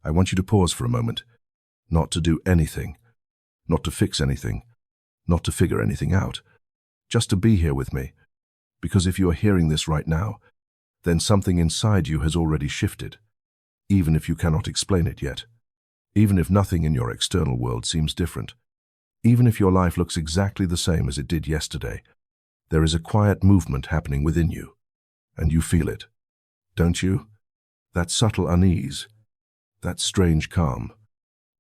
I want you to pause for a moment, not to do anything, not to fix anything, not to figure anything out, just to be here with me. Because if you are hearing this right now, then something inside you has already shifted, even if you cannot explain it yet, even if nothing in your external world seems different, even if your life looks exactly the same as it did yesterday. There is a quiet movement happening within you, and you feel it, don't you? That subtle unease, that strange calm,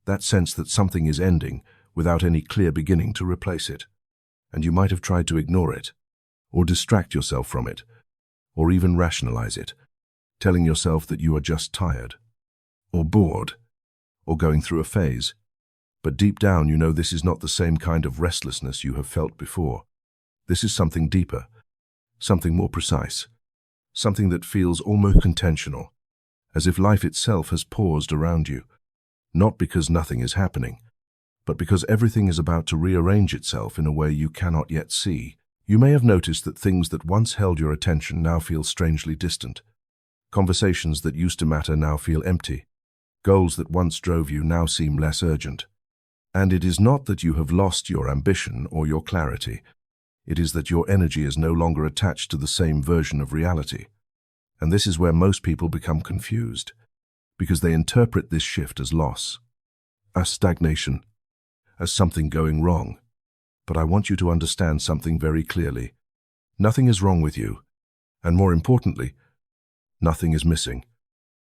that sense that something is ending without any clear beginning to replace it. And you might have tried to ignore it, or distract yourself from it, or even rationalize it, telling yourself that you are just tired, or bored, or going through a phase. But deep down you know this is not the same kind of restlessness you have felt before. This is something deeper, something more precise, something that feels almost intentional, as if life itself has paused around you, not because nothing is happening, but because everything is about to rearrange itself in a way you cannot yet see. You may have noticed that things that once held your attention now feel strangely distant. Conversations that used to matter now feel empty. Goals that once drove you now seem less urgent. And it is not that you have lost your ambition or your clarity. It is that your energy is no longer attached to the same version of reality. And this is where most people become confused, because they interpret this shift as loss, as stagnation, as something going wrong. But I want you to understand something very clearly. Nothing is wrong with you, and more importantly, nothing is missing.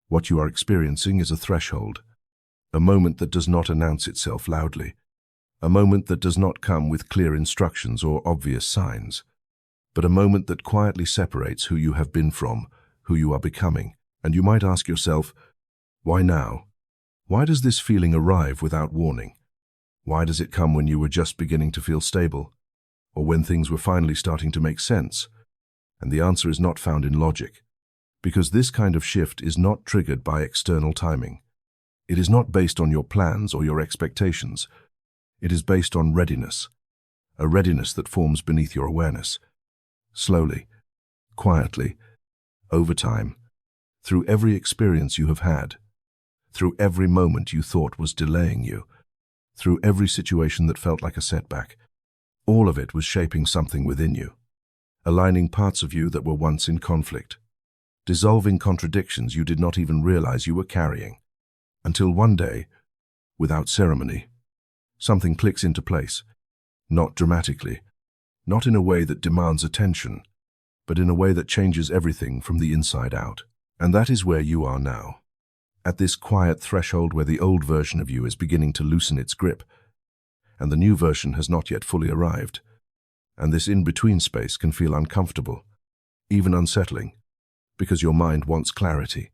What you are experiencing is a threshold, a moment that does not announce itself loudly, a moment that does not come with clear instructions or obvious signs, but a moment that quietly separates who you have been from who you are becoming. And you might ask yourself, why now? Why does this feeling arrive without warning? Why does it come when you were just beginning to feel stable, or when things were finally starting to make sense? And the answer is not found in logic, because this kind of shift is not triggered by external timing. It is not based on your plans or your expectations. It is based on readiness, a readiness that forms beneath your awareness. Slowly, quietly, over time, through every experience you have had, through every moment you thought was delaying you, through every situation that felt like a setback, all of it was shaping something within you, aligning parts of you that were once in conflict, dissolving contradictions you did not even realize you were carrying, until one day, without ceremony, something clicks into place, not dramatically, not in a way that demands attention, but in a way that changes everything from the inside out. And that is where you are now, at this quiet threshold where the old version of you is beginning to loosen its grip, and the new version has not yet fully arrived. And this in-between space can feel uncomfortable, even unsettling, because your mind wants clarity.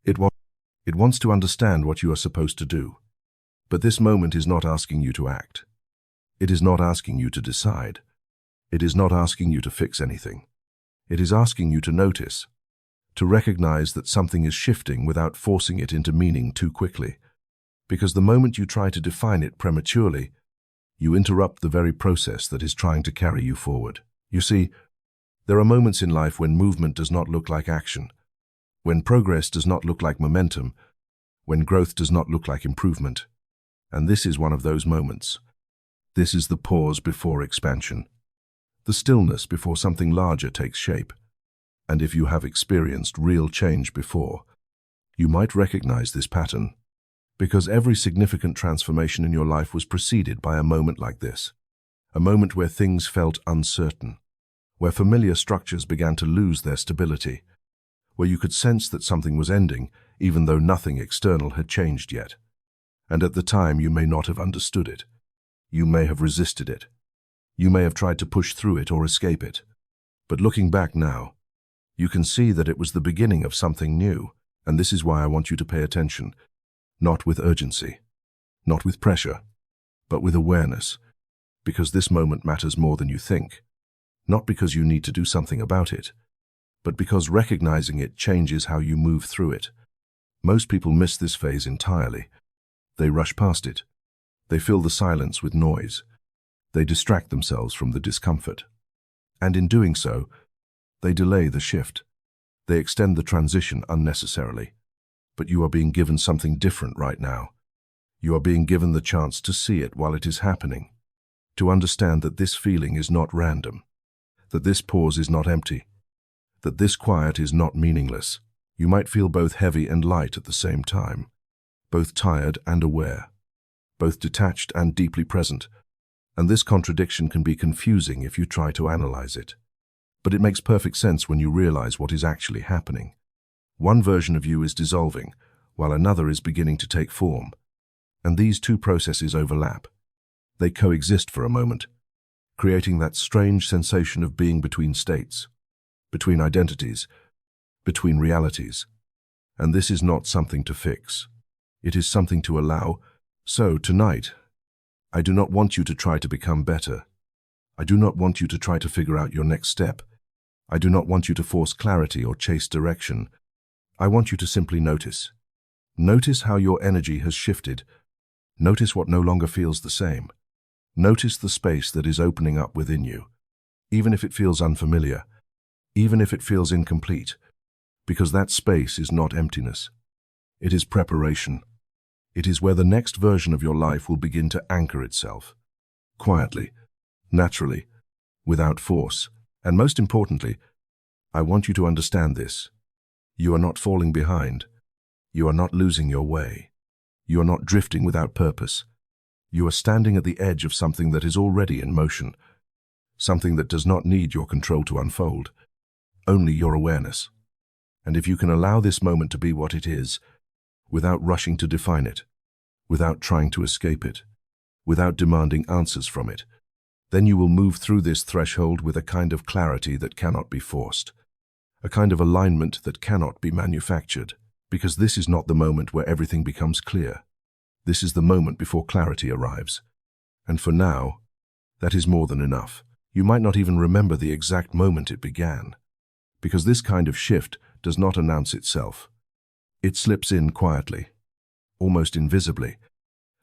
It wants to understand what you are supposed to do. But this moment is not asking you to act. It is not asking you to decide. It is not asking you to fix anything. It is asking you to notice, to recognize that something is shifting without forcing it into meaning too quickly. Because the moment you try to define it prematurely, you interrupt the very process that is trying to carry you forward. You see, there are moments in life when movement does not look like action, when progress does not look like momentum, when growth does not look like improvement. And this is one of those moments. This is the pause before expansion, the stillness before something larger takes shape. And if you have experienced real change before, you might recognize this pattern, because every significant transformation in your life was preceded by a moment like this, a moment where things felt uncertain, where familiar structures began to lose their stability, where you could sense that something was ending, even though nothing external had changed yet. And at the time, you may not have understood it. You may have resisted it. You may have tried to push through it or escape it. But looking back now, you can see that it was the beginning of something new, and this is why I want you to pay attention, not with urgency, not with pressure, but with awareness, because this moment matters more than you think, not because you need to do something about it, but because recognizing it changes how you move through it. Most people miss this phase entirely. They rush past it. They fill the silence with noise. They distract themselves from the discomfort. And in doing so, they delay the shift. They extend the transition unnecessarily. But you are being given something different right now. You are being given the chance to see it while it is happening, to understand that this feeling is not random, that this pause is not empty, that this quiet is not meaningless. You might feel both heavy and light at the same time, both tired and aware, both detached and deeply present. And this contradiction can be confusing if you try to analyze it. But it makes perfect sense when you realize what is actually happening. One version of you is dissolving, while another is beginning to take form. And these two processes overlap. They coexist for a moment, creating that strange sensation of being between states, between identities, between realities. And this is not something to fix. It is something to allow. So, tonight, I do not want you to try to become better. I do not want you to try to figure out your next step. I do not want you to force clarity or chase direction. I want you to simply notice. Notice how your energy has shifted. Notice what no longer feels the same. Notice the space that is opening up within you, even if it feels unfamiliar, even if it feels incomplete, because that space is not emptiness. It is preparation. It is where the next version of your life will begin to anchor itself, quietly, naturally, without force. And most importantly, I want you to understand this. You are not falling behind. You are not losing your way. You are not drifting without purpose. You are standing at the edge of something that is already in motion, something that does not need your control to unfold, only your awareness. And if you can allow this moment to be what it is, without rushing to define it, without trying to escape it, without demanding answers from it, then you will move through this threshold with a kind of clarity that cannot be forced, a kind of alignment that cannot be manufactured, because this is not the moment where everything becomes clear. This is the moment before clarity arrives. And for now, that is more than enough. You might not even remember the exact moment it began, because this kind of shift does not announce itself. It slips in quietly, almost invisibly,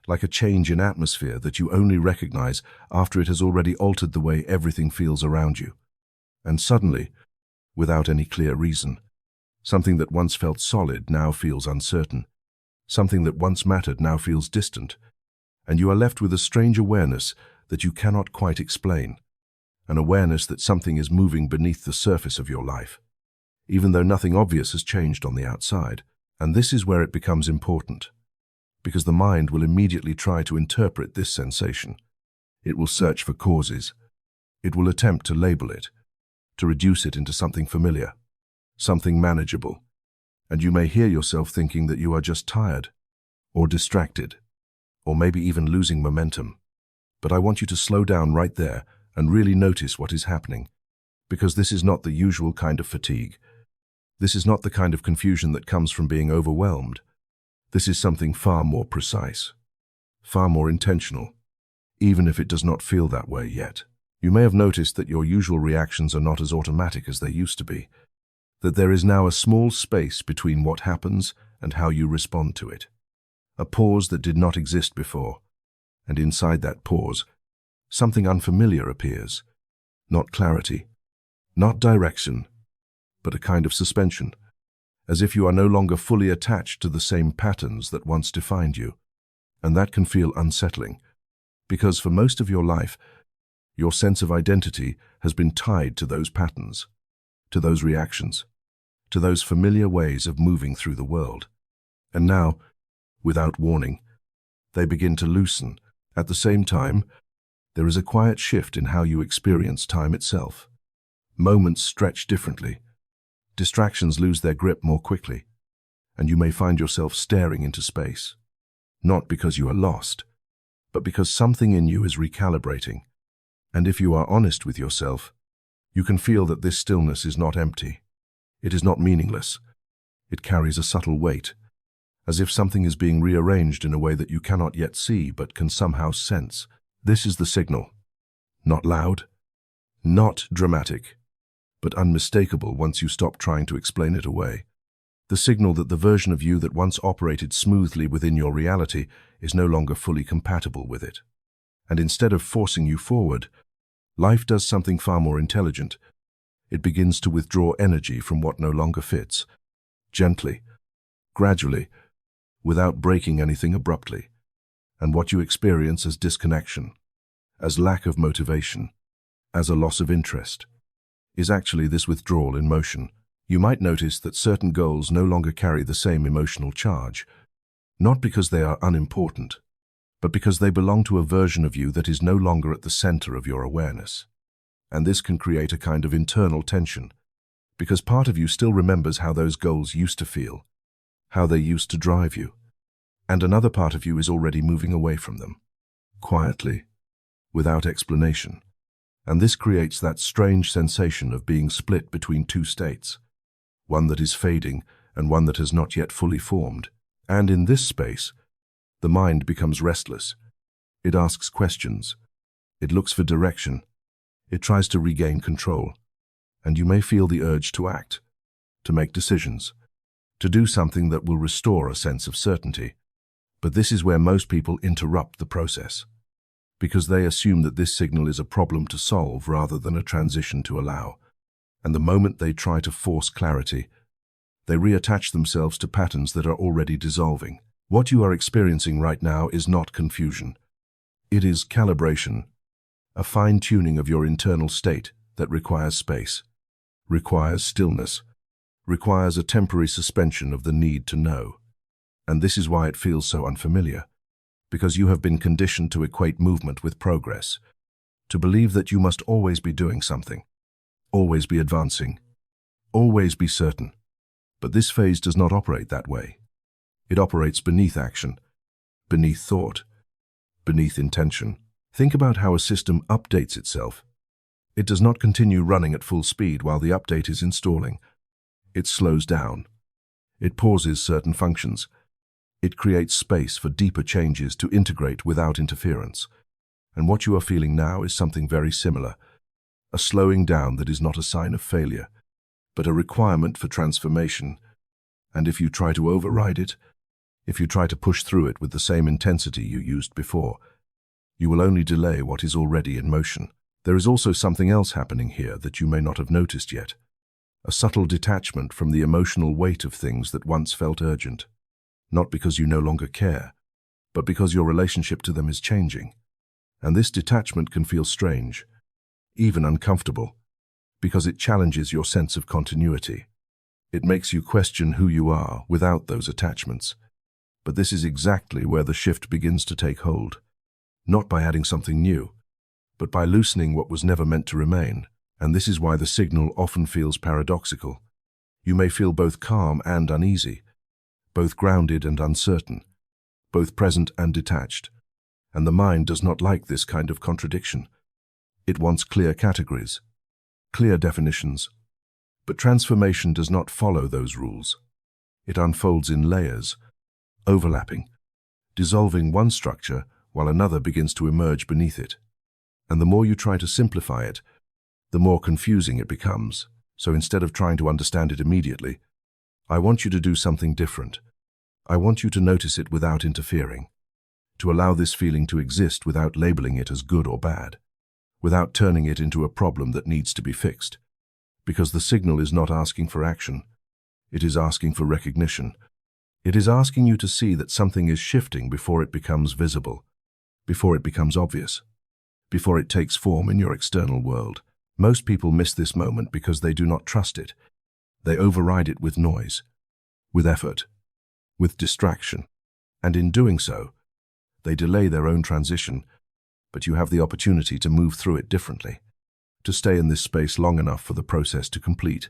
like a change in atmosphere that you only recognize after it has already altered the way everything feels around you. And suddenly, without any clear reason, something that once felt solid now feels uncertain. Something that once mattered now feels distant, and you are left with a strange awareness that you cannot quite explain, an awareness that something is moving beneath the surface of your life, even though nothing obvious has changed on the outside. And this is where it becomes important, because the mind will immediately try to interpret this sensation. It will search for causes. It will attempt to label it, to reduce it into something familiar, something manageable. And you may hear yourself thinking that you are just tired, or distracted, or maybe even losing momentum. But I want you to slow down right there and really notice what is happening, because this is not the usual kind of fatigue. This is not the kind of confusion that comes from being overwhelmed. This is something far more precise, far more intentional, even if it does not feel that way yet. You may have noticed that your usual reactions are not as automatic as they used to be, that there is now a small space between what happens and how you respond to it, a pause that did not exist before, and inside that pause, something unfamiliar appears, not clarity, not direction, but a kind of suspension, as if you are no longer fully attached to the same patterns that once defined you. And that can feel unsettling, because for most of your life, your sense of identity has been tied to those patterns, to those reactions, to those familiar ways of moving through the world. And now, without warning, they begin to loosen. At the same time, there is a quiet shift in how you experience time itself. Moments stretch differently. Distractions lose their grip more quickly, and you may find yourself staring into space, not because you are lost, but because something in you is recalibrating. And if you are honest with yourself, you can feel that this stillness is not empty. It is not meaningless. It carries a subtle weight, as if something is being rearranged in a way that you cannot yet see but can somehow sense. This is the signal. Not loud, not dramatic, but unmistakable once you stop trying to explain it away. The signal that the version of you that once operated smoothly within your reality is no longer fully compatible with it. And instead of forcing you forward, life does something far more intelligent. It begins to withdraw energy from what no longer fits, gently, gradually, without breaking anything abruptly. And what you experience as disconnection, as lack of motivation, as a loss of interest, is actually this withdrawal in motion. You might notice that certain goals no longer carry the same emotional charge, not because they are unimportant, but because they belong to a version of you that is no longer at the center of your awareness. And this can create a kind of internal tension, because part of you still remembers how those goals used to feel, how they used to drive you, and another part of you is already moving away from them, quietly, without explanation. And this creates that strange sensation of being split between two states, one that is fading and one that has not yet fully formed. And in this space, the mind becomes restless. It asks questions. It looks for direction. It tries to regain control. And you may feel the urge to act, to make decisions, to do something that will restore a sense of certainty. But this is where most people interrupt the process, because they assume that this signal is a problem to solve rather than a transition to allow. And the moment they try to force clarity, they reattach themselves to patterns that are already dissolving. What you are experiencing right now is not confusion. It is calibration, a fine-tuning of your internal state that requires space, requires stillness, requires a temporary suspension of the need to know. And this is why it feels so unfamiliar, because you have been conditioned to equate movement with progress, to believe that you must always be doing something, always be advancing, always be certain. But this phase does not operate that way. It operates beneath action, beneath thought, beneath intention. Think about how a system updates itself. It does not continue running at full speed while the update is installing. It slows down. It pauses certain functions. It creates space for deeper changes to integrate without interference. And what you are feeling now is something very similar, a slowing down that is not a sign of failure, but a requirement for transformation. And if you try to override it, if you try to push through it with the same intensity you used before, you will only delay what is already in motion. There is also something else happening here that you may not have noticed yet, a subtle detachment from the emotional weight of things that once felt urgent, not because you no longer care, but because your relationship to them is changing. And this detachment can feel strange, even uncomfortable, because it challenges your sense of continuity. It makes you question who you are without those attachments. But this is exactly where the shift begins to take hold, not by adding something new, but by loosening what was never meant to remain. And this is why the signal often feels paradoxical. You may feel both calm and uneasy, both grounded and uncertain, both present and detached. And the mind does not like this kind of contradiction. It wants clear categories, clear definitions. But transformation does not follow those rules. It unfolds in layers, overlapping, dissolving one structure while another begins to emerge beneath it. And the more you try to simplify it, the more confusing it becomes. So instead of trying to understand it immediately, I want you to do something different. I want you to notice it without interfering, to allow this feeling to exist without labeling it as good or bad, without turning it into a problem that needs to be fixed. Because the signal is not asking for action, it is asking for recognition. It is asking you to see that something is shifting before it becomes visible, before it becomes obvious, before it takes form in your external world. Most people miss this moment because they do not trust it. They override it with noise, with effort, with distraction. And in doing so, they delay their own transition, but you have the opportunity to move through it differently, to stay in this space long enough for the process to complete,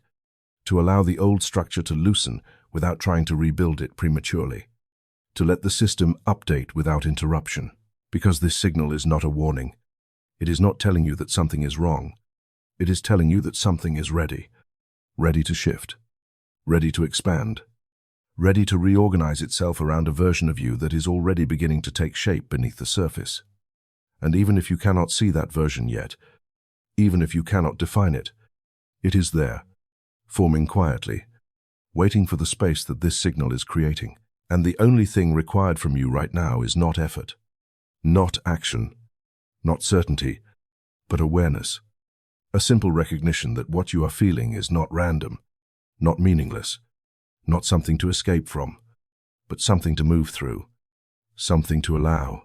to allow the old structure to loosen without trying to rebuild it prematurely, to let the system update without interruption. Because this signal is not a warning. It is not telling you that something is wrong. It is telling you that something is ready, ready to shift, ready to expand, ready to reorganize itself around a version of you that is already beginning to take shape beneath the surface. And even if you cannot see that version yet, even if you cannot define it, it is there, forming quietly, waiting for the space that this signal is creating. And the only thing required from you right now is not effort, not action, not certainty, but awareness. A simple recognition that what you are feeling is not random, not meaningless, not something to escape from, but something to move through, something to allow,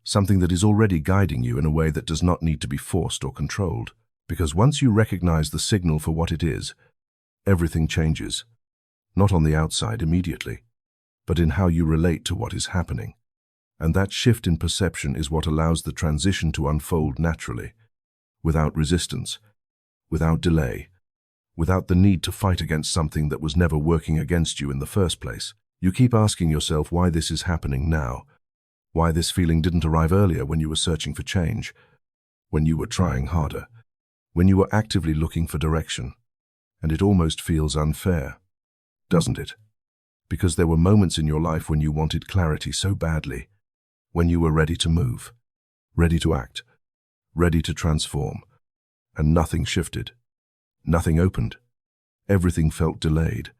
something that is already guiding you in a way that does not need to be forced or controlled. Because once you recognize the signal for what it is, everything changes, not on the outside immediately, but in how you relate to what is happening. And that shift in perception is what allows the transition to unfold naturally, without resistance, without delay, without the need to fight against something that was never working against you in the first place. You keep asking yourself why this is happening now, why this feeling didn't arrive earlier when you were searching for change, when you were trying harder, when you were actively looking for direction. And it almost feels unfair, doesn't it? Because there were moments in your life when you wanted clarity so badly, when you were ready to move, ready to act, ready to transform, and nothing shifted, nothing opened. Everything felt delayed,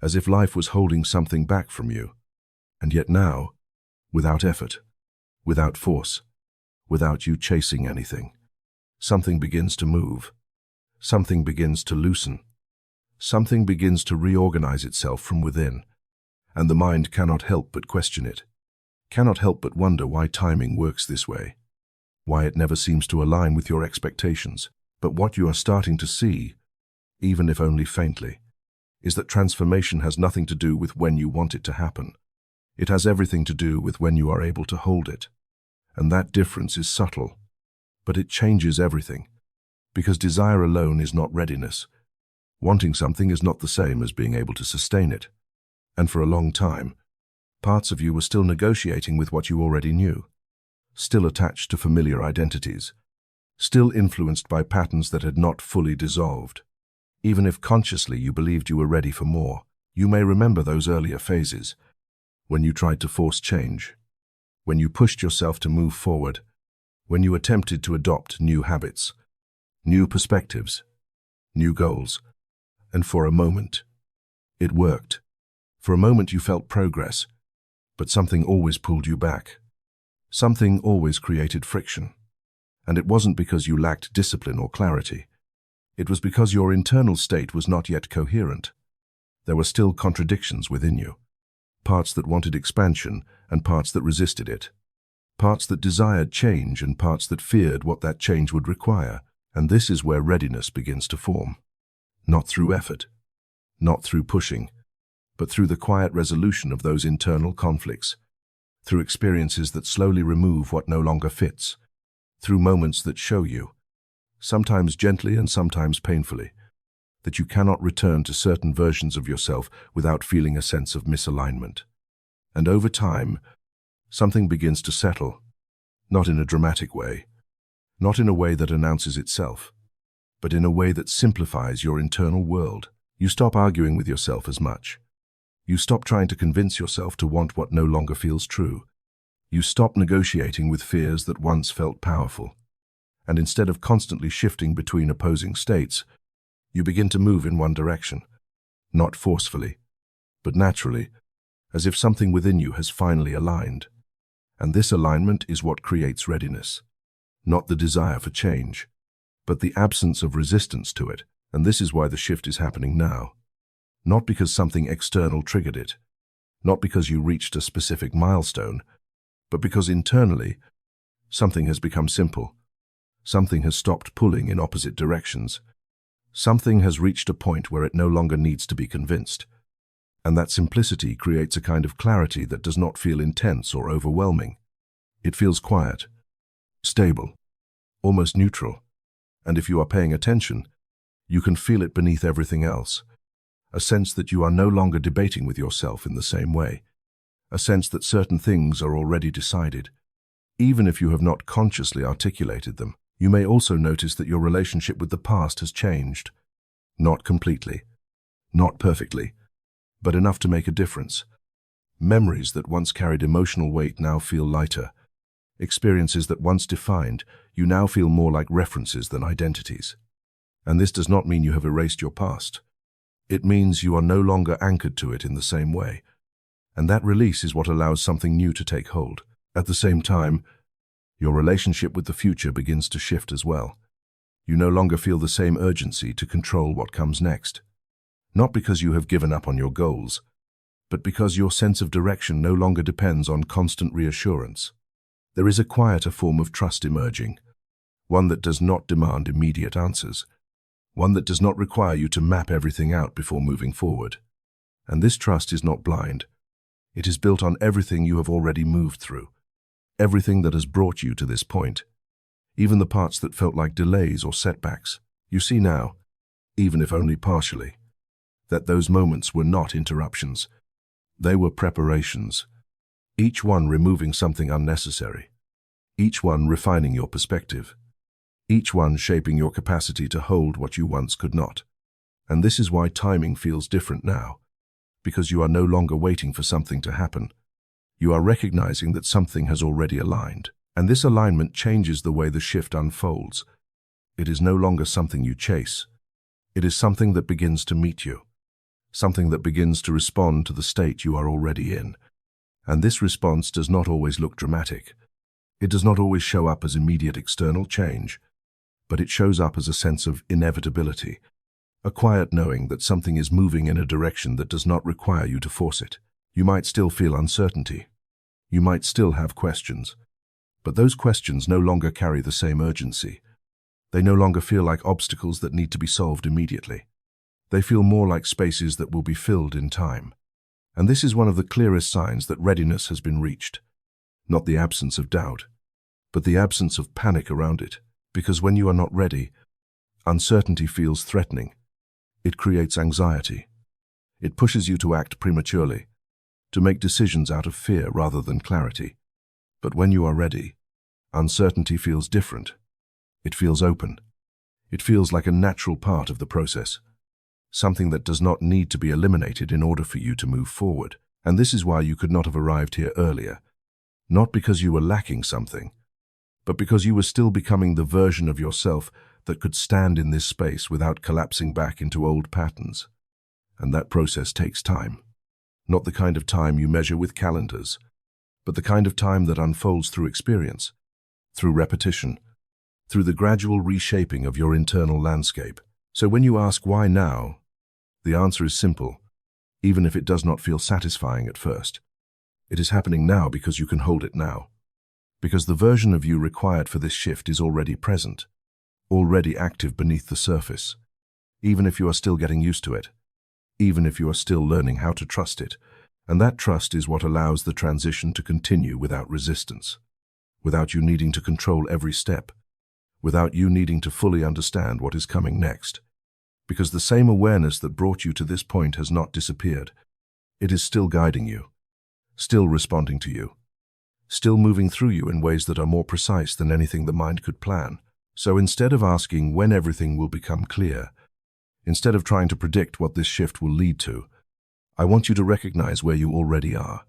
as if life was holding something back from you. And yet now, without effort, without force, without you chasing anything, something begins to move, something begins to loosen, something begins to reorganize itself from within, and the mind cannot help but question it, cannot help but wonder why timing works this way, why it never seems to align with your expectations. But what you are starting to see, even if only faintly, is that transformation has nothing to do with when you want it to happen. It has everything to do with when you are able to hold it. And that difference is subtle, but it changes everything. Because desire alone is not readiness. Wanting something is not the same as being able to sustain it. And for a long time, parts of you were still negotiating with what you already knew, still attached to familiar identities, still influenced by patterns that had not fully dissolved. Even if consciously you believed you were ready for more, you may remember those earlier phases, when you tried to force change, when you pushed yourself to move forward, when you attempted to adopt new habits, new perspectives, new goals. And for a moment, it worked. For a moment you felt progress, but something always pulled you back. Something always created friction. And it wasn't because you lacked discipline or clarity. It was because your internal state was not yet coherent. There were still contradictions within you. Parts that wanted expansion and parts that resisted it. Parts that desired change and parts that feared what that change would require. And this is where readiness begins to form. Not through effort, not through pushing, but through the quiet resolution of those internal conflicts, through experiences that slowly remove what no longer fits, through moments that show you, sometimes gently and sometimes painfully, that you cannot return to certain versions of yourself without feeling a sense of misalignment. And over time, something begins to settle, not in a dramatic way, not in a way that announces itself, but in a way that simplifies your internal world. You stop arguing with yourself as much. You stop trying to convince yourself to want what no longer feels true. You stop negotiating with fears that once felt powerful. And instead of constantly shifting between opposing states, you begin to move in one direction, not forcefully, but naturally, as if something within you has finally aligned. And this alignment is what creates readiness, not the desire for change, but the absence of resistance to it. And this is why the shift is happening now. Not because something external triggered it, not because you reached a specific milestone, but because internally, something has become simple. Something has stopped pulling in opposite directions. Something has reached a point where it no longer needs to be convinced. And that simplicity creates a kind of clarity that does not feel intense or overwhelming. It feels quiet, stable, almost neutral. And if you are paying attention, you can feel it beneath everything else. A sense that you are no longer debating with yourself in the same way. A sense that certain things are already decided. Even if you have not consciously articulated them, you may also notice that your relationship with the past has changed. Not completely, not perfectly, but enough to make a difference. Memories that once carried emotional weight now feel lighter. Experiences that once defined you now feel more like references than identities. And this does not mean you have erased your past. It means you are no longer anchored to it in the same way. And that release is what allows something new to take hold. At the same time, your relationship with the future begins to shift as well. You no longer feel the same urgency to control what comes next. Not because you have given up on your goals, but because your sense of direction no longer depends on constant reassurance. There is a quieter form of trust emerging, one that does not demand immediate answers, one that does not require you to map everything out before moving forward. And this trust is not blind. It is built on everything you have already moved through, everything that has brought you to this point, even the parts that felt like delays or setbacks. You see now, even if only partially, that those moments were not interruptions. They were preparations, each one removing something unnecessary, each one refining your perspective, each one shaping your capacity to hold what you once could not. And this is why timing feels different now, because you are no longer waiting for something to happen. You are recognizing that something has already aligned, and this alignment changes the way the shift unfolds. It is no longer something you chase. It is something that begins to meet you, something that begins to respond to the state you are already in. And this response does not always look dramatic. It does not always show up as immediate external change, but it shows up as a sense of inevitability, a quiet knowing that something is moving in a direction that does not require you to force it. You might still feel uncertainty. You might still have questions, but those questions no longer carry the same urgency. They no longer feel like obstacles that need to be solved immediately. They feel more like spaces that will be filled in time. And this is one of the clearest signs that readiness has been reached. Not the absence of doubt, but the absence of panic around it. Because when you are not ready, uncertainty feels threatening. It creates anxiety. It pushes you to act prematurely, to make decisions out of fear rather than clarity. But when you are ready, uncertainty feels different. It feels open. It feels like a natural part of the process, something that does not need to be eliminated in order for you to move forward. And this is why you could not have arrived here earlier, not because you were lacking something, but because you were still becoming the version of yourself that could stand in this space without collapsing back into old patterns. And that process takes time. Not the kind of time you measure with calendars, but the kind of time that unfolds through experience, through repetition, through the gradual reshaping of your internal landscape. So when you ask why now, the answer is simple, even if it does not feel satisfying at first. It is happening now because you can hold it now. Because the version of you required for this shift is already present, already active beneath the surface, even if you are still getting used to it, even if you are still learning how to trust it. And that trust is what allows the transition to continue without resistance, without you needing to control every step, without you needing to fully understand what is coming next. Because the same awareness that brought you to this point has not disappeared. It is still guiding you, still responding to you, still moving through you in ways that are more precise than anything the mind could plan. So instead of asking when everything will become clear, instead of trying to predict what this shift will lead to, I want you to recognize where you already are,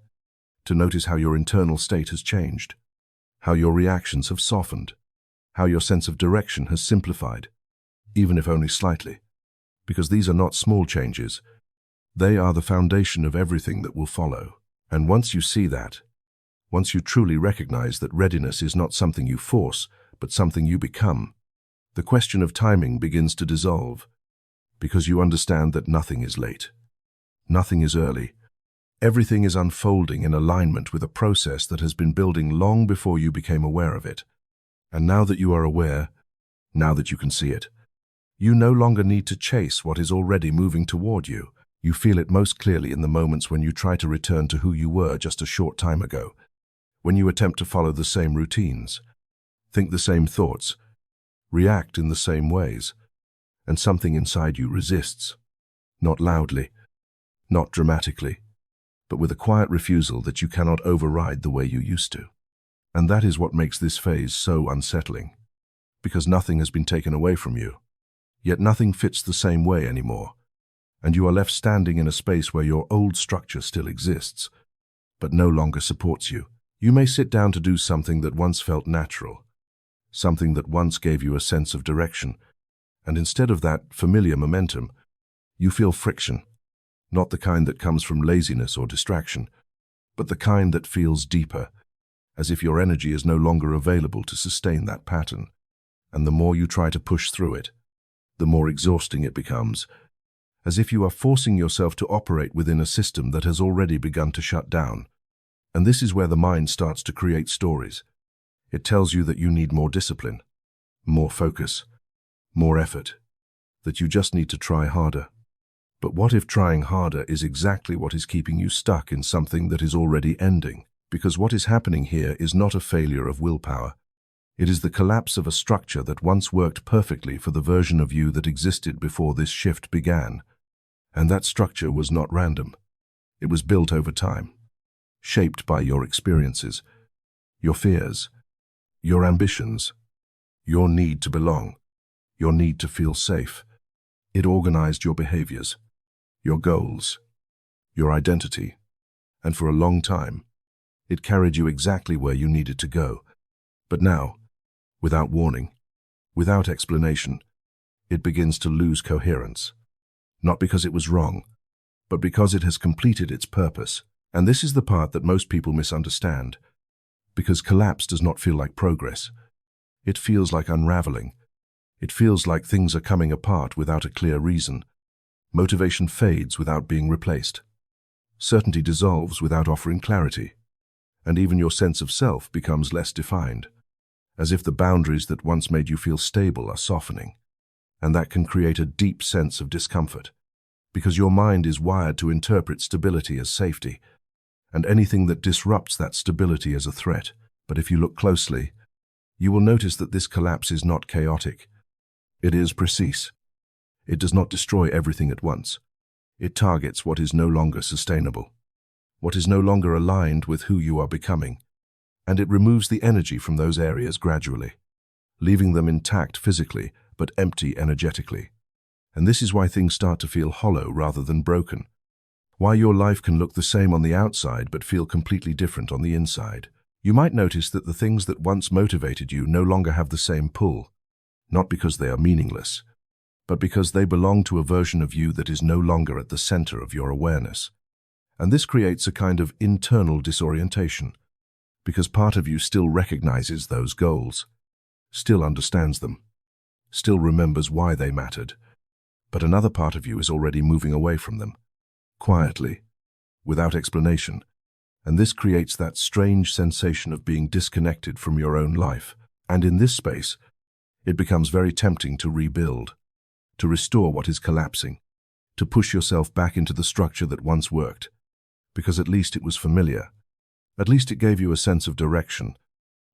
to notice how your internal state has changed, how your reactions have softened, how your sense of direction has simplified, even if only slightly. Because these are not small changes, they are the foundation of everything that will follow. And once you see that, once you truly recognize that readiness is not something you force, but something you become, the question of timing begins to dissolve, because you understand that nothing is late. Nothing is early. Everything is unfolding in alignment with a process that has been building long before you became aware of it. And now that you are aware, now that you can see it, you no longer need to chase what is already moving toward you. You feel it most clearly in the moments when you try to return to who you were just a short time ago, when you attempt to follow the same routines, think the same thoughts, react in the same ways, and something inside you resists, not loudly, not dramatically, but with a quiet refusal that you cannot override the way you used to. And that is what makes this phase so unsettling, because nothing has been taken away from you, yet nothing fits the same way anymore, and you are left standing in a space where your old structure still exists, but no longer supports you. You may sit down to do something that once felt natural, something that once gave you a sense of direction, and instead of that familiar momentum, you feel friction, not the kind that comes from laziness or distraction, but the kind that feels deeper, as if your energy is no longer available to sustain that pattern. And the more you try to push through it, the more exhausting it becomes, as if you are forcing yourself to operate within a system that has already begun to shut down. And this is where the mind starts to create stories. It tells you that you need more discipline, more focus, more effort, that you just need to try harder. But what if trying harder is exactly what is keeping you stuck in something that is already ending? Because what is happening here is not a failure of willpower. It is the collapse of a structure that once worked perfectly for the version of you that existed before this shift began. And that structure was not random. It was built over time, shaped by your experiences, your fears, your ambitions, your need to belong, your need to feel safe. It organized your behaviors, your goals, your identity, and for a long time, it carried you exactly where you needed to go. But now, without warning, without explanation, it begins to lose coherence. Not because it was wrong, but because it has completed its purpose. And this is the part that most people misunderstand. Because collapse does not feel like progress. It feels like unraveling. It feels like things are coming apart without a clear reason. Motivation fades without being replaced. Certainty dissolves without offering clarity. And even your sense of self becomes less defined, as if the boundaries that once made you feel stable are softening. And that can create a deep sense of discomfort, because your mind is wired to interpret stability as safety, and anything that disrupts that stability as a threat. But if you look closely, you will notice that this collapse is not chaotic. It is precise. It does not destroy everything at once. It targets what is no longer sustainable, what is no longer aligned with who you are becoming, and it removes the energy from those areas gradually, leaving them intact physically but empty energetically. And this is why things start to feel hollow rather than broken, why your life can look the same on the outside but feel completely different on the inside. You might notice that the things that once motivated you no longer have the same pull, not because they are meaningless, but because they belong to a version of you that is no longer at the center of your awareness. And this creates a kind of internal disorientation, because part of you still recognizes those goals, still understands them, still remembers why they mattered, but another part of you is already moving away from them, quietly, without explanation, and this creates that strange sensation of being disconnected from your own life. And in this space, it becomes very tempting to rebuild, to restore what is collapsing, to push yourself back into the structure that once worked, because at least it was familiar, at least it gave you a sense of direction.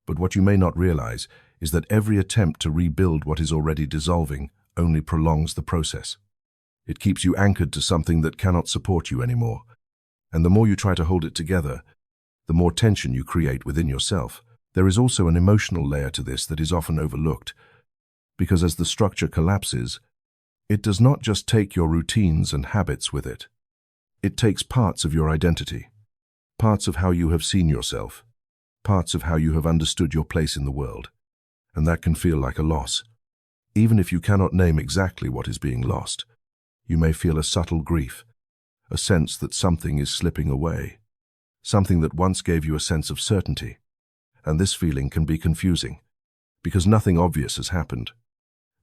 But what you may not realize is that every attempt to rebuild what is already dissolving only prolongs the process. It keeps you anchored to something that cannot support you anymore, and the more you try to hold it together, the more tension you create within yourself. There is also an emotional layer to this that is often overlooked, because as the structure collapses, it does not just take your routines and habits with it. It takes parts of your identity, parts of how you have seen yourself, parts of how you have understood your place in the world, and that can feel like a loss. Even if you cannot name exactly what is being lost, you may feel a subtle grief, a sense that something is slipping away, something that once gave you a sense of certainty. And this feeling can be confusing, because nothing obvious has happened.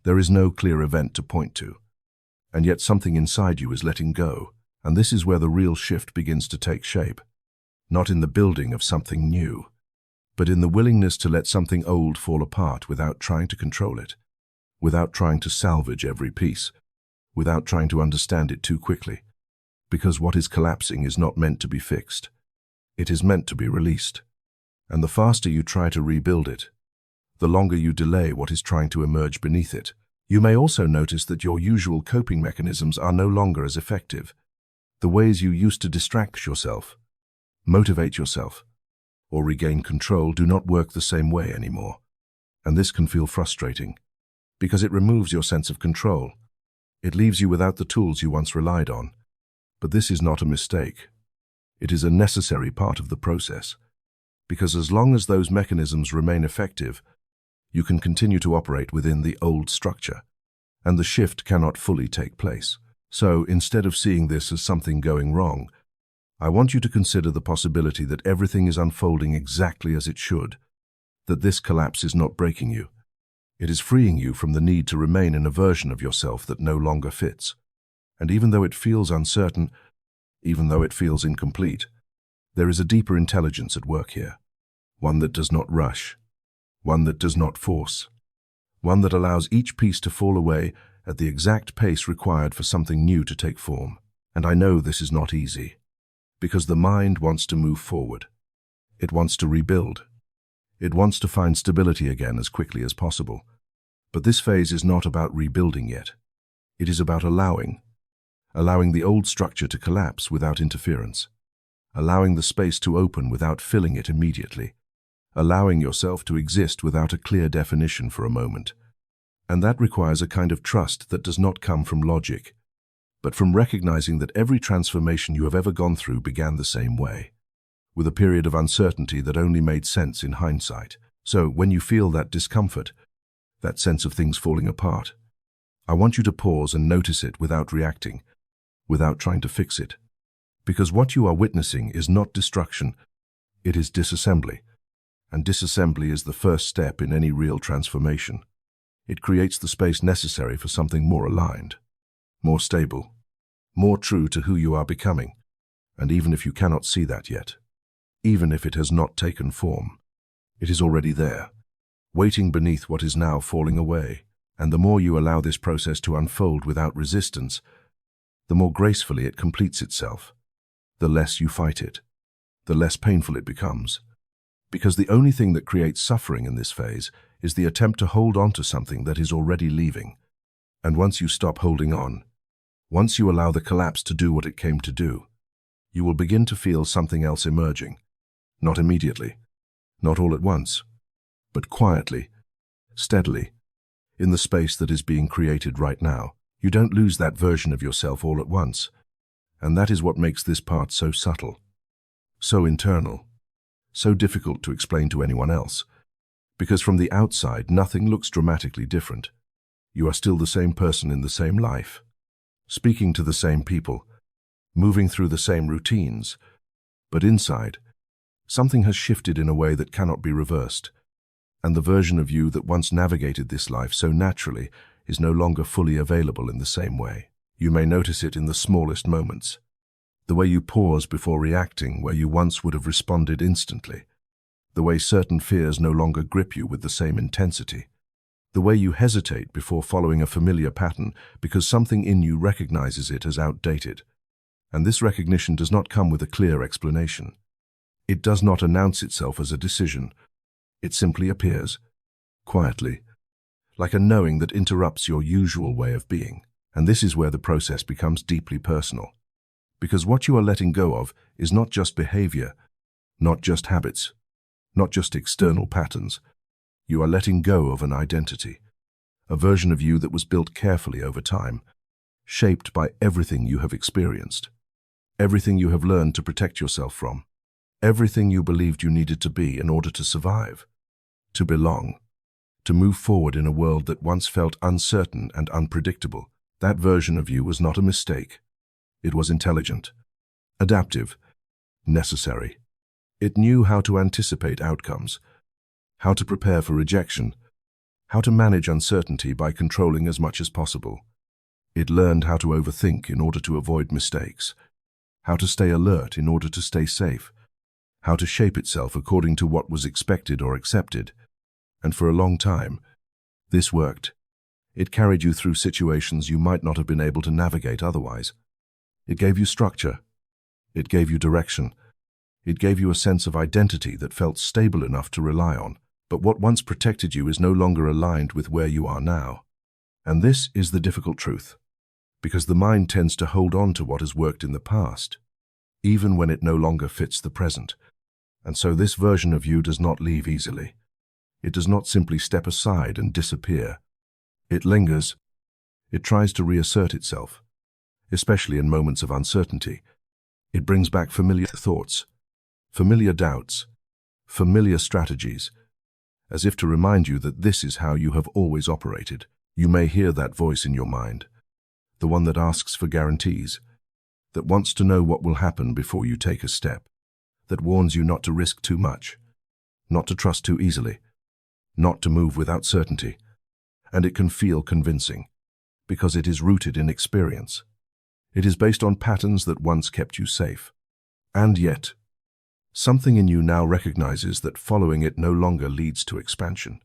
There is no clear event to point to, and yet something inside you is letting go, and this is where the real shift begins to take shape, not in the building of something new, but in the willingness to let something old fall apart without trying to control it, without trying to salvage every piece, without trying to understand it too quickly, because what is collapsing is not meant to be fixed. It is meant to be released. And the faster you try to rebuild it, the longer you delay what is trying to emerge beneath it. You may also notice that your usual coping mechanisms are no longer as effective. The ways you used to distract yourself, motivate yourself, or regain control do not work the same way anymore. And this can feel frustrating, because it removes your sense of control. It leaves you without the tools you once relied on. But this is not a mistake. It is a necessary part of the process, because as long as those mechanisms remain effective, you can continue to operate within the old structure, and the shift cannot fully take place. So, instead of seeing this as something going wrong, I want you to consider the possibility that everything is unfolding exactly as it should, that this collapse is not breaking you. It is freeing you from the need to remain in a version of yourself that no longer fits. And even though it feels uncertain, even though it feels incomplete, there is a deeper intelligence at work here, one that does not rush, one that does not force, one that allows each piece to fall away at the exact pace required for something new to take form. And I know this is not easy, because the mind wants to move forward. It wants to rebuild. It wants to find stability again as quickly as possible. But this phase is not about rebuilding yet. It is about allowing the old structure to collapse without interference, allowing the space to open without filling it immediately, allowing yourself to exist without a clear definition for a moment. And that requires a kind of trust that does not come from logic, but from recognizing that every transformation you have ever gone through began the same way, with a period of uncertainty that only made sense in hindsight. So when you feel that discomfort, that sense of things falling apart, I want you to pause and notice it without reacting, without trying to fix it. Because what you are witnessing is not destruction, it is disassembly. And disassembly is the first step in any real transformation. It creates the space necessary for something more aligned, more stable, more true to who you are becoming. And even if you cannot see that yet, even if it has not taken form, it is already there, waiting beneath what is now falling away. And the more you allow this process to unfold without resistance, the more gracefully it completes itself. The less you fight it, the less painful it becomes. Because the only thing that creates suffering in this phase is the attempt to hold on to something that is already leaving. And once you stop holding on, once you allow the collapse to do what it came to do, you will begin to feel something else emerging. Not immediately, not all at once, but quietly, steadily, in the space that is being created right now. You don't lose that version of yourself all at once. And that is what makes this part so subtle, so internal, so difficult to explain to anyone else. Because from the outside, nothing looks dramatically different. You are still the same person in the same life, speaking to the same people, moving through the same routines. But inside, something has shifted in a way that cannot be reversed. And the version of you that once navigated this life so naturally is no longer fully available in the same way. You may notice it in the smallest moments. The way you pause before reacting where you once would have responded instantly. The way certain fears no longer grip you with the same intensity. The way you hesitate before following a familiar pattern because something in you recognizes it as outdated. And this recognition does not come with a clear explanation. It does not announce itself as a decision. It simply appears, quietly, like a knowing that interrupts your usual way of being. And this is where the process becomes deeply personal. Because what you are letting go of is not just behavior, not just habits, not just external patterns. You are letting go of an identity, a version of you that was built carefully over time, shaped by everything you have experienced, everything you have learned to protect yourself from, everything you believed you needed to be in order to survive, to belong, to move forward in a world that once felt uncertain and unpredictable. That version of you was not a mistake. It was intelligent, adaptive, necessary. It knew how to anticipate outcomes, how to prepare for rejection, how to manage uncertainty by controlling as much as possible. It learned how to overthink in order to avoid mistakes, how to stay alert in order to stay safe, how to shape itself according to what was expected or accepted. And for a long time, this worked. It carried you through situations you might not have been able to navigate otherwise. It gave you structure. It gave you direction. It gave you a sense of identity that felt stable enough to rely on. But what once protected you is no longer aligned with where you are now. And this is the difficult truth, because the mind tends to hold on to what has worked in the past, even when it no longer fits the present. And so this version of you does not leave easily. It does not simply step aside and disappear. It lingers. It tries to reassert itself, especially in moments of uncertainty. It brings back familiar thoughts, familiar doubts, familiar strategies, as if to remind you that this is how you have always operated. You may hear that voice in your mind, the one that asks for guarantees, that wants to know what will happen before you take a step, that warns you not to risk too much, not to trust too easily, not to move without certainty. And it can feel convincing, because it is rooted in experience. It is based on patterns that once kept you safe. And yet, something in you now recognizes that following it no longer leads to expansion.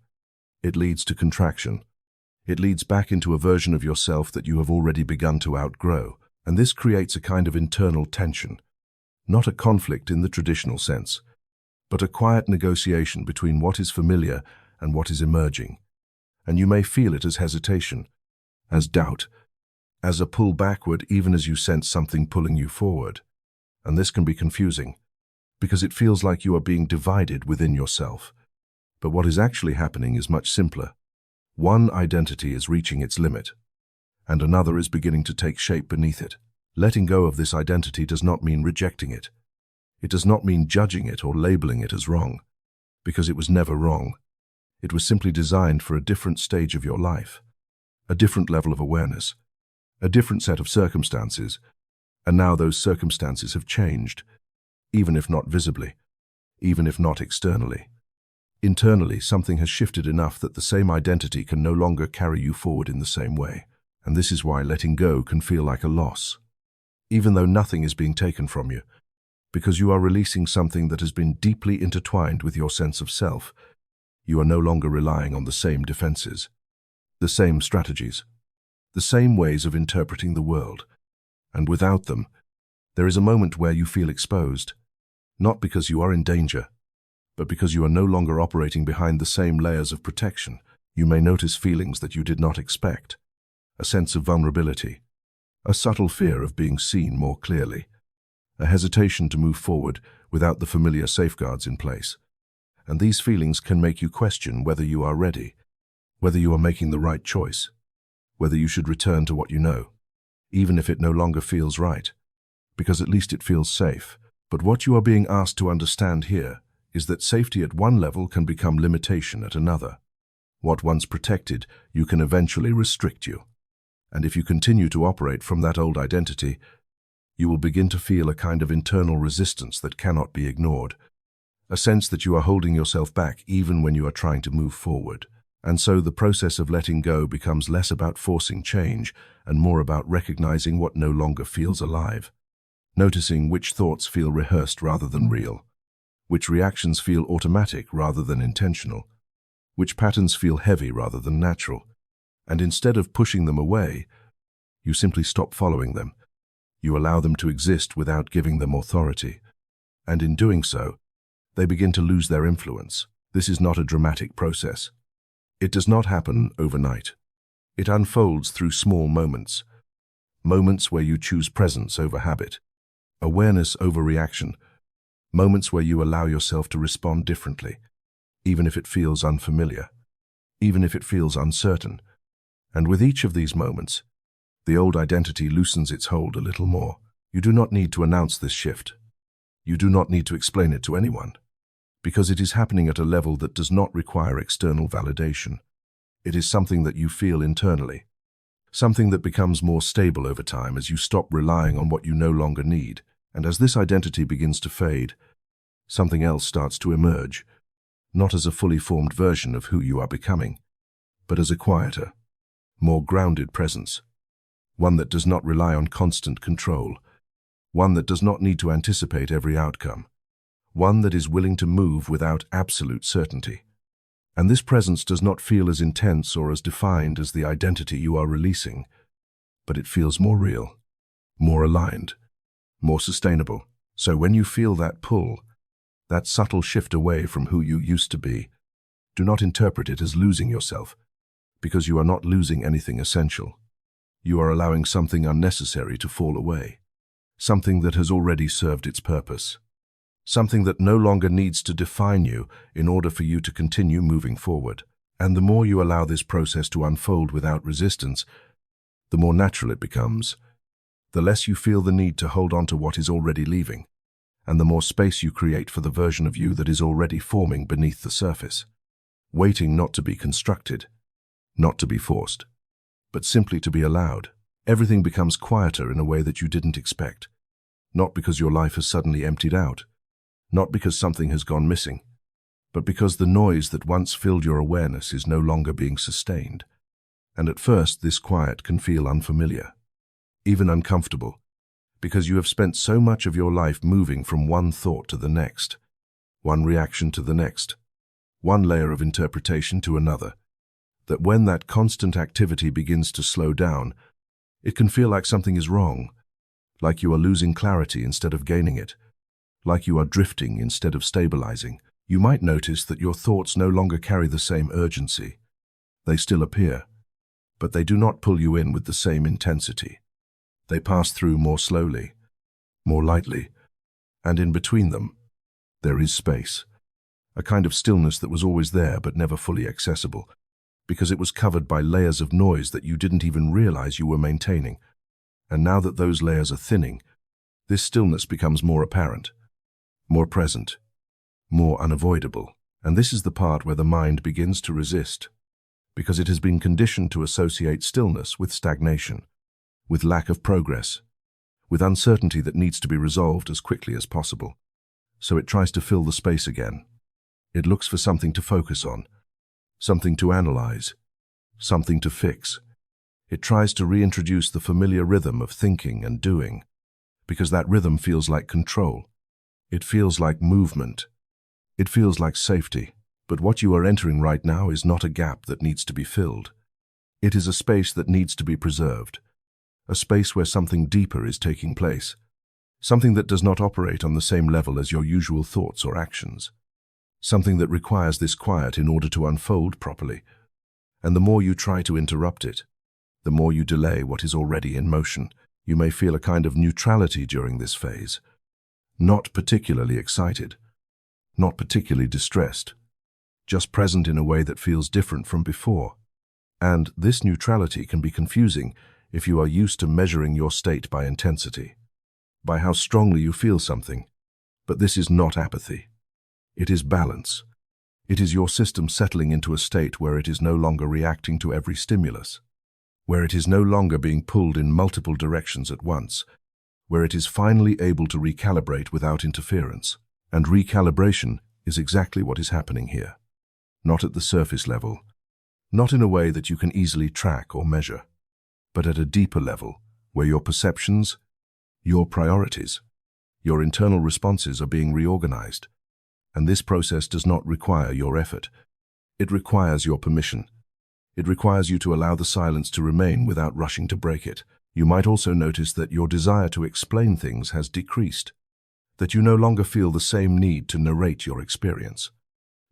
It leads to contraction. It leads back into a version of yourself that you have already begun to outgrow, and this creates a kind of internal tension, not a conflict in the traditional sense, but a quiet negotiation between what is familiar and what is emerging. And you may feel it as hesitation, as doubt, as a pull backward even as you sense something pulling you forward. And this can be confusing, because it feels like you are being divided within yourself. But what is actually happening is much simpler. One identity is reaching its limit, and another is beginning to take shape beneath it. Letting go of this identity does not mean rejecting it. It does not mean judging it or labeling it as wrong, because it was never wrong. It was simply designed for a different stage of your life, a different level of awareness, a different set of circumstances, and now those circumstances have changed, even if not visibly, even if not externally. Internally, something has shifted enough that the same identity can no longer carry you forward in the same way, and this is why letting go can feel like a loss, even though nothing is being taken from you, because you are releasing something that has been deeply intertwined with your sense of self. You are no longer relying on the same defenses, the same strategies, the same ways of interpreting the world, and without them, there is a moment where you feel exposed, not because you are in danger, but because you are no longer operating behind the same layers of protection. You may notice feelings that you did not expect, a sense of vulnerability, a subtle fear of being seen more clearly, a hesitation to move forward without the familiar safeguards in place. And these feelings can make you question whether you are ready, whether you are making the right choice, whether you should return to what you know, even if it no longer feels right, because at least it feels safe. But what you are being asked to understand here is that safety at one level can become limitation at another. What once protected you can eventually restrict you. And if you continue to operate from that old identity, you will begin to feel a kind of internal resistance that cannot be ignored, a sense that you are holding yourself back even when you are trying to move forward. And so the process of letting go becomes less about forcing change and more about recognizing what no longer feels alive, noticing which thoughts feel rehearsed rather than real, which reactions feel automatic rather than intentional, which patterns feel heavy rather than natural. And instead of pushing them away, you simply stop following them. You allow them to exist without giving them authority. And in doing so, they begin to lose their influence. This is not a dramatic process. It does not happen overnight. It unfolds through small moments. Moments where you choose presence over habit, awareness over reaction, moments where you allow yourself to respond differently, even if it feels unfamiliar, even if it feels uncertain. And with each of these moments, the old identity loosens its hold a little more. You do not need to announce this shift. You do not need to explain it to anyone, because it is happening at a level that does not require external validation. It is something that you feel internally, something that becomes more stable over time as you stop relying on what you no longer need. And as this identity begins to fade, something else starts to emerge, not as a fully formed version of who you are becoming, but as a quieter, more grounded presence, one that does not rely on constant control, one that does not need to anticipate every outcome, one that is willing to move without absolute certainty. And this presence does not feel as intense or as defined as the identity you are releasing, but it feels more real, more aligned, more sustainable. So when you feel that pull, that subtle shift away from who you used to be, do not interpret it as losing yourself, because you are not losing anything essential. You are allowing something unnecessary to fall away, something that has already served its purpose, something that no longer needs to define you in order for you to continue moving forward. And the more you allow this process to unfold without resistance, the more natural it becomes, the less you feel the need to hold on to what is already leaving, and the more space you create for the version of you that is already forming beneath the surface, waiting not to be constructed, not to be forced, but simply to be allowed. Everything becomes quieter in a way that you didn't expect, not because your life has suddenly emptied out, not because something has gone missing, but because the noise that once filled your awareness is no longer being sustained. And at first, this quiet can feel unfamiliar. even uncomfortable, because you have spent so much of your life moving from one thought to the next, one reaction to the next, one layer of interpretation to another, that when that constant activity begins to slow down, it can feel like something is wrong, like you are losing clarity instead of gaining it, like you are drifting instead of stabilizing. You might notice that your thoughts no longer carry the same urgency. They still appear, but they do not pull you in with the same intensity. They pass through more slowly, more lightly, and in between them, there is space, a kind of stillness that was always there but never fully accessible, because it was covered by layers of noise that you didn't even realize you were maintaining. And now that those layers are thinning, this stillness becomes more apparent, more present, more unavoidable. And this is the part where the mind begins to resist, because it has been conditioned to associate stillness with stagnation, with lack of progress, with uncertainty that needs to be resolved as quickly as possible. So it tries to fill the space again. It looks for something to focus on, something to analyze, something to fix. It tries to reintroduce the familiar rhythm of thinking and doing, because that rhythm feels like control. It feels like movement. It feels like safety. But what you are entering right now is not a gap that needs to be filled. It is a space that needs to be preserved, a space where something deeper is taking place, something that does not operate on the same level as your usual thoughts or actions, something that requires this quiet in order to unfold properly. And the more you try to interrupt it, the more you delay what is already in motion. You may feel a kind of neutrality during this phase, not particularly excited, not particularly distressed, just present in a way that feels different from before. And this neutrality can be confusing if you are used to measuring your state by intensity, by how strongly you feel something. But this is not apathy. It is balance. It is your system settling into a state where it is no longer reacting to every stimulus, where it is no longer being pulled in multiple directions at once, where it is finally able to recalibrate without interference. And recalibration is exactly what is happening here. Not at the surface level, not in a way that you can easily track or measure, but at a deeper level where your perceptions, your priorities, your internal responses are being reorganized. And this process does not require your effort. It requires your permission. It requires you to allow the silence to remain without rushing to break it. You might also notice that your desire to explain things has decreased, that you no longer feel the same need to narrate your experience,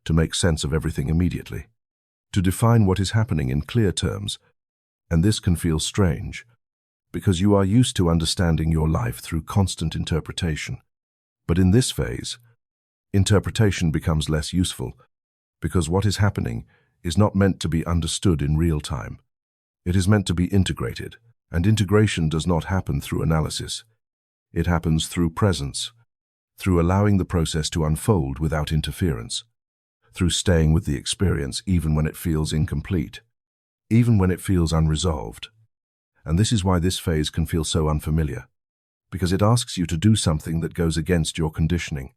to make sense of everything immediately, to define what is happening in clear terms. And this can feel strange, because you are used to understanding your life through constant interpretation. But in this phase, interpretation becomes less useful, because what is happening is not meant to be understood in real time. It is meant to be integrated, and integration does not happen through analysis. It happens through presence, through allowing the process to unfold without interference, through staying with the experience even when it feels incomplete, even when it feels unresolved. And this is why this phase can feel so unfamiliar, because it asks you to do something that goes against your conditioning.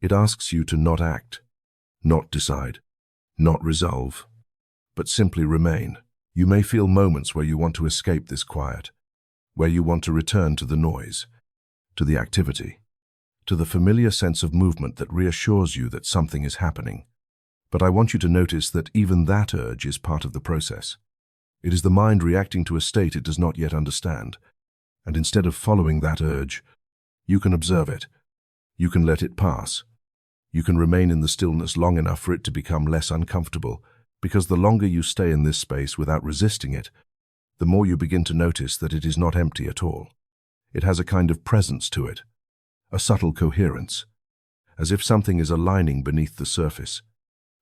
It asks you to not act, not decide, not resolve, but simply remain. You may feel moments where you want to escape this quiet, where you want to return to the noise, to the activity, to the familiar sense of movement that reassures you that something is happening. But I want you to notice that even that urge is part of the process. It is the mind reacting to a state it does not yet understand. And instead of following that urge, you can observe it. You can let it pass. You can remain in the stillness long enough for it to become less uncomfortable, because the longer you stay in this space without resisting it, the more you begin to notice that it is not empty at all. It has a kind of presence to it, a subtle coherence, as if something is aligning beneath the surface,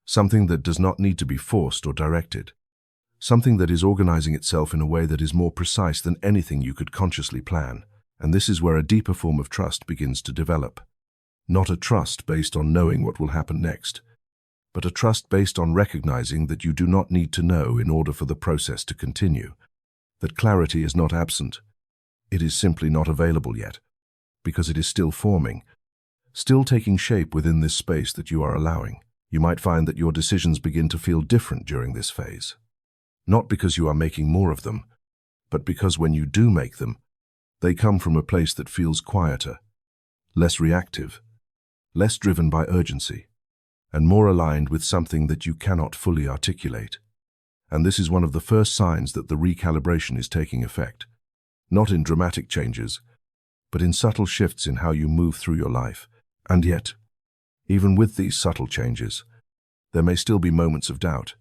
something that does not need to be forced or directed, something that is organizing itself in a way that is more precise than anything you could consciously plan. And this is where a deeper form of trust begins to develop. Not a trust based on knowing what will happen next, but a trust based on recognizing that you do not need to know in order for the process to continue, that clarity is not absent. It is simply not available yet, because it is still forming, still taking shape within this space that you are allowing. You might find that your decisions begin to feel different during this phase, not because you are making more of them, but because when you do make them, They come from a place that feels quieter, less reactive, less driven by urgency, and more aligned with something that you cannot fully articulate. And this is one of the first signs that the recalibration is taking effect, not in dramatic changes, but in subtle shifts in how you move through your life. And yet, even with these subtle changes, there may still be moments of doubt,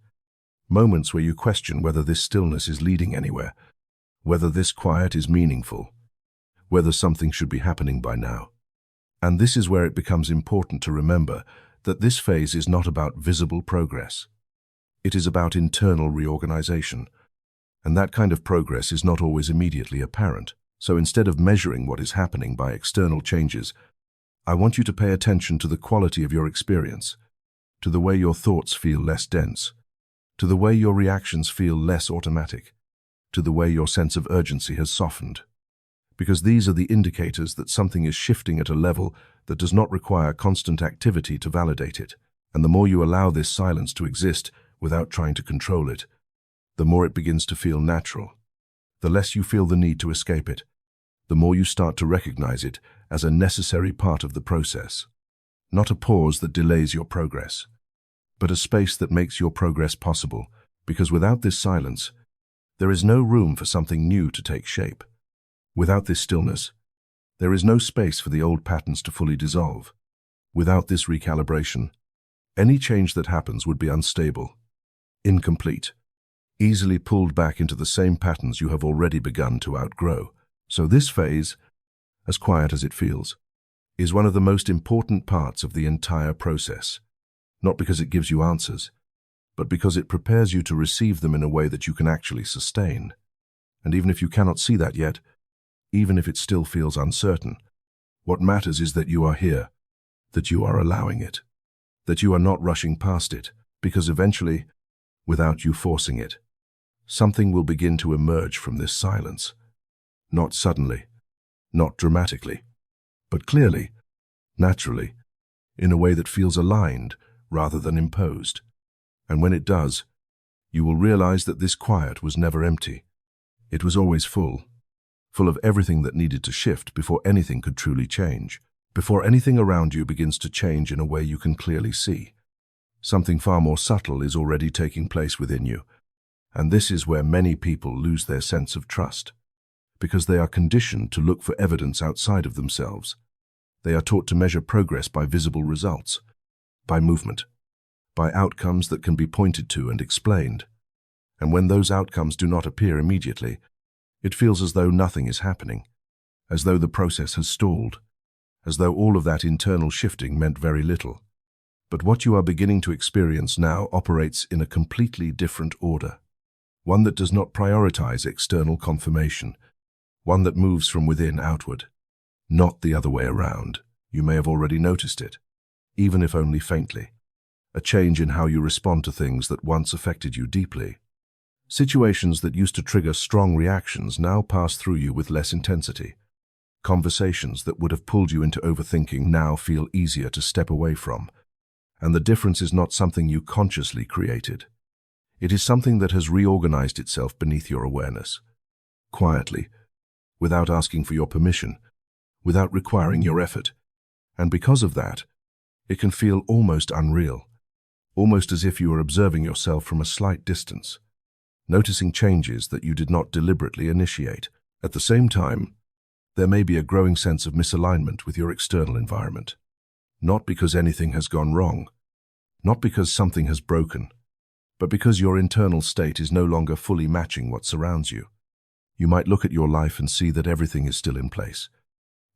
moments where you question whether this stillness is leading anywhere, whether this quiet is meaningful, whether something should be happening by now. And this is where it becomes important to remember that this phase is not about visible progress. It is about internal reorganization, and that kind of progress is not always immediately apparent. So instead of measuring what is happening by external changes, I want you to pay attention to the quality of your experience, to the way your thoughts feel less dense, to the way your reactions feel less automatic, to the way your sense of urgency has softened. Because these are the indicators that something is shifting at a level that does not require constant activity to validate it. And the more you allow this silence to exist without trying to control it, the more it begins to feel natural. The less you feel the need to escape it, the more you start to recognize it as a necessary part of the process. Not a pause that delays your progress, but a space that makes your progress possible, because without this silence, there is no room for something new to take shape. Without this stillness, there is no space for the old patterns to fully dissolve. Without this recalibration, any change that happens would be unstable, incomplete, easily pulled back into the same patterns you have already begun to outgrow. So this phase, as quiet as it feels, is one of the most important parts of the entire process, not because it gives you answers, but because it prepares you to receive them in a way that you can actually sustain. And even if you cannot see that yet, even if it still feels uncertain, what matters is that you are here, that you are allowing it, that you are not rushing past it, because eventually, without you forcing it, something will begin to emerge from this silence. Not suddenly, not dramatically, but clearly, naturally, in a way that feels aligned rather than imposed. And when it does, you will realize that this quiet was never empty. It was always full of everything that needed to shift before anything could truly change, before anything around you begins to change in a way you can clearly see. Something far more subtle is already taking place within you, and this is where many people lose their sense of trust, because they are conditioned to look for evidence outside of themselves. They are taught to measure progress by visible results, by movement, by outcomes that can be pointed to and explained. And when those outcomes do not appear immediately, it feels as though nothing is happening, as though the process has stalled, as though all of that internal shifting meant very little. But what you are beginning to experience now operates in a completely different order, one that does not prioritize external confirmation, one that moves from within outward, not the other way around. You may have already noticed it, even if only faintly, a change in how you respond to things that once affected you deeply. Situations that used to trigger strong reactions now pass through you with less intensity. Conversations that would have pulled you into overthinking now feel easier to step away from. And the difference is not something you consciously created. It is something that has reorganized itself beneath your awareness, quietly, without asking for your permission, without requiring your effort. And because of that, it can feel almost unreal, almost as if you were observing yourself from a slight distance, noticing changes that you did not deliberately initiate. At the same time, there may be a growing sense of misalignment with your external environment. Not because anything has gone wrong, not because something has broken, but because your internal state is no longer fully matching what surrounds you. You might look at your life and see that everything is still in place.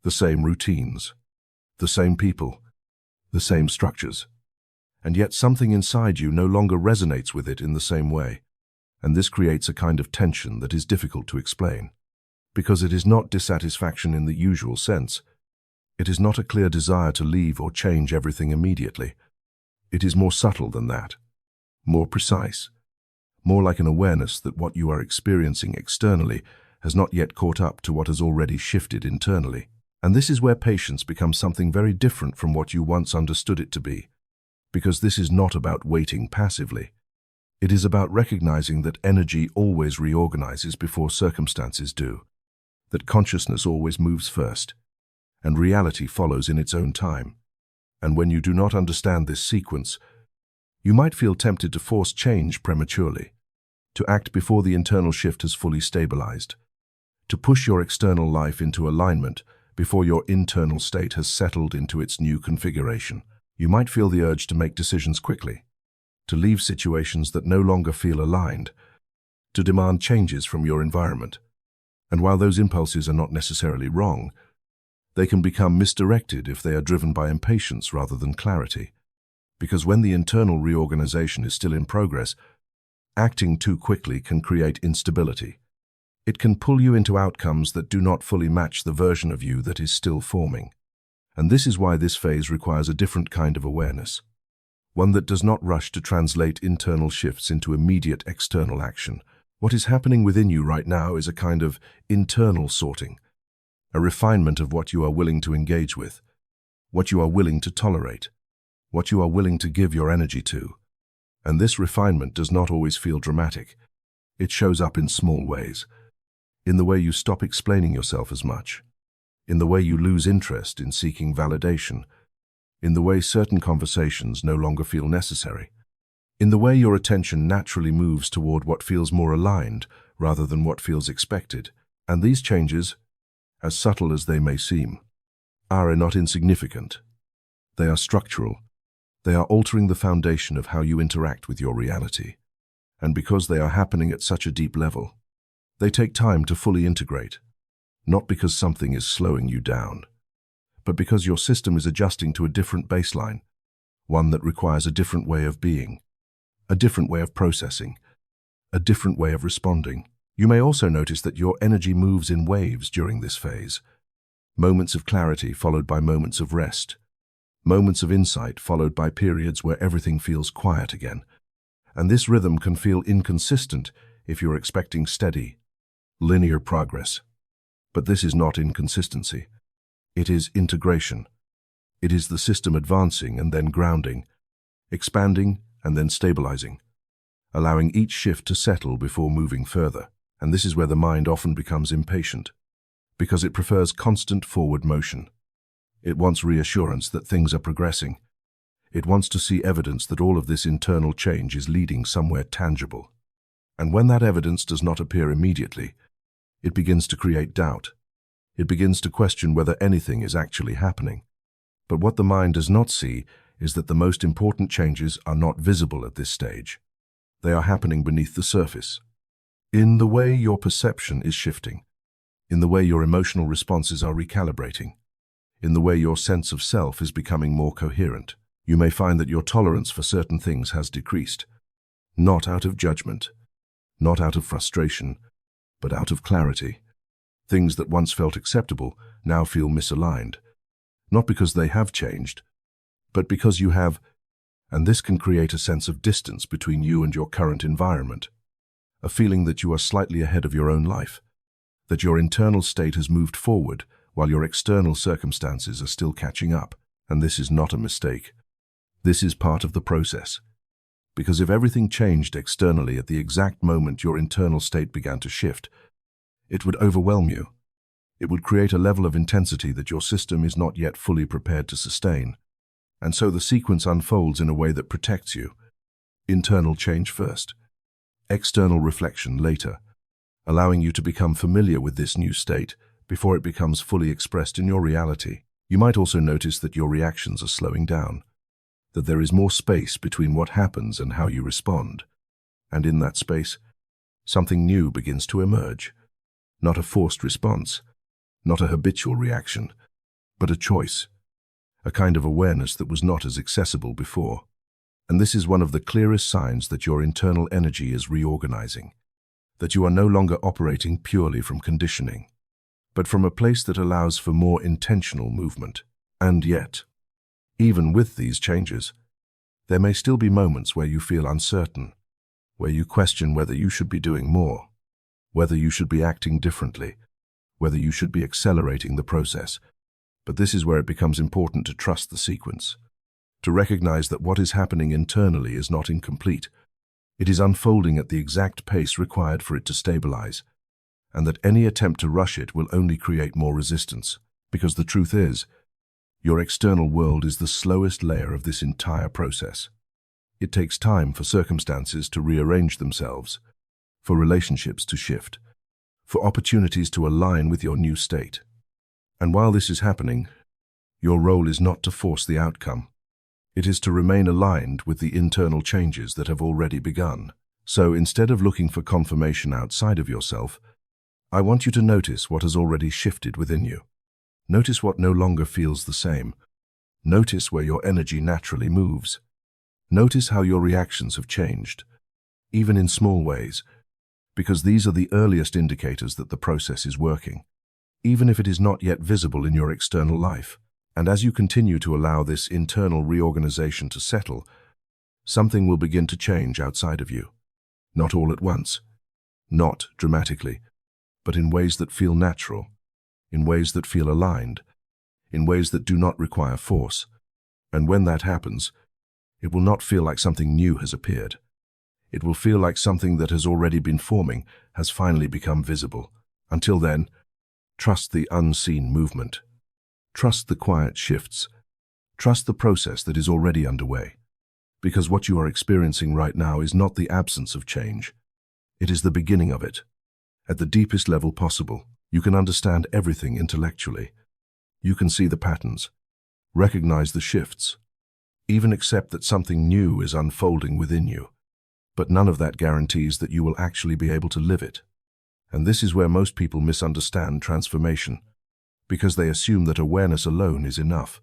The same routines, the same people, the same structures. And yet something inside you no longer resonates with it in the same way. And this creates a kind of tension that is difficult to explain. Because it is not dissatisfaction in the usual sense. It is not a clear desire to leave or change everything immediately. It is more subtle than that, more precise, more like an awareness that what you are experiencing externally has not yet caught up to what has already shifted internally. And this is where patience becomes something very different from what you once understood it to be, because this is not about waiting passively. It is about recognizing that energy always reorganizes before circumstances do, that consciousness always moves first, and reality follows in its own time. And when you do not understand this sequence, you might feel tempted to force change prematurely, to act before the internal shift has fully stabilized, to push your external life into alignment before your internal state has settled into its new configuration. You might feel the urge to make decisions quickly, to leave situations that no longer feel aligned, to demand changes from your environment. And while those impulses are not necessarily wrong, they can become misdirected if they are driven by impatience rather than clarity. Because when the internal reorganization is still in progress, acting too quickly can create instability. It can pull you into outcomes that do not fully match the version of you that is still forming. And this is why this phase requires a different kind of awareness, one that does not rush to translate internal shifts into immediate external action. What is happening within you right now is a kind of internal sorting, a refinement of what you are willing to engage with, what you are willing to tolerate, what you are willing to give your energy to. And this refinement does not always feel dramatic. It shows up in small ways, in the way you stop explaining yourself as much, in the way you lose interest in seeking validation, in the way certain conversations no longer feel necessary, in the way your attention naturally moves toward what feels more aligned rather than what feels expected. And these changes, as subtle as they may seem, are not insignificant. They are structural. They are altering the foundation of how you interact with your reality. And because they are happening at such a deep level, they take time to fully integrate, not because something is slowing you down, but because your system is adjusting to a different baseline, one that requires a different way of being, a different way of processing, a different way of responding. You may also notice that your energy moves in waves during this phase. Moments of clarity followed by moments of rest. Moments of insight followed by periods where everything feels quiet again. And this rhythm can feel inconsistent if you're expecting steady, linear progress. But this is not inconsistency. It is integration. It is the system advancing and then grounding, expanding and then stabilizing, allowing each shift to settle before moving further. And this is where the mind often becomes impatient, because it prefers constant forward motion. It wants reassurance that things are progressing. It wants to see evidence that all of this internal change is leading somewhere tangible. And when that evidence does not appear immediately, it begins to create doubt. It begins to question whether anything is actually happening. But what the mind does not see is that the most important changes are not visible at this stage. They are happening beneath the surface, in the way your perception is shifting, in the way your emotional responses are recalibrating, in the way your sense of self is becoming more coherent. You may find that your tolerance for certain things has decreased, not out of judgment, not out of frustration, but out of clarity. Things that once felt acceptable now feel misaligned, not because they have changed, but because you have, and this can create a sense of distance between you and your current environment, a feeling that you are slightly ahead of your own life, that your internal state has moved forward while your external circumstances are still catching up. And this is not a mistake. This is part of the process. Because if everything changed externally at the exact moment your internal state began to shift, it would overwhelm you. It would create a level of intensity that your system is not yet fully prepared to sustain. And so the sequence unfolds in a way that protects you. Internal change first, external reflection later, allowing you to become familiar with this new state before it becomes fully expressed in your reality. You might also notice that your reactions are slowing down, that there is more space between what happens and how you respond. And in that space, something new begins to emerge. Not a forced response, not a habitual reaction, but a choice, a kind of awareness that was not as accessible before. And this is one of the clearest signs that your internal energy is reorganizing, that you are no longer operating purely from conditioning, but from a place that allows for more intentional movement. And yet, even with these changes, there may still be moments where you feel uncertain, where you question whether you should be doing more, whether you should be acting differently, whether you should be accelerating the process. But this is where it becomes important to trust the sequence, to recognize that what is happening internally is not incomplete. It is unfolding at the exact pace required for it to stabilize. and that any attempt to rush it will only create more resistance. Because the truth is, your external world is the slowest layer of this entire process. It takes time for circumstances to rearrange themselves, for relationships to shift, for opportunities to align with your new state. And while this is happening, your role is not to force the outcome. It is to remain aligned with the internal changes that have already begun. So instead of looking for confirmation outside of yourself, I want you to notice what has already shifted within you. Notice what no longer feels the same. Notice where your energy naturally moves. Notice how your reactions have changed, even in small ways, because these are the earliest indicators that the process is working, even if it is not yet visible in your external life. And as you continue to allow this internal reorganization to settle, something will begin to change outside of you. Not all at once, not dramatically, but in ways that feel natural, in ways that feel aligned, in ways that do not require force. And when that happens, it will not feel like something new has appeared. It will feel like something that has already been forming has finally become visible. Until then, trust the unseen movement. Trust the quiet shifts. Trust the process that is already underway. Because what you are experiencing right now is not the absence of change. It is the beginning of it. At the deepest level possible, you can understand everything intellectually. You can see the patterns, recognize the shifts, even accept that something new is unfolding within you. But none of that guarantees that you will actually be able to live it. And this is where most people misunderstand transformation, because they assume that awareness alone is enough.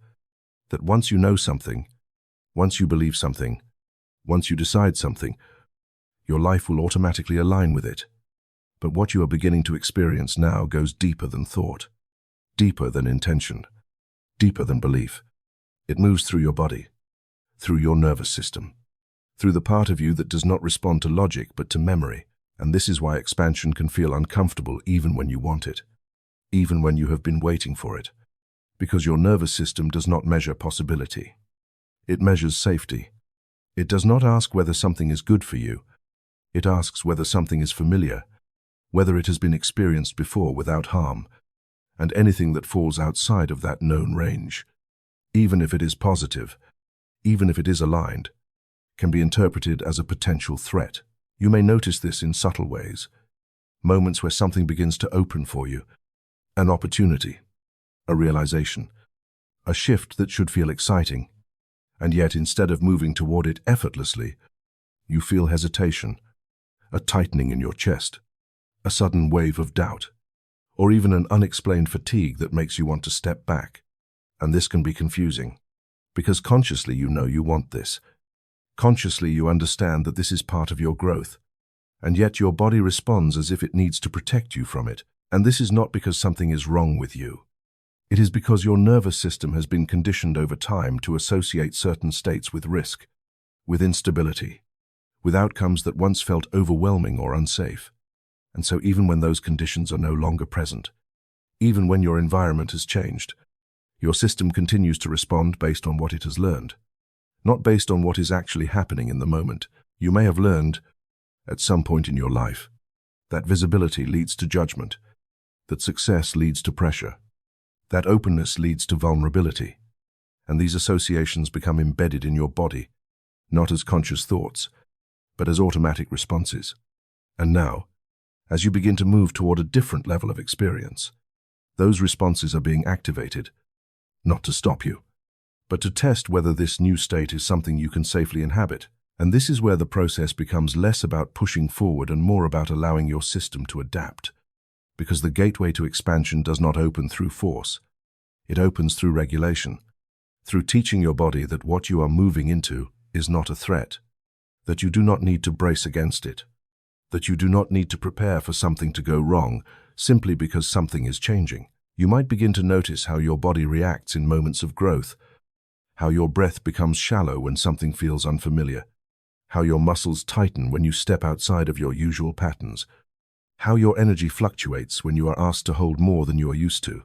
That once you know something, once you believe something, once you decide something, your life will automatically align with it. But what you are beginning to experience now goes deeper than thought, deeper than intention, deeper than belief. It moves through your body, through your nervous system, through the part of you that does not respond to logic but to memory. And this is why expansion can feel uncomfortable even when you want it, even when you have been waiting for it, because your nervous system does not measure possibility. It measures safety. It does not ask whether something is good for you. It asks whether something is familiar, whether it has been experienced before without harm, and anything that falls outside of that known range, even if it is positive, even if it is aligned, can be interpreted as a potential threat. You may notice this in subtle ways, moments where something begins to open for you, an opportunity, a realization, a shift that should feel exciting, and yet instead of moving toward it effortlessly, you feel hesitation, a tightening in your chest, a sudden wave of doubt, or even an unexplained fatigue that makes you want to step back. And this can be confusing, because consciously you know you want this. Consciously you understand that this is part of your growth, and yet your body responds as if it needs to protect you from it. And this is not because something is wrong with you. It is because your nervous system has been conditioned over time to associate certain states with risk, with instability, with outcomes that once felt overwhelming or unsafe. And so even when those conditions are no longer present, even when your environment has changed, your system continues to respond based on what it has learned, not based on what is actually happening in the moment. You may have learned, at some point in your life, that visibility leads to judgment, that success leads to pressure, that openness leads to vulnerability, and these associations become embedded in your body, not as conscious thoughts, but as automatic responses. And now, as you begin to move toward a different level of experience, those responses are being activated, not to stop you, but to test whether this new state is something you can safely inhabit. And this is where the process becomes less about pushing forward and more about allowing your system to adapt. Because the gateway to expansion does not open through force. It opens through regulation, through teaching your body that what you are moving into is not a threat, that you do not need to brace against it, that you do not need to prepare for something to go wrong simply because something is changing. You might begin to notice how your body reacts in moments of growth, how your breath becomes shallow when something feels unfamiliar, how your muscles tighten when you step outside of your usual patterns, how your energy fluctuates when you are asked to hold more than you are used to.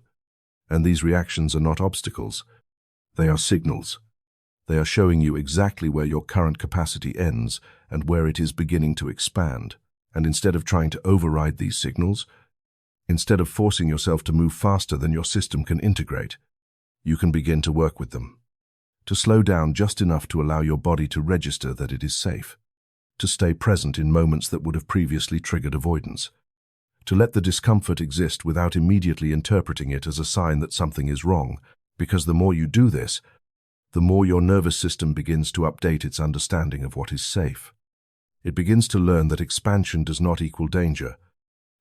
And these reactions are not obstacles. They are signals. They are showing you exactly where your current capacity ends and where it is beginning to expand. And instead of trying to override these signals, Instead of forcing yourself to move faster than your system can integrate, you can begin to work with them. To slow down just enough to allow your body to register that it is safe. To stay present in moments that would have previously triggered avoidance. To let the discomfort exist without immediately interpreting it as a sign that something is wrong, because the more you do this, the more your nervous system begins to update its understanding of what is safe. It begins to learn that expansion does not equal danger,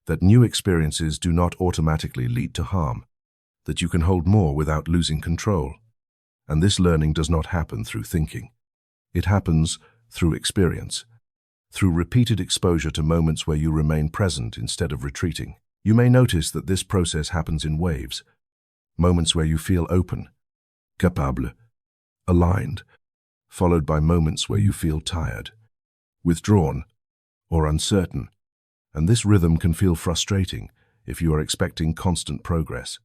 that new experiences do not automatically lead to harm, that you can hold more without losing control. And this learning does not happen through thinking. It happens through experience, through repeated exposure to moments where you remain present instead of retreating. You may notice that this process happens in waves, moments where you feel open, capable, aligned, followed by moments where you feel tired, withdrawn, or uncertain. And this rhythm can feel frustrating if you are expecting constant progress.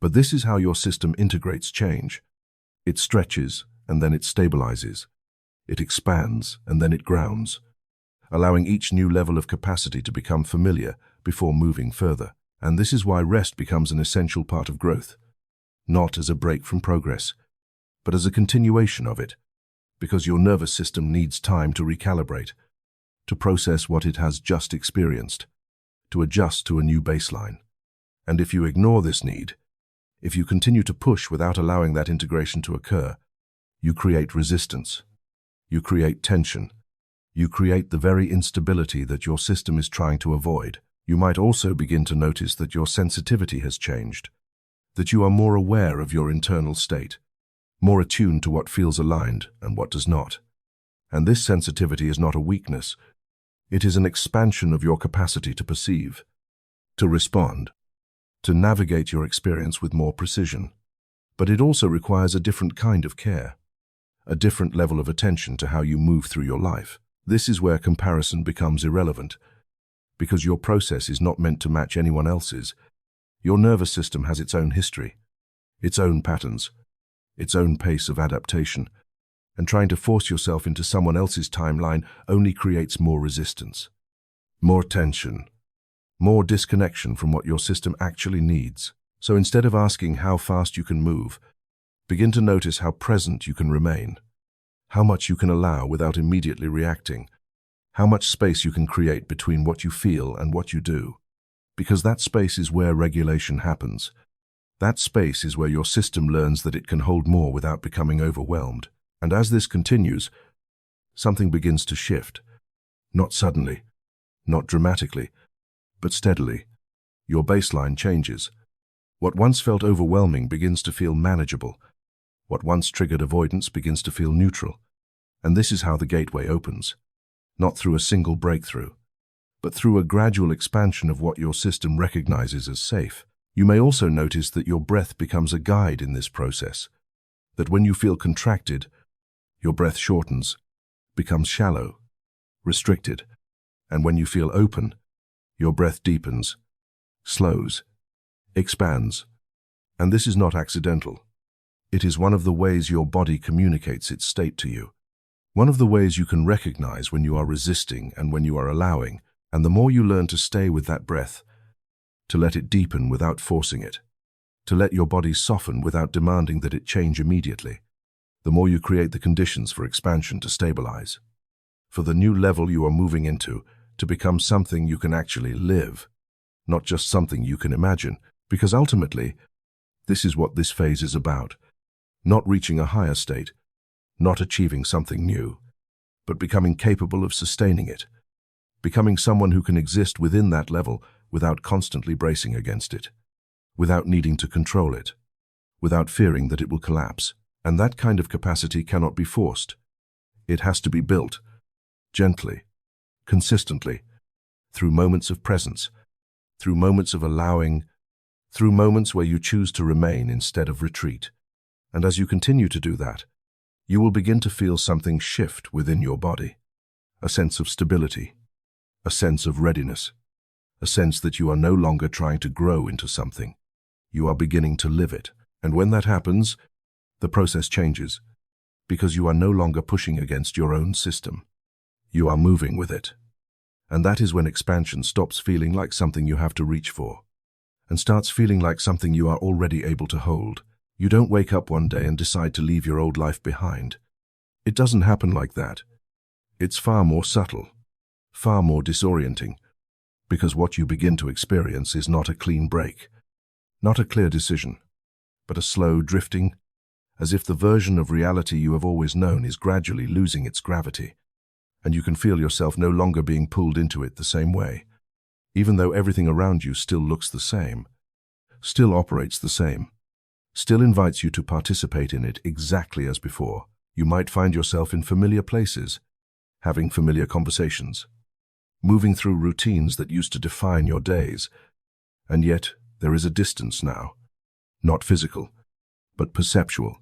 But this is how your system integrates change. It stretches, and then it stabilizes. It expands, and then it grounds, allowing each new level of capacity to become familiar before moving further. And this is why rest becomes an essential part of growth, not as a break from progress, but as a continuation of it, because your nervous system needs time to recalibrate, to process what it has just experienced, to adjust to a new baseline. And if you ignore this need, if you continue to push without allowing that integration to occur, you create resistance, you create tension, you create the very instability that your system is trying to avoid. You might also begin to notice that your sensitivity has changed, that you are more aware of your internal state, more attuned to what feels aligned and what does not. And this sensitivity is not a weakness. It is an expansion of your capacity to perceive, to respond, to navigate your experience with more precision. But it also requires a different kind of care, a different level of attention to how you move through your life. This is where comparison becomes irrelevant, because your process is not meant to match anyone else's. Your nervous system has its own history, its own patterns, its own pace of adaptation, and trying to force yourself into someone else's timeline only creates more resistance, more tension, more disconnection from what your system actually needs. So instead of asking how fast you can move, begin to notice how present you can remain, how much you can allow without immediately reacting, how much space you can create between what you feel and what you do. Because that space is where regulation happens. That space is where your system learns that it can hold more without becoming overwhelmed. And as this continues, something begins to shift. Not suddenly, not dramatically, but steadily. Your baseline changes. What once felt overwhelming begins to feel manageable. What once triggered avoidance begins to feel neutral. And this is how the gateway opens. Not through a single breakthrough, but through a gradual expansion of what your system recognizes as safe. You may also notice that your breath becomes a guide in this process. That when you feel contracted, your breath shortens, becomes shallow, restricted, and when you feel open, your breath deepens, slows, expands. And this is not accidental. It is one of the ways your body communicates its state to you. One of the ways you can recognize when you are resisting and when you are allowing, and the more you learn to stay with that breath, to let it deepen without forcing it, to let your body soften without demanding that it change immediately, the more you create the conditions for expansion to stabilize, for the new level you are moving into to become something you can actually live, not just something you can imagine, because ultimately, this is what this phase is about. Not reaching a higher state, not achieving something new, but becoming capable of sustaining it, becoming someone who can exist within that level without constantly bracing against it, without needing to control it, without fearing that it will collapse. And that kind of capacity cannot be forced. It has to be built, gently, consistently, through moments of presence, through moments of allowing, through moments where you choose to remain instead of retreat. And as you continue to do that, you will begin to feel something shift within your body, a sense of stability, a sense of readiness, a sense that you are no longer trying to grow into something. You are beginning to live it. And when that happens, the process changes, because you are no longer pushing against your own system. You are moving with it. And that is when expansion stops feeling like something you have to reach for. and starts feeling like something you are already able to hold. You don't wake up one day and decide to leave your old life behind. It doesn't happen like that. It's far more subtle, far more disorienting, because what you begin to experience is not a clean break, not a clear decision, but a slow drifting, as if the version of reality you have always known is gradually losing its gravity, and you can feel yourself no longer being pulled into it the same way, even though everything around you still looks the same, still operates the same, still invites you to participate in it exactly as before. You might find yourself in familiar places, having familiar conversations, moving through routines that used to define your days, and yet there is a distance now, not physical, but perceptual,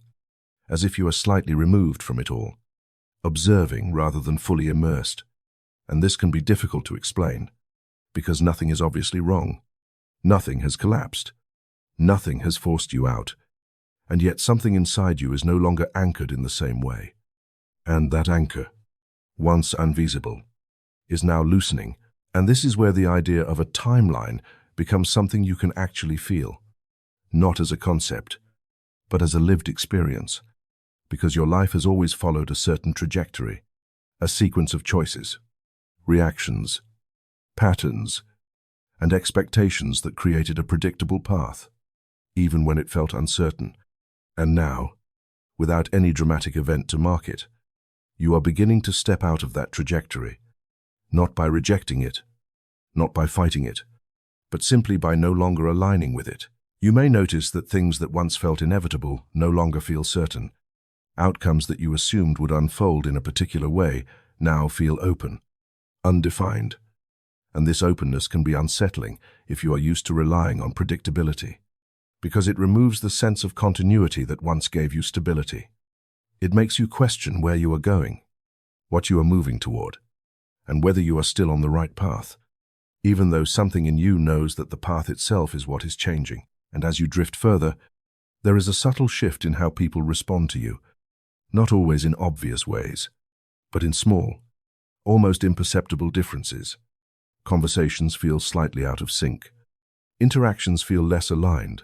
as if you are slightly removed from it all, observing rather than fully immersed. And this can be difficult to explain, because nothing is obviously wrong. Nothing has collapsed. Nothing has forced you out. And yet something inside you is no longer anchored in the same way. And that anchor, once invisible, is now loosening. And this is where the idea of a timeline becomes something you can actually feel, not as a concept, but as a lived experience, because your life has always followed a certain trajectory, a sequence of choices, reactions, patterns, and expectations that created a predictable path, even when it felt uncertain. And now, without any dramatic event to mark it, you are beginning to step out of that trajectory, not by rejecting it, not by fighting it, but simply by no longer aligning with it. You may notice that things that once felt inevitable no longer feel certain. Outcomes that you assumed would unfold in a particular way now feel open, undefined. And this openness can be unsettling if you are used to relying on predictability, because it removes the sense of continuity that once gave you stability. It makes you question where you are going, what you are moving toward, and whether you are still on the right path, even though something in you knows that the path itself is what is changing. And as you drift further, there is a subtle shift in how people respond to you, not always in obvious ways, but in small, almost imperceptible differences. Conversations feel slightly out of sync. Interactions feel less aligned,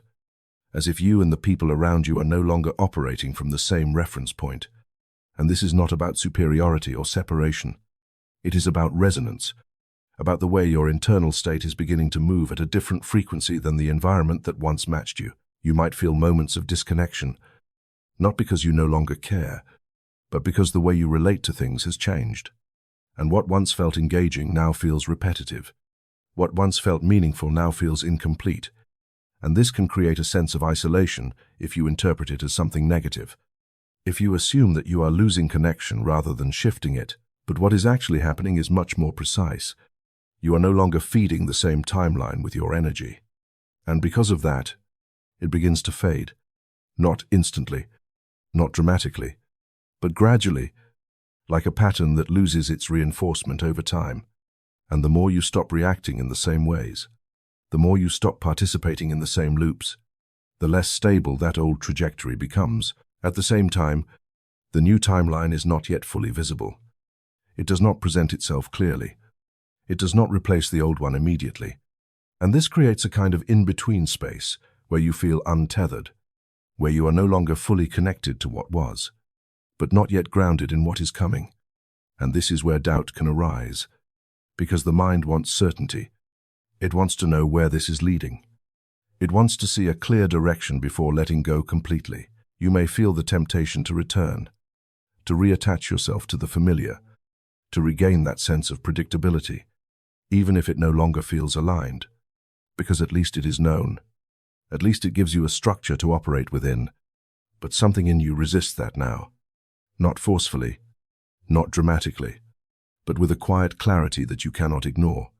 as if you and the people around you are no longer operating from the same reference point. And this is not about superiority or separation. It is about resonance, about the way your internal state is beginning to move at a different frequency than the environment that once matched you. You might feel moments of disconnection, not because you no longer care, but because the way you relate to things has changed. And what once felt engaging now feels repetitive. What once felt meaningful now feels incomplete. And this can create a sense of isolation if you interpret it as something negative. If you assume that you are losing connection rather than shifting it, but what is actually happening is much more precise. You are no longer feeding the same timeline with your energy. And because of that, it begins to fade. Not instantly, not dramatically, but gradually, like a pattern that loses its reinforcement over time. And the more you stop reacting in the same ways, the more you stop participating in the same loops, the less stable that old trajectory becomes. At the same time, the new timeline is not yet fully visible. It does not present itself clearly. It does not replace the old one immediately. And this creates a kind of in-between space where you feel untethered, where you are no longer fully connected to what was, but not yet grounded in what is coming. And this is where doubt can arise, because the mind wants certainty. It wants to know where this is leading. It wants to see a clear direction before letting go completely. You may feel the temptation to return, to reattach yourself to the familiar, to regain that sense of predictability, even if it no longer feels aligned, because at least it is known. At least it gives you a structure to operate within. But something in you resists that now. Not forcefully, not dramatically, but with a quiet clarity that you cannot ignore.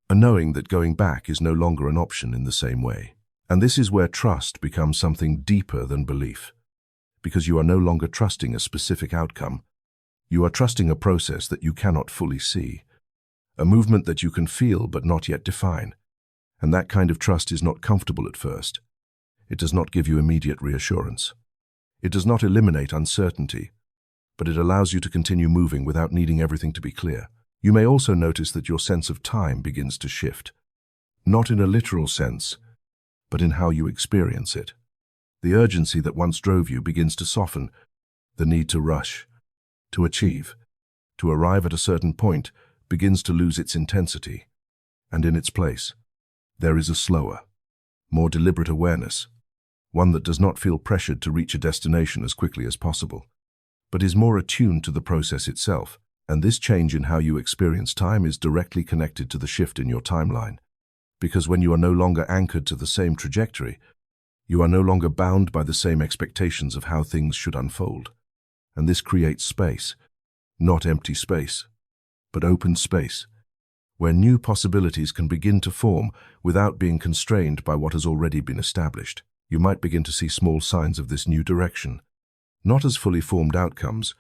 A knowing that going back is no longer an option in the same way. And this is where trust becomes something deeper than belief, because you are no longer trusting a specific outcome. You are trusting a process that you cannot fully see, a movement that you can feel but not yet define. And that kind of trust is not comfortable at first. It does not give you immediate reassurance. It does not eliminate uncertainty, but it allows you to continue moving without needing everything to be clear. You may also notice that your sense of time begins to shift. Not in a literal sense, but in how you experience it. The urgency that once drove you begins to soften. The need to rush, to achieve, to arrive at a certain point begins to lose its intensity. And in its place, there is a slower, more deliberate awareness, one that does not feel pressured to reach a destination as quickly as possible, but is more attuned to the process itself. And this change in how you experience time is directly connected to the shift in your timeline. Because when you are no longer anchored to the same trajectory, you are no longer bound by the same expectations of how things should unfold. And this creates space, not empty space, but open space, where new possibilities can begin to form without being constrained by what has already been established. You might begin to see small signs of this new direction, not as fully formed outcomes,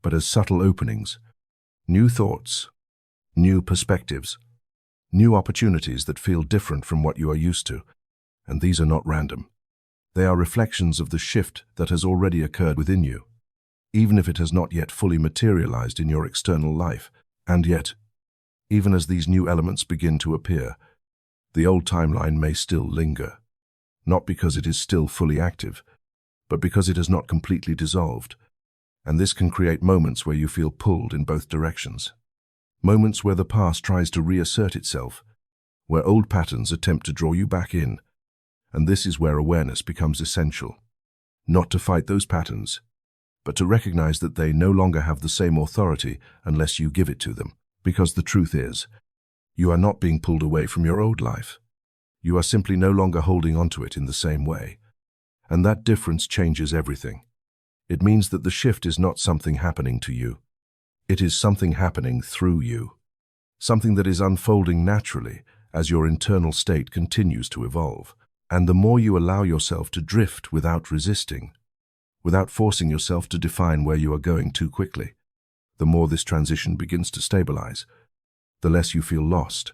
but as subtle openings, new thoughts, new perspectives, new opportunities that feel different from what you are used to. And these are not random. They are reflections of the shift that has already occurred within you, even if it has not yet fully materialized in your external life. And yet, even as these new elements begin to appear, the old timeline may still linger, not because it is still fully active, but because it has not completely dissolved. And this can create moments where you feel pulled in both directions. Moments where the past tries to reassert itself, where old patterns attempt to draw you back in. And this is where awareness becomes essential. Not to fight those patterns, but to recognize that they no longer have the same authority unless you give it to them. Because the truth is, you are not being pulled away from your old life. You are simply no longer holding onto it in the same way. And that difference changes everything. It means that the shift is not something happening to you. It is something happening through you. Something that is unfolding naturally as your internal state continues to evolve. And the more you allow yourself to drift without resisting, without forcing yourself to define where you are going too quickly, the more this transition begins to stabilize, the less you feel lost.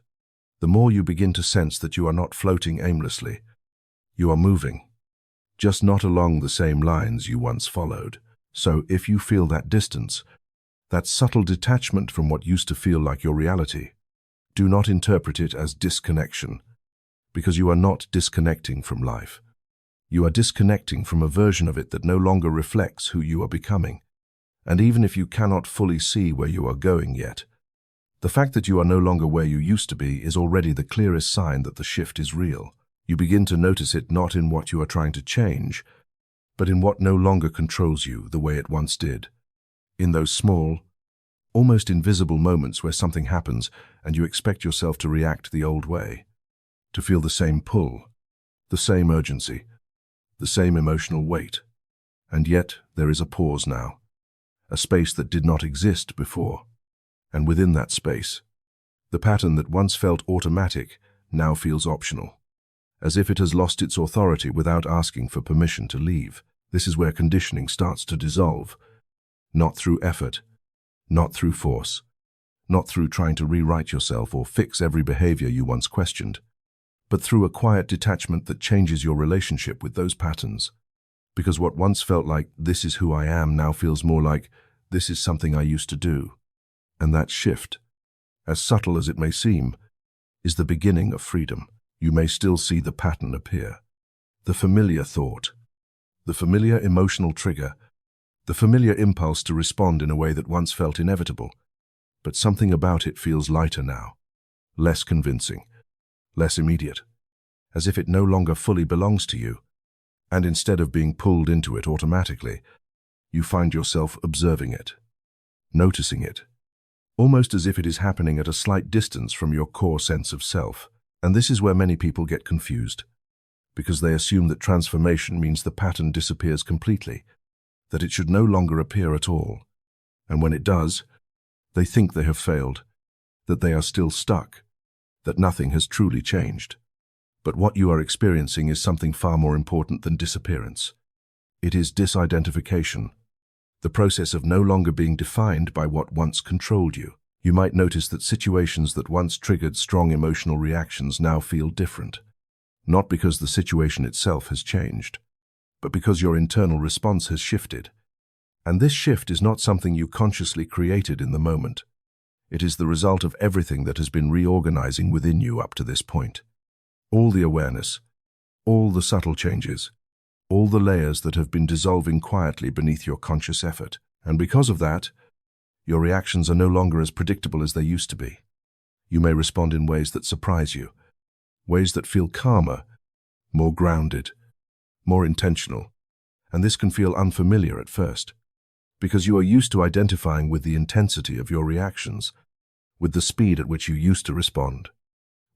The more you begin to sense that you are not floating aimlessly. You are moving, just not along the same lines you once followed. So if you feel that distance, that subtle detachment from what used to feel like your reality, do not interpret it as disconnection, because you are not disconnecting from life. You are disconnecting from a version of it that no longer reflects who you are becoming. And even if you cannot fully see where you are going yet, the fact that you are no longer where you used to be is already the clearest sign that the shift is real. You begin to notice it not in what you are trying to change, but in what no longer controls you the way it once did. In those small, almost invisible moments where something happens and you expect yourself to react the old way, to feel the same pull, the same urgency, the same emotional weight. And yet there is a pause now, a space that did not exist before. And within that space, the pattern that once felt automatic now feels optional, as if it has lost its authority without asking for permission to leave. This is where conditioning starts to dissolve, not through effort, not through force, not through trying to rewrite yourself or fix every behavior you once questioned, but through a quiet detachment that changes your relationship with those patterns. Because what once felt like, "this is who I am," now feels more like, "this is something I used to do." And that shift, as subtle as it may seem, is the beginning of freedom. You may still see the pattern appear, the familiar thought, the familiar emotional trigger, the familiar impulse to respond in a way that once felt inevitable. But something about it feels lighter now, less convincing, less immediate, as if it no longer fully belongs to you. And instead of being pulled into it automatically, you find yourself observing it, noticing it, almost as if it is happening at a slight distance from your core sense of self. And this is where many people get confused, because they assume that transformation means the pattern disappears completely, that it should no longer appear at all. And when it does, they think they have failed, that they are still stuck, that nothing has truly changed. But what you are experiencing is something far more important than disappearance. It is disidentification, the process of no longer being defined by what once controlled you. You might notice that situations that once triggered strong emotional reactions now feel different, not because the situation itself has changed, but because your internal response has shifted. And this shift is not something you consciously created in the moment. It is the result of everything that has been reorganizing within you up to this point. All the awareness, all the subtle changes, all the layers that have been dissolving quietly beneath your conscious effort. And because of that, your reactions are no longer as predictable as they used to be. You may respond in ways that surprise you, ways that feel calmer, more grounded, more intentional. And this can feel unfamiliar at first, because you are used to identifying with the intensity of your reactions, with the speed at which you used to respond,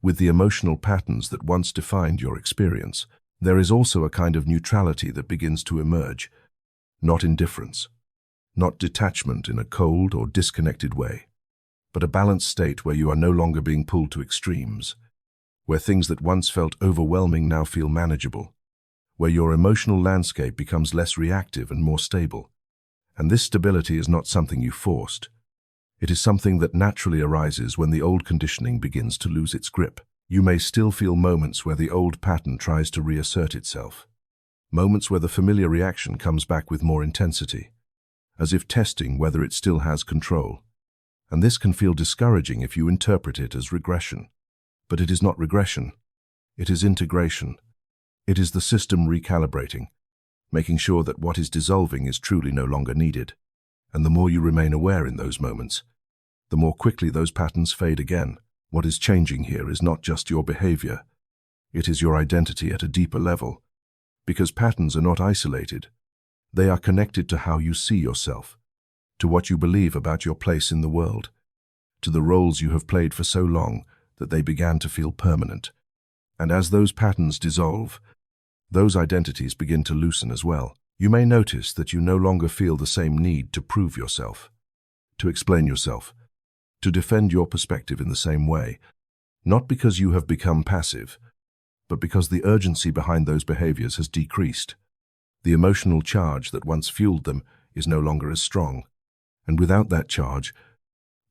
with the emotional patterns that once defined your experience. There is also a kind of neutrality that begins to emerge, not indifference, not detachment in a cold or disconnected way, but a balanced state where you are no longer being pulled to extremes, where things that once felt overwhelming now feel manageable, where your emotional landscape becomes less reactive and more stable. And this stability is not something you forced. It is something that naturally arises when the old conditioning begins to lose its grip. You may still feel moments where the old pattern tries to reassert itself, moments where the familiar reaction comes back with more intensity, as if testing whether it still has control. And this can feel discouraging if you interpret it as regression. But it is not regression. It is integration. It is the system recalibrating, making sure that what is dissolving is truly no longer needed. And the more you remain aware in those moments, the more quickly those patterns fade again. What is changing here is not just your behavior. It is your identity at a deeper level. Because patterns are not isolated. They are connected to how you see yourself, to what you believe about your place in the world, to the roles you have played for so long that they began to feel permanent. And as those patterns dissolve, those identities begin to loosen as well. You may notice that you no longer feel the same need to prove yourself, to explain yourself, to defend your perspective in the same way, not because you have become passive, but because the urgency behind those behaviors has decreased. The emotional charge that once fueled them is no longer as strong, and without that charge,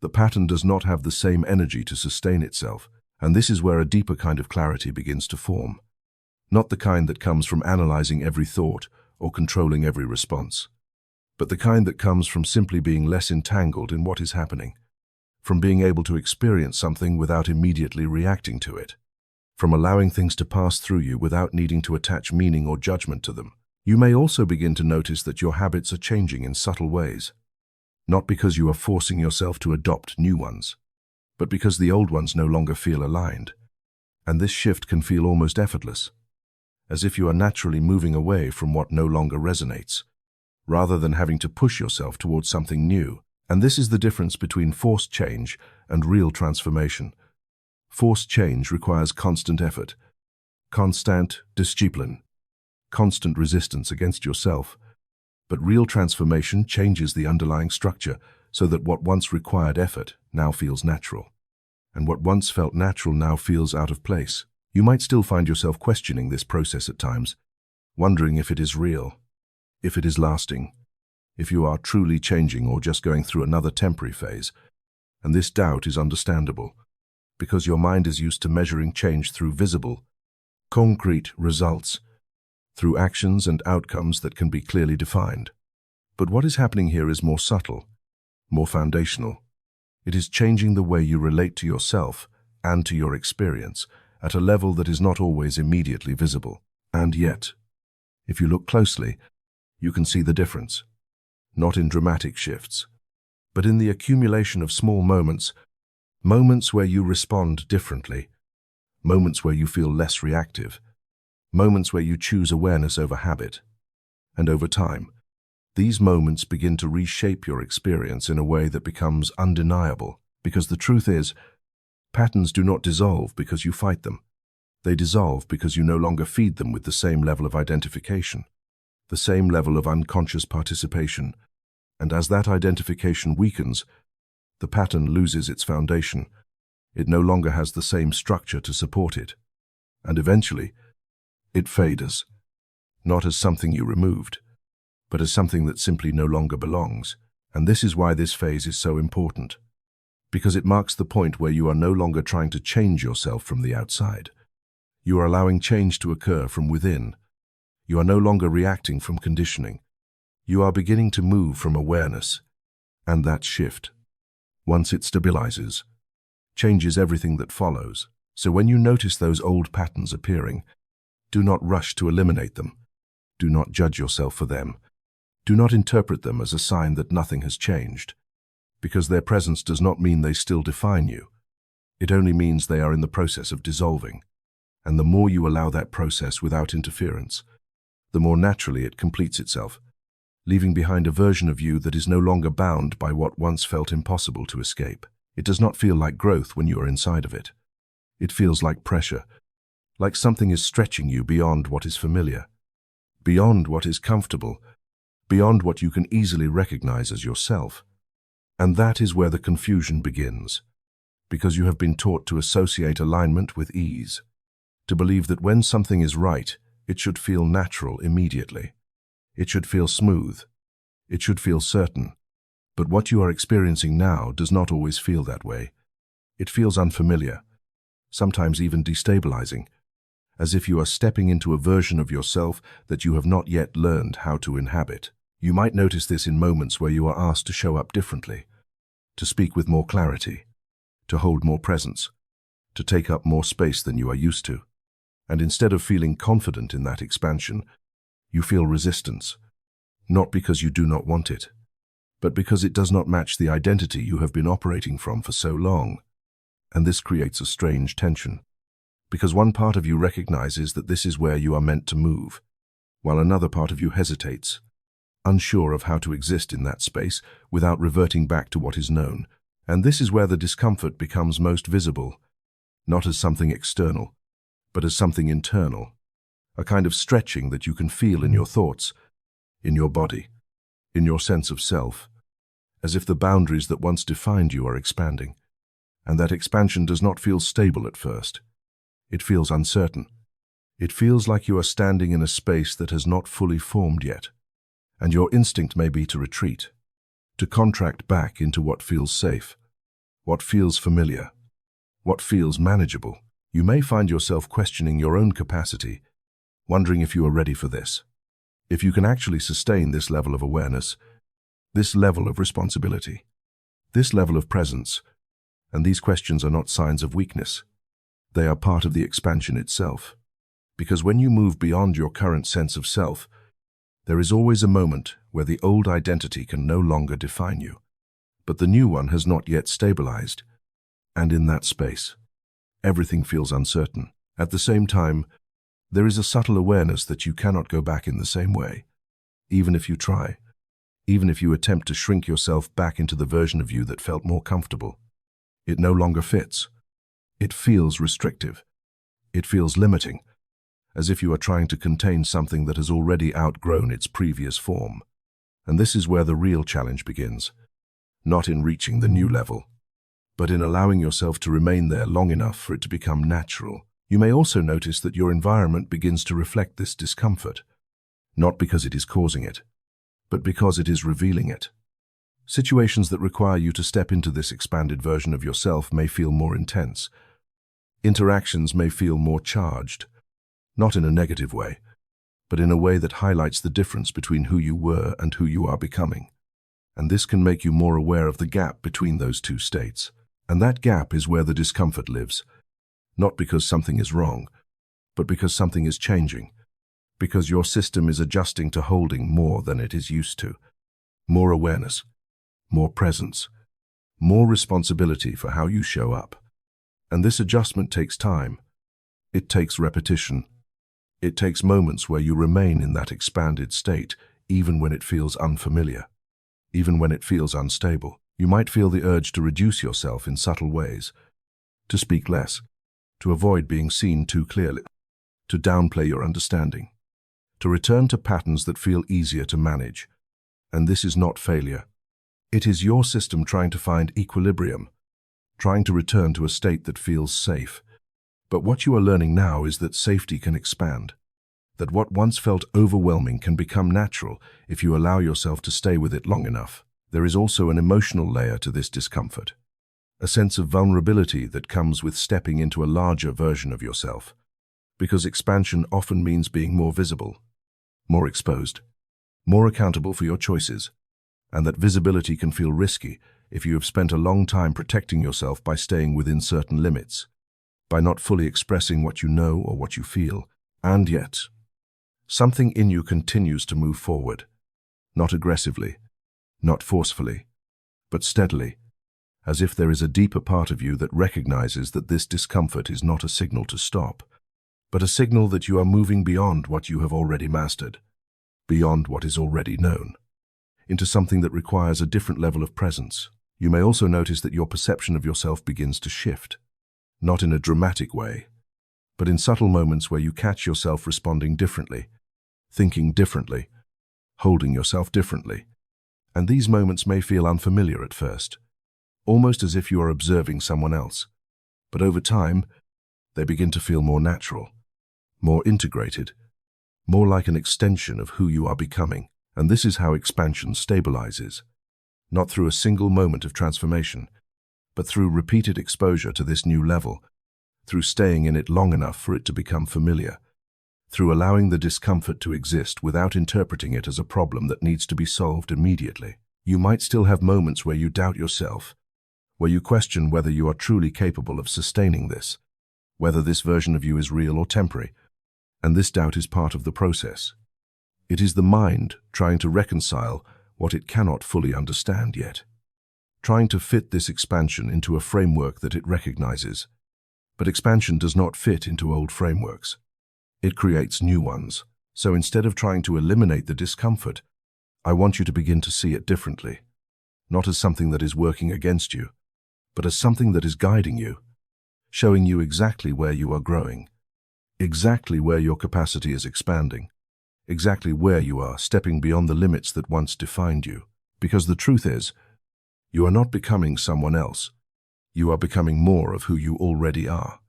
the pattern does not have the same energy to sustain itself, and this is where a deeper kind of clarity begins to form. Not the kind that comes from analyzing every thought or controlling every response, but the kind that comes from simply being less entangled in what is happening, from being able to experience something without immediately reacting to it, from allowing things to pass through you without needing to attach meaning or judgment to them. You may also begin to notice that your habits are changing in subtle ways, not because you are forcing yourself to adopt new ones, but because the old ones no longer feel aligned. And this shift can feel almost effortless, as if you are naturally moving away from what no longer resonates, rather than having to push yourself towards something new. And this is the difference between forced change and real transformation. Forced change requires constant effort, constant discipline, constant resistance against yourself. But real transformation changes the underlying structure so that what once required effort now feels natural. And what once felt natural now feels out of place. You might still find yourself questioning this process at times, wondering if it is real, if it is lasting, if you are truly changing or just going through another temporary phase. And this doubt is understandable, because your mind is used to measuring change through visible, concrete results, through actions and outcomes that can be clearly defined. But what is happening here is more subtle, more foundational. It is changing the way you relate to yourself and to your experience at a level that is not always immediately visible. And yet, if you look closely, you can see the difference. Not in dramatic shifts, but in the accumulation of small moments, moments where you respond differently, moments where you feel less reactive, moments where you choose awareness over habit. And over time, these moments begin to reshape your experience in a way that becomes undeniable, because the truth is, patterns do not dissolve because you fight them. They dissolve because you no longer feed them with the same level of identification, the same level of unconscious participation. And as that identification weakens, the pattern loses its foundation. It no longer has the same structure to support it. And eventually, it fades, not as something you removed, but as something that simply no longer belongs. And this is why this phase is so important, because it marks the point where you are no longer trying to change yourself from the outside. You are allowing change to occur from within. You are no longer reacting from conditioning. You are beginning to move from awareness. And that shift, once it stabilizes, changes everything that follows. So when you notice those old patterns appearing, Do not rush to eliminate them. Do not judge yourself for them. Do not interpret them as a sign that nothing has changed, because their presence does not mean they still define you. It only means they are in the process of dissolving, and the more you allow that process without interference, the more naturally it completes itself, leaving behind a version of you that is no longer bound by what once felt impossible to escape. It does not feel like growth when you are inside of it. It feels like pressure, like something is stretching you beyond what is familiar, beyond what is comfortable, beyond what you can easily recognize as yourself. And that is where the confusion begins, because you have been taught to associate alignment with ease, to believe that when something is right, it should feel natural immediately. It should feel smooth. It should feel certain. But what you are experiencing now does not always feel that way. It feels unfamiliar, sometimes even destabilizing, as if you are stepping into a version of yourself that you have not yet learned how to inhabit. You might notice this in moments where you are asked to show up differently, to speak with more clarity, to hold more presence, to take up more space than you are used to. And instead of feeling confident in that expansion, you feel resistance, not because you do not want it, but because it does not match the identity you have been operating from for so long. And this creates a strange tension, because one part of you recognizes that this is where you are meant to move, while another part of you hesitates, unsure of how to exist in that space without reverting back to what is known. And this is where the discomfort becomes most visible, not as something external, but as something internal, a kind of stretching that you can feel in your thoughts, in your body, in your sense of self, as if the boundaries that once defined you are expanding. And that expansion does not feel stable at first. It feels uncertain. It feels like you are standing in a space that has not fully formed yet, and your instinct may be to retreat, to contract back into what feels safe, what feels familiar, what feels manageable. You may find yourself questioning your own capacity, wondering if you are ready for this, if you can actually sustain this level of awareness, this level of responsibility, this level of presence. And these questions are not signs of weakness. They are part of the expansion itself. Because when you move beyond your current sense of self, there is always a moment where the old identity can no longer define you, but the new one has not yet stabilized. And in that space, everything feels uncertain. At the same time, there is a subtle awareness that you cannot go back in the same way, even if you try, even if you attempt to shrink yourself back into the version of you that felt more comfortable. It no longer fits. It feels restrictive. It feels limiting, as if you are trying to contain something that has already outgrown its previous form. And this is where the real challenge begins, not in reaching the new level, but in allowing yourself to remain there long enough for it to become natural. You may also notice that your environment begins to reflect this discomfort, not because it is causing it, but because it is revealing it. Situations that require you to step into this expanded version of yourself may feel more intense. Interactions may feel more charged, not in a negative way, but in a way that highlights the difference between who you were and who you are becoming. And this can make you more aware of the gap between those two states. And that gap is where the discomfort lives, not because something is wrong, but because something is changing, because your system is adjusting to holding more than it is used to. More awareness, more presence, more responsibility for how you show up. And this adjustment takes time. It takes repetition. It takes moments where you remain in that expanded state, even when it feels unfamiliar, even when it feels unstable. You might feel the urge to reduce yourself in subtle ways, to speak less, to avoid being seen too clearly, to downplay your understanding, to return to patterns that feel easier to manage. And this is not failure. It is your system trying to find equilibrium, trying to return to a state that feels safe. But what you are learning now is that safety can expand, that what once felt overwhelming can become natural if you allow yourself to stay with it long enough. There is also an emotional layer to this discomfort, a sense of vulnerability that comes with stepping into a larger version of yourself, because expansion often means being more visible, more exposed, more accountable for your choices, and that visibility can feel risky if you have spent a long time protecting yourself by staying within certain limits, by not fully expressing what you know or what you feel. And yet, something in you continues to move forward, not aggressively, not forcefully, but steadily, as if there is a deeper part of you that recognizes that this discomfort is not a signal to stop, but a signal that you are moving beyond what you have already mastered, beyond what is already known, into something that requires a different level of presence. You may also notice that your perception of yourself begins to shift, not in a dramatic way, but in subtle moments where you catch yourself responding differently, thinking differently, holding yourself differently. And these moments may feel unfamiliar at first, almost as if you are observing someone else. But over time, they begin to feel more natural, more integrated, more like an extension of who you are becoming. And this is how expansion stabilizes, not through a single moment of transformation, but through repeated exposure to this new level, through staying in it long enough for it to become familiar, through allowing the discomfort to exist without interpreting it as a problem that needs to be solved immediately. You might still have moments where you doubt yourself, where you question whether you are truly capable of sustaining this, whether this version of you is real or temporary, and this doubt is part of the process. It is the mind trying to reconcile what it cannot fully understand yet, trying to fit this expansion into a framework that it recognizes. But expansion does not fit into old frameworks. It creates new ones. So instead of trying to eliminate the discomfort, I want you to begin to see it differently, not as something that is working against you, but as something that is guiding you, showing you exactly where you are growing, exactly where your capacity is expanding, exactly where you are stepping beyond the limits that once defined you. Because the truth is, you are not becoming someone else. You are becoming more of who you already are.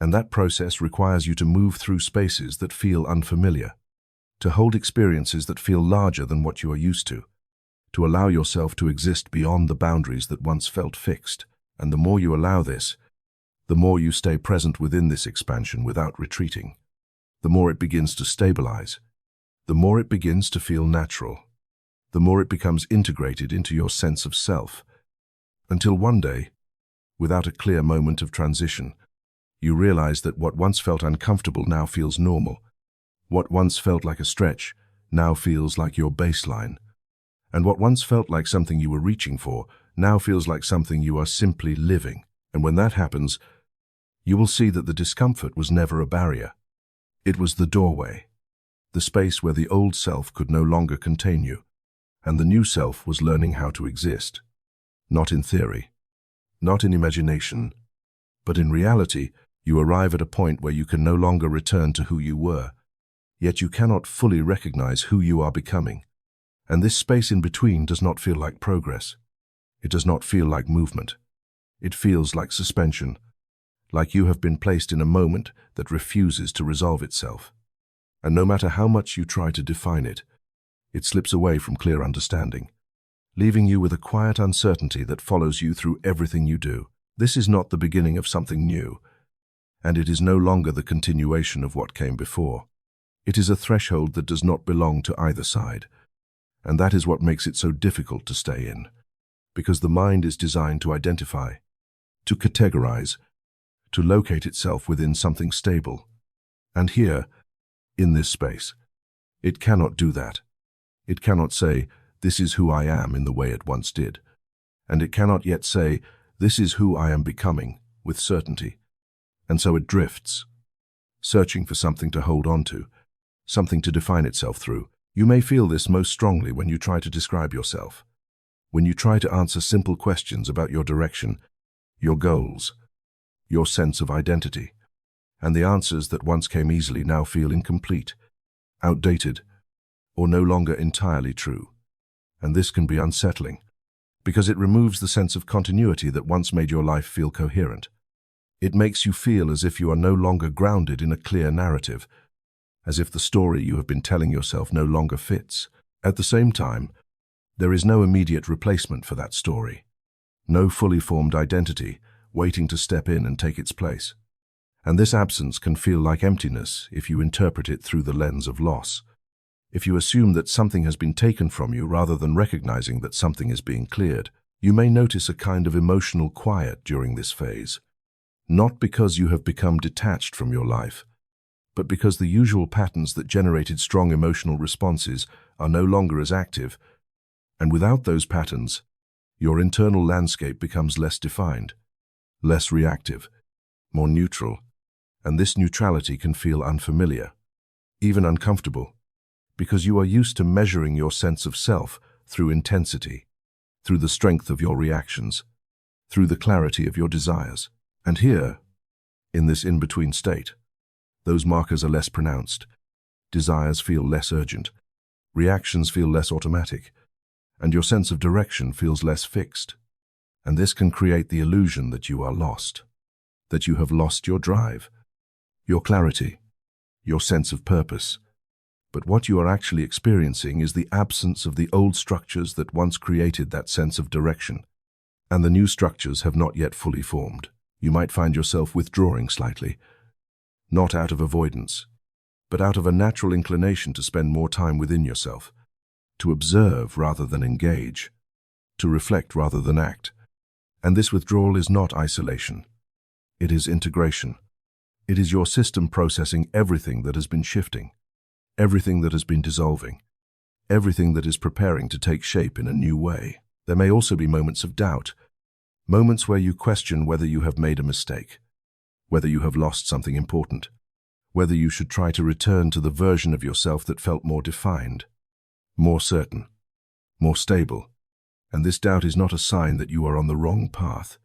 And that process requires you to move through spaces that feel unfamiliar, to hold experiences that feel larger than what you are used to allow yourself to exist beyond the boundaries that once felt fixed. And the more you allow this, the more you stay present within this expansion without retreating, the more it begins to stabilize, the more it begins to feel natural, the more it becomes integrated into your sense of self, until one day, without a clear moment of transition, you realize that what once felt uncomfortable now feels normal. What once felt like a stretch now feels like your baseline. And what once felt like something you were reaching for now feels like something you are simply living. And when that happens, you will see that the discomfort was never a barrier. It was the doorway, the space where the old self could no longer contain you, and the new self was learning how to exist. Not in theory, not in imagination, but in reality. You arrive at a point where you can no longer return to who you were, yet you cannot fully recognize who you are becoming. And this space in between does not feel like progress. It does not feel like movement. It feels like suspension, like you have been placed in a moment that refuses to resolve itself. And no matter how much you try to define it, it slips away from clear understanding, leaving you with a quiet uncertainty that follows you through everything you do. This is not the beginning of something new, and it is no longer the continuation of what came before. It is a threshold that does not belong to either side, and that is what makes it so difficult to stay in, because the mind is designed to identify, to categorize, to locate itself within something stable. And here, in this space, it cannot do that. It cannot say, "This is who I am," in the way it once did, and it cannot yet say, "This is who I am becoming," with certainty. And so it drifts, searching for something to hold on to, something to define itself through. You may feel this most strongly when you try to describe yourself, when you try to answer simple questions about your direction, your goals, your sense of identity, and the answers that once came easily now feel incomplete, outdated, or no longer entirely true. And this can be unsettling, because it removes the sense of continuity that once made your life feel coherent. It makes you feel as if you are no longer grounded in a clear narrative, as if the story you have been telling yourself no longer fits. At the same time, there is no immediate replacement for that story, no fully formed identity waiting to step in and take its place. And this absence can feel like emptiness if you interpret it through the lens of loss, if you assume that something has been taken from you rather than recognizing that something is being cleared. You may notice a kind of emotional quiet during this phase, not because you have become detached from your life, but because the usual patterns that generated strong emotional responses are no longer as active, and without those patterns, your internal landscape becomes less defined, less reactive, more neutral, and this neutrality can feel unfamiliar, even uncomfortable, because you are used to measuring your sense of self through intensity, through the strength of your reactions, through the clarity of your desires. And here, in this in-between state, those markers are less pronounced, desires feel less urgent, reactions feel less automatic, and your sense of direction feels less fixed. And this can create the illusion that you are lost, that you have lost your drive, your clarity, your sense of purpose. But what you are actually experiencing is the absence of the old structures that once created that sense of direction, and the new structures have not yet fully formed. You might find yourself withdrawing slightly, not out of avoidance, but out of a natural inclination to spend more time within yourself, to observe rather than engage, to reflect rather than act. And this withdrawal is not isolation. It is integration. It is your system processing everything that has been shifting, everything that has been dissolving, everything that is preparing to take shape in a new way. There may also be moments of doubt, moments where you question whether you have made a mistake, whether you have lost something important, whether you should try to return to the version of yourself that felt more defined, more certain, more stable. And this doubt is not a sign that you are on the wrong path.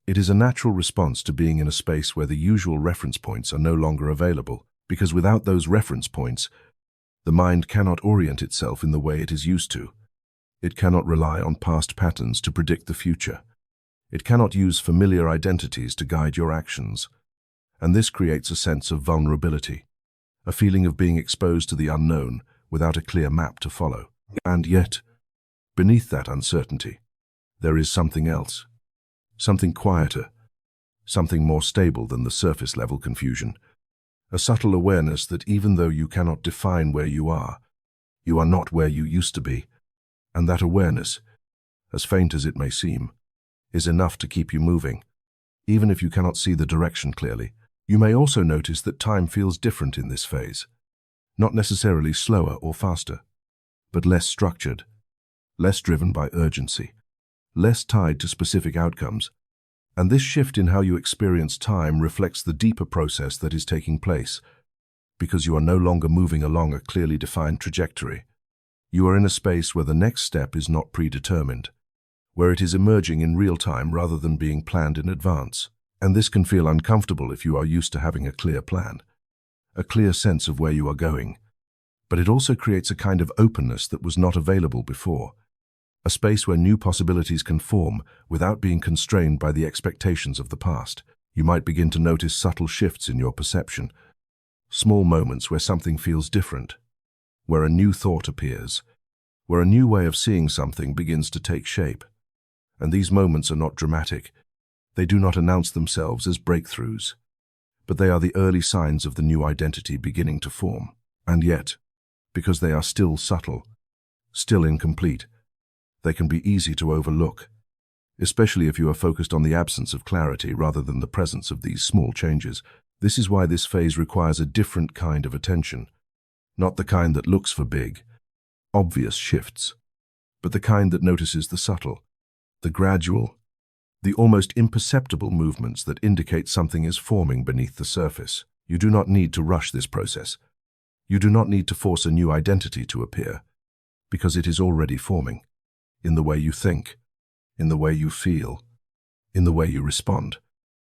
It is a natural response to being in a space where the usual reference points are no longer available, because without those reference points, the mind cannot orient itself in the way it is used to. It cannot rely on past patterns to predict the future. It cannot use familiar identities to guide your actions. And this creates a sense of vulnerability, a feeling of being exposed to the unknown without a clear map to follow. And yet, beneath that uncertainty, there is something else, something quieter, something more stable than the surface-level confusion, a subtle awareness that even though you cannot define where you are not where you used to be, and that awareness, as faint as it may seem, is enough to keep you moving, even if you cannot see the direction clearly. You may also notice that time feels different in this phase, not necessarily slower or faster, but less structured, less driven by urgency, less tied to specific outcomes. And this shift in how you experience time reflects the deeper process that is taking place, because you are no longer moving along a clearly defined trajectory. You are in a space where the next step is not predetermined, where it is emerging in real time rather than being planned in advance. And this can feel uncomfortable if you are used to having a clear plan, a clear sense of where you are going. But it also creates a kind of openness that was not available before, a space where new possibilities can form without being constrained by the expectations of the past. You might begin to notice subtle shifts in your perception, small moments where something feels different, where a new thought appears, where a new way of seeing something begins to take shape. And these moments are not dramatic. They do not announce themselves as breakthroughs, but they are the early signs of the new identity beginning to form. And yet, because they are still subtle, still incomplete, they can be easy to overlook, especially if you are focused on the absence of clarity rather than the presence of these small changes. This is why this phase requires a different kind of attention, not the kind that looks for big, obvious shifts, but the kind that notices the subtle, the gradual, the almost imperceptible movements that indicate something is forming beneath the surface. You do not need to rush this process. You do not need to force a new identity to appear, because it is already forming, in the way you think, in the way you feel, in the way you respond,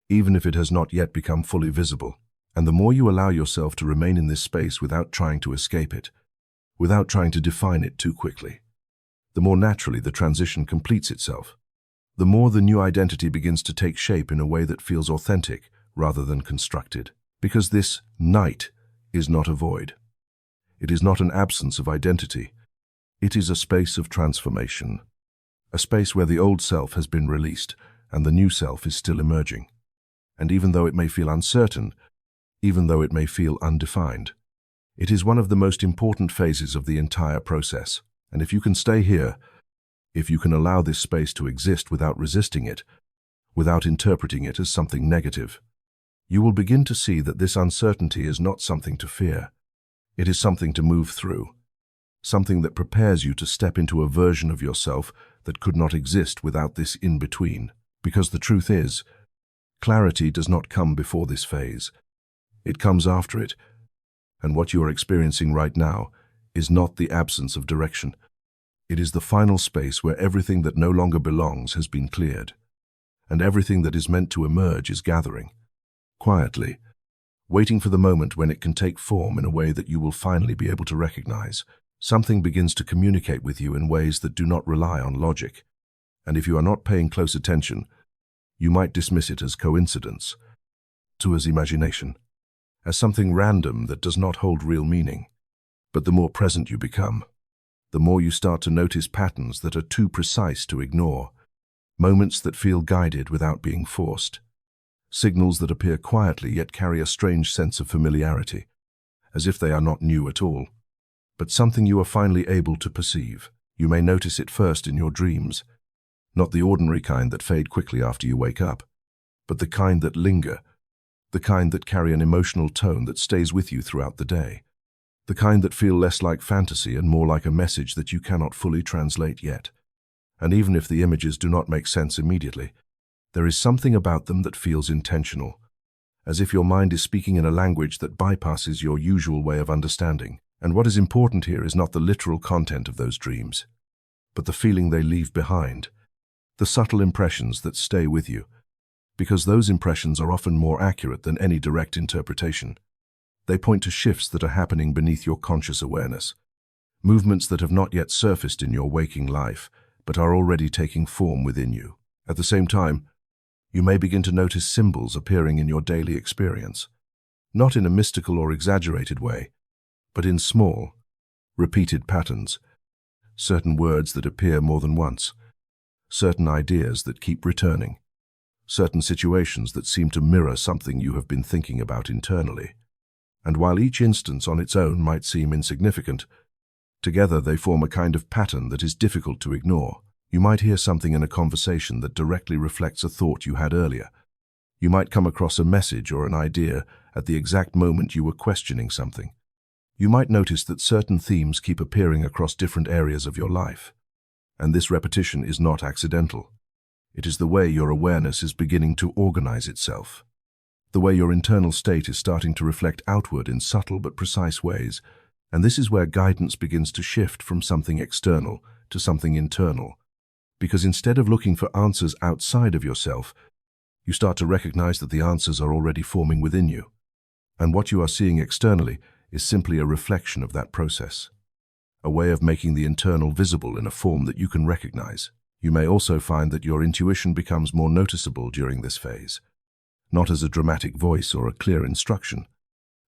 even if it has not yet become fully visible. And the more you allow yourself to remain in this space without trying to escape it, without trying to define it too quickly, the more naturally the transition completes itself. The more the new identity begins to take shape in a way that feels authentic rather than constructed. Because this night is not a void. It is not an absence of identity. It is a space of transformation, a space where the old self has been released and the new self is still emerging. And even though it may feel uncertain, even though it may feel undefined, it is one of the most important phases of the entire process. And if you can stay here, if you can allow this space to exist without resisting it, without interpreting it as something negative, You will begin to see that this uncertainty is not something to fear. It is something to move through, something that prepares you to step into a version of yourself that could not exist without this in-between. Because the truth is, clarity does not come before this phase. It comes after it, and what you are experiencing right now is not the absence of direction. It is the final space where everything that no longer belongs has been cleared, and everything that is meant to emerge is gathering, quietly, waiting for the moment when it can take form in a way that you will finally be able to recognize. Something begins to communicate with you in ways that do not rely on logic, and if you are not paying close attention, you might dismiss it as coincidence, as imagination, as something random that does not hold real meaning. But the more present you become, the more you start to notice patterns that are too precise to ignore, moments that feel guided without being forced, signals that appear quietly yet carry a strange sense of familiarity, as if they are not new at all, but something you are finally able to perceive. You may notice it first in your dreams, not the ordinary kind that fade quickly after you wake up, but the kind that linger, the kind that carry an emotional tone that stays with you throughout the day, the kind that feel less like fantasy and more like a message that you cannot fully translate yet. And even if the images do not make sense immediately, there is something about them that feels intentional, as if your mind is speaking in a language that bypasses your usual way of understanding. And what is important here is not the literal content of those dreams, but the feeling they leave behind, the subtle impressions that stay with you, because those impressions are often more accurate than any direct interpretation. They point to shifts that are happening beneath your conscious awareness, movements that have not yet surfaced in your waking life, but are already taking form within you. At the same time, you may begin to notice symbols appearing in your daily experience, not in a mystical or exaggerated way, but in small, repeated patterns, certain words that appear more than once, certain ideas that keep returning, certain situations that seem to mirror something you have been thinking about internally. And while each instance on its own might seem insignificant, together they form a kind of pattern that is difficult to ignore. You might hear something in a conversation that directly reflects a thought you had earlier. You might come across a message or an idea at the exact moment you were questioning something. You might notice that certain themes keep appearing across different areas of your life. And this repetition is not accidental. It is the way your awareness is beginning to organize itself, the way your internal state is starting to reflect outward in subtle but precise ways. And this is where guidance begins to shift from something external to something internal. Because instead of looking for answers outside of yourself, you start to recognize that the answers are already forming within you. And what you are seeing externally is simply a reflection of that process, a way of making the internal visible in a form that you can recognize. You may also find that your intuition becomes more noticeable during this phase, not as a dramatic voice or a clear instruction,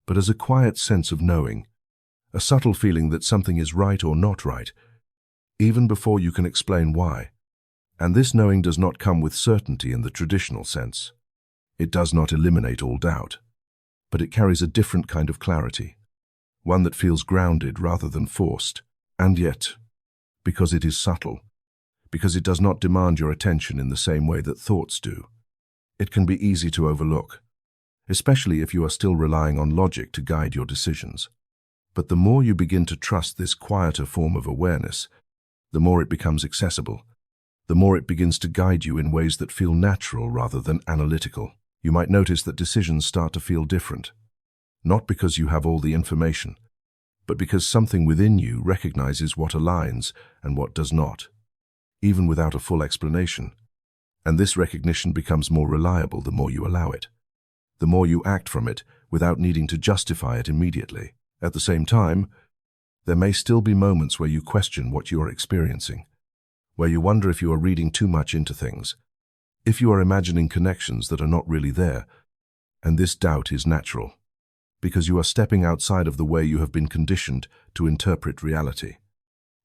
but as a quiet sense of knowing, a subtle feeling that something is right or not right, even before you can explain why. And this knowing does not come with certainty in the traditional sense. It does not eliminate all doubt, but it carries a different kind of clarity, one that feels grounded rather than forced. And yet, because it is subtle, because it does not demand your attention in the same way that thoughts do, it can be easy to overlook, especially if you are still relying on logic to guide your decisions. But the more you begin to trust this quieter form of awareness, the more it becomes accessible, the more it begins to guide you in ways that feel natural rather than analytical. You might notice that decisions start to feel different, not because you have all the information, but because something within you recognizes what aligns and what does not, even without a full explanation. And this recognition becomes more reliable the more you allow it, the more you act from it without needing to justify it immediately. At the same time, there may still be moments where you question what you are experiencing, where you wonder if you are reading too much into things, if you are imagining connections that are not really there. And this doubt is natural, because you are stepping outside of the way you have been conditioned to interpret reality.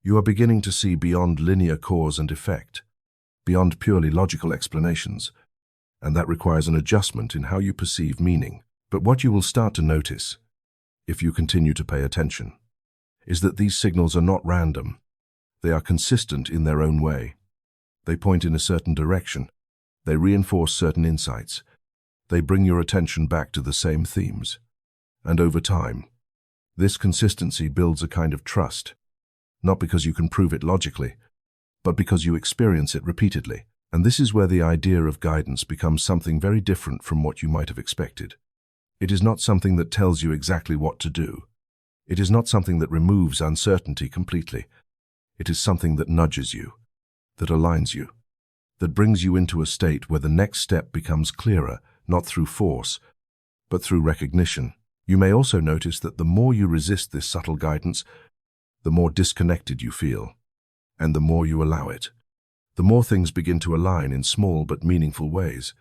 You are beginning to see beyond linear cause and effect, beyond purely logical explanations, and that requires an adjustment in how you perceive meaning. But what you will start to notice, if you continue to pay attention, is that these signals are not random. They are consistent in their own way. They point in a certain direction. They reinforce certain insights. They bring your attention back to the same themes. And over time, this consistency builds a kind of trust, not because you can prove it logically, but because you experience it repeatedly. And this is where the idea of guidance becomes something very different from what you might have expected. It is not something that tells you exactly what to do. It is not something that removes uncertainty completely. It is something that nudges you, that aligns you, that brings you into a state where the next step becomes clearer, not through force, but through recognition. You may also notice that the more you resist this subtle guidance, the more disconnected you feel, and the more you allow it, the more things begin to align in small but meaningful ways,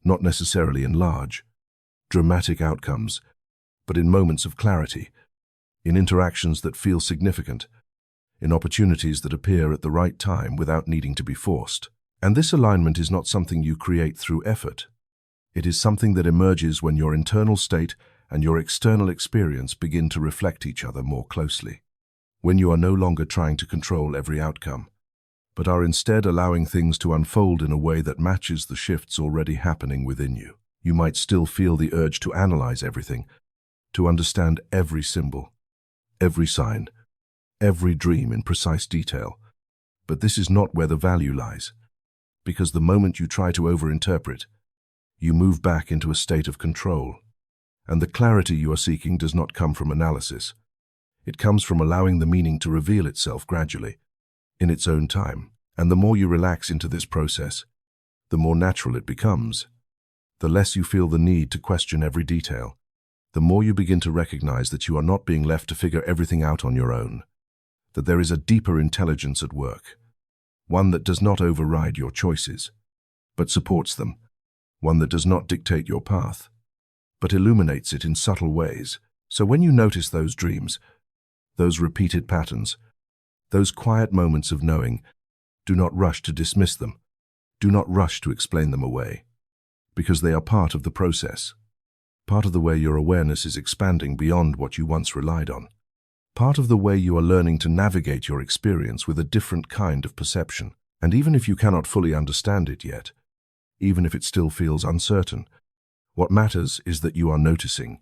not necessarily in large, dramatic outcomes, but in moments of clarity, in interactions that feel significant, in opportunities that appear at the right time without needing to be forced. And this alignment is not something you create through effort. It is something that emerges when your internal state and your external experience begin to reflect each other more closely. When you are no longer trying to control every outcome, but are instead allowing things to unfold in a way that matches the shifts already happening within you. You might still feel the urge to analyze everything, to understand every symbol, every sign, every dream in precise detail. But this is not where the value lies, because the moment you try to overinterpret, you move back into a state of control. And the clarity you are seeking does not come from analysis. It comes from allowing the meaning to reveal itself gradually, in its own time. And the more you relax into this process, the more natural it becomes. The less you feel the need to question every detail, the more you begin to recognize that you are not being left to figure everything out on your own, that there is a deeper intelligence at work, one that does not override your choices, but supports them, one that does not dictate your path, but illuminates it in subtle ways. So when you notice those dreams, those repeated patterns, those quiet moments of knowing, do not rush to dismiss them. Do not rush to explain them away, because they are part of the process, part of the way your awareness is expanding beyond what you once relied on, part of the way you are learning to navigate your experience with a different kind of perception. And even if you cannot fully understand it yet, even if it still feels uncertain, what matters is that you are noticing,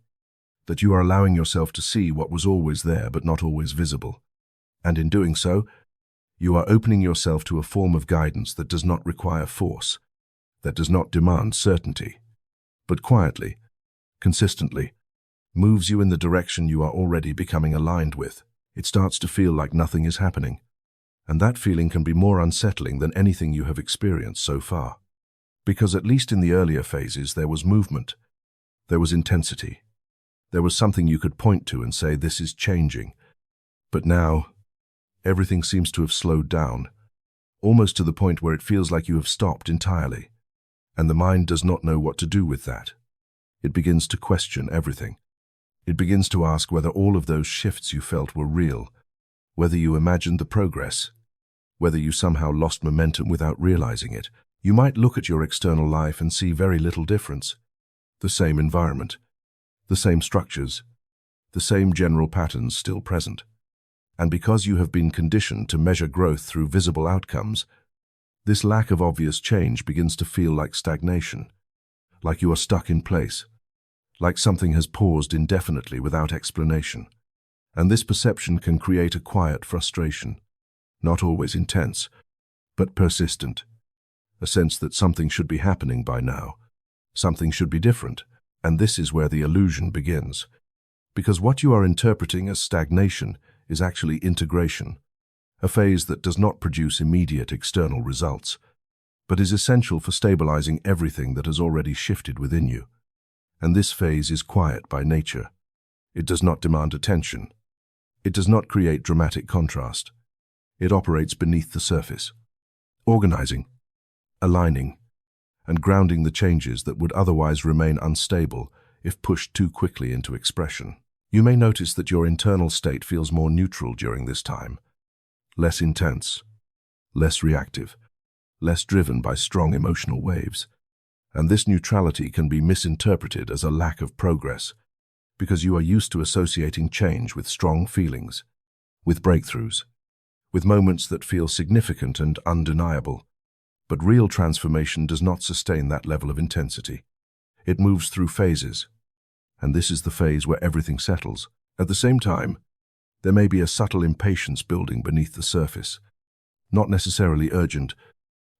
that you are allowing yourself to see what was always there but not always visible. And in doing so, you are opening yourself to a form of guidance that does not require force, that does not demand certainty, but quietly, consistently, moves you in the direction you are already becoming aligned with. It starts to feel like nothing is happening, and that feeling can be more unsettling than anything you have experienced so far. Because at least in the earlier phases there was movement, there was intensity, there was something you could point to and say, this is changing. But now, everything seems to have slowed down, almost to the point where it feels like you have stopped entirely, and the mind does not know what to do with that. It begins to question everything. It begins to ask whether all of those shifts you felt were real, whether you imagined the progress, whether you somehow lost momentum without realizing it. You might look at your external life and see very little difference. The same environment, the same structures, the same general patterns still present. And because you have been conditioned to measure growth through visible outcomes, this lack of obvious change begins to feel like stagnation, like you are stuck in place, like something has paused indefinitely without explanation. And this perception can create a quiet frustration, not always intense, but persistent. A sense that something should be happening by now, something should be different. And this is where the illusion begins. Because what you are interpreting as stagnation is actually integration, a phase that does not produce immediate external results, but is essential for stabilizing everything that has already shifted within you. And this phase is quiet by nature. It does not demand attention. It does not create dramatic contrast. It operates beneath the surface, organizing, aligning, and grounding the changes that would otherwise remain unstable if pushed too quickly into expression. You may notice that your internal state feels more neutral during this time, less intense, less reactive, less driven by strong emotional waves. And this neutrality can be misinterpreted as a lack of progress, because you are used to associating change with strong feelings, with breakthroughs, with moments that feel significant and undeniable. But real transformation does not sustain that level of intensity. It moves through phases, and this is the phase where everything settles. At the same time, there may be a subtle impatience building beneath the surface, not necessarily urgent,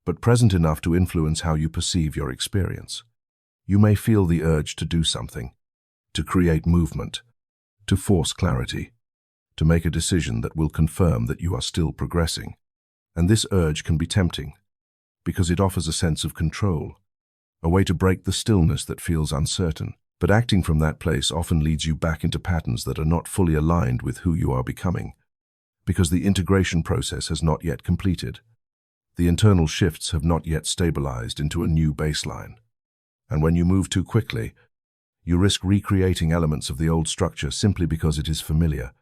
but present enough to influence how you perceive your experience. You may feel the urge to do something, to create movement, to force clarity, to make a decision that will confirm that you are still progressing. And this urge can be tempting, because it offers a sense of control, a way to break the stillness that feels uncertain. But acting from that place often leads you back into patterns that are not fully aligned with who you are becoming, because the integration process has not yet completed. The internal shifts have not yet stabilized into a new baseline. And when you move too quickly, you risk recreating elements of the old structure simply because it is familiar,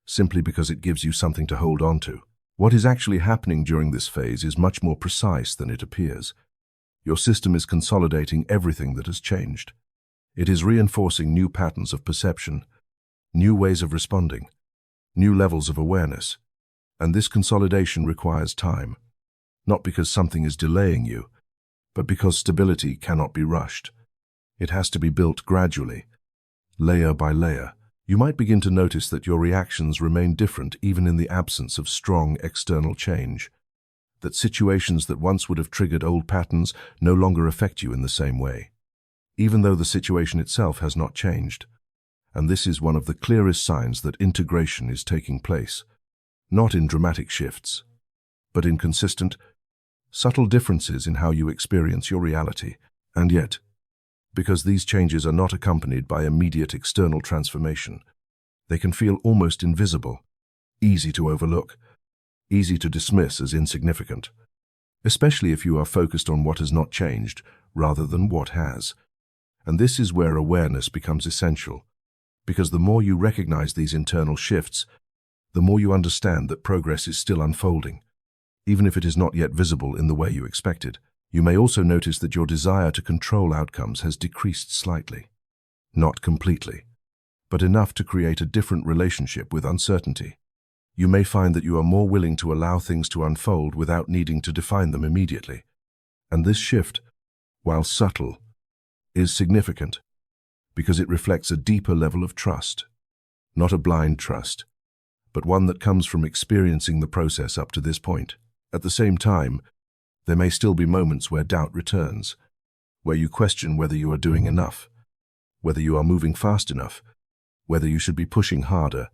simply because it gives you something to hold on to. What is actually happening during this phase is much more precise than it appears. Your system is consolidating everything that has changed. It is reinforcing new patterns of perception, new ways of responding, new levels of awareness. And this consolidation requires time, not because something is delaying you, but because stability cannot be rushed. It has to be built gradually, layer by layer. You might begin to notice that your reactions remain different even in the absence of strong external change, that situations that once would have triggered old patterns no longer affect you in the same way, even though the situation itself has not changed. And this is one of the clearest signs that integration is taking place, not in dramatic shifts, but in consistent, subtle differences in how you experience your reality. And yet, because these changes are not accompanied by immediate external transformation, they can feel almost invisible, easy to overlook, easy to dismiss as insignificant, especially if you are focused on what has not changed rather than what has. And this is where awareness becomes essential, because the more you recognize these internal shifts, the more you understand that progress is still unfolding, even if it is not yet visible in the way you expected. You may also notice that your desire to control outcomes has decreased slightly. Not completely, but enough to create a different relationship with uncertainty. You may find that you are more willing to allow things to unfold without needing to define them immediately. And this shift, while subtle, is significant because it reflects a deeper level of trust, not a blind trust, but one that comes from experiencing the process up to this point. At the same time, there may still be moments where doubt returns, where you question whether you are doing enough, whether you are moving fast enough, whether you should be pushing harder.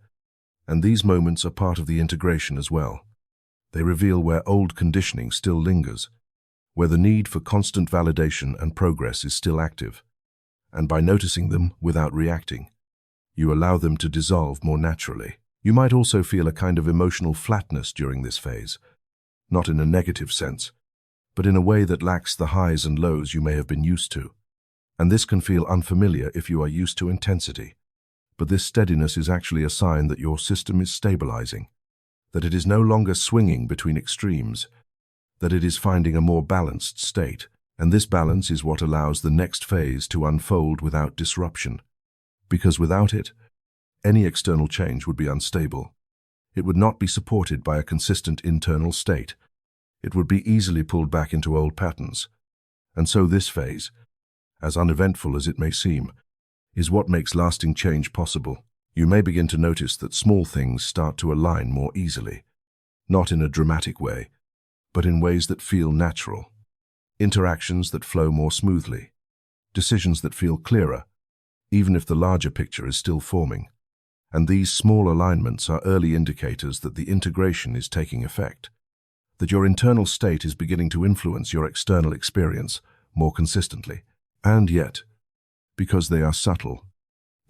And these moments are part of the integration as well. They reveal where old conditioning still lingers, where the need for constant validation and progress is still active. And by noticing them without reacting, you allow them to dissolve more naturally. You might also feel a kind of emotional flatness during this phase, not in a negative sense, but in a way that lacks the highs and lows you may have been used to. And this can feel unfamiliar if you are used to intensity. But this steadiness is actually a sign that your system is stabilizing, that it is no longer swinging between extremes, that it is finding a more balanced state. And this balance is what allows the next phase to unfold without disruption. Because without it, any external change would be unstable. It would not be supported by a consistent internal state. It would be easily pulled back into old patterns. And so this phase, as uneventful as it may seem, is what makes lasting change possible. You may begin to notice that small things start to align more easily, not in a dramatic way, but in ways that feel natural. Interactions that flow more smoothly, decisions that feel clearer, even if the larger picture is still forming. And these small alignments are early indicators that the integration is taking effect, that your internal state is beginning to influence your external experience more consistently. And yet, because they are subtle,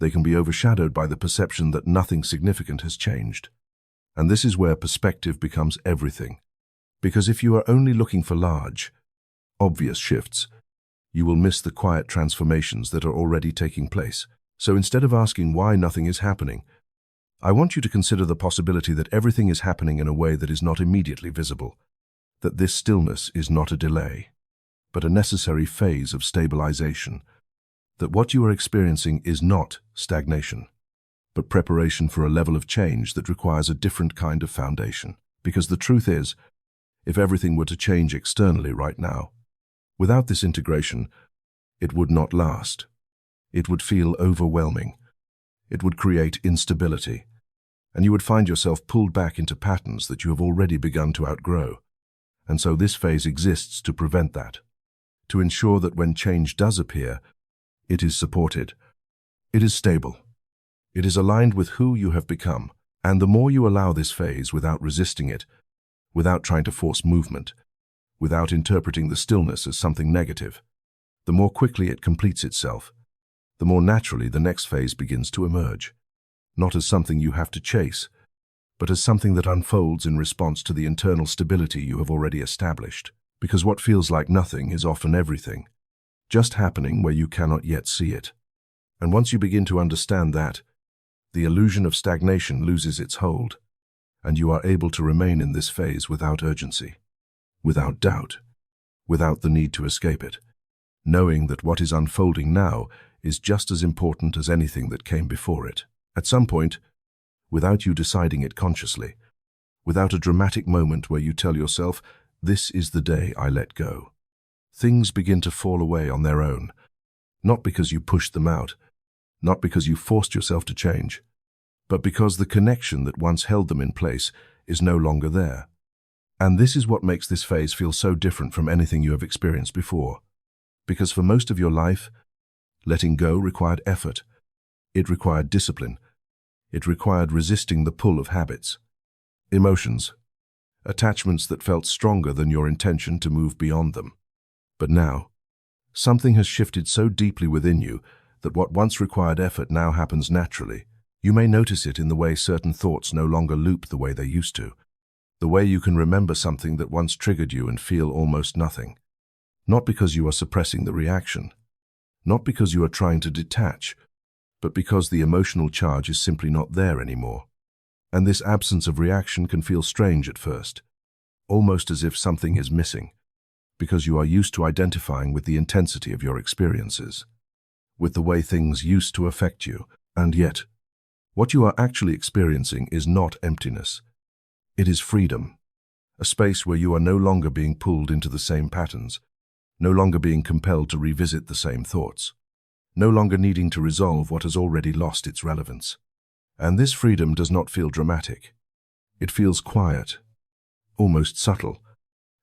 they can be overshadowed by the perception that nothing significant has changed. And this is where perspective becomes everything. Because if you are only looking for large, obvious shifts, you will miss the quiet transformations that are already taking place. So instead of asking why nothing is happening, I want you to consider the possibility that everything is happening in a way that is not immediately visible, that this stillness is not a delay, but a necessary phase of stabilization, that what you are experiencing is not stagnation, but preparation for a level of change that requires a different kind of foundation. Because the truth is, if everything were to change externally right now, without this integration, It would not last. It would feel overwhelming. It would create instability, and you would find yourself pulled back into patterns that you have already begun to outgrow. And so this phase exists to prevent that, to ensure that when change does appear, it is supported, it is stable, it is aligned with who you have become. And the more you allow this phase without resisting it, without trying to force movement, without interpreting the stillness as something negative, the more quickly it completes itself, the more naturally the next phase begins to emerge, not as something you have to chase, but as something that unfolds in response to the internal stability you have already established. Because what feels like nothing is often everything, just happening where you cannot yet see it. And once you begin to understand that, the illusion of stagnation loses its hold, and you are able to remain in this phase without urgency, without doubt, without the need to escape it, knowing that what is unfolding now is just as important as anything that came before it. At some point, without you deciding it consciously, without a dramatic moment where you tell yourself, "This is the day I let go," things begin to fall away on their own, not because you pushed them out, not because you forced yourself to change, but because the connection that once held them in place is no longer there. And this is what makes this phase feel so different from anything you have experienced before. Because for most of your life, letting go required effort. It required discipline. It required resisting the pull of habits, emotions, attachments that felt stronger than your intention to move beyond them. But now, something has shifted so deeply within you that what once required effort now happens naturally. You may notice it in the way certain thoughts no longer loop the way they used to, the way you can remember something that once triggered you and feel almost nothing. Not because you are suppressing the reaction, not because you are trying to detach, but because the emotional charge is simply not there anymore. And this absence of reaction can feel strange at first, almost as if something is missing, because you are used to identifying with the intensity of your experiences, with the way things used to affect you. And yet, what you are actually experiencing is not emptiness. It is freedom, a space where you are no longer being pulled into the same patterns, no longer being compelled to revisit the same thoughts, no longer needing to resolve what has already lost its relevance. And this freedom does not feel dramatic. It feels quiet, almost subtle,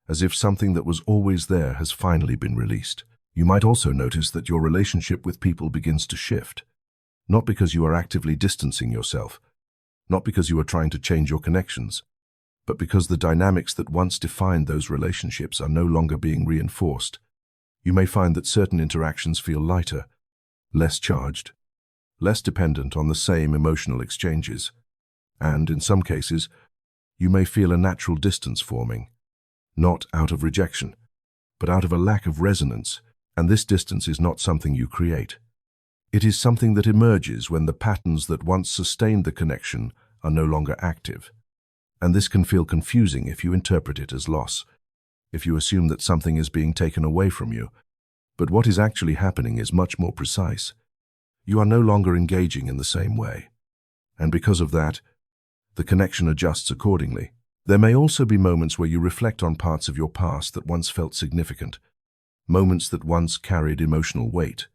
as if something that was always there has finally been released. You might also notice that your relationship with people begins to shift, not because you are actively distancing yourself, not because you are trying to change your connections, but because the dynamics that once defined those relationships are no longer being reinforced. You may find that certain interactions feel lighter, less charged, less dependent on the same emotional exchanges, and, in some cases, you may feel a natural distance forming, not out of rejection, but out of a lack of resonance. And this distance is not something you create. It is something that emerges when the patterns that once sustained the connection are no longer active. And this can feel confusing if you interpret it as loss, if you assume that something is being taken away from you. But what is actually happening is much more precise. You are no longer engaging in the same way. And because of that, the connection adjusts accordingly. There may also be moments where you reflect on parts of your past that once felt significant, moments that once carried emotional weight,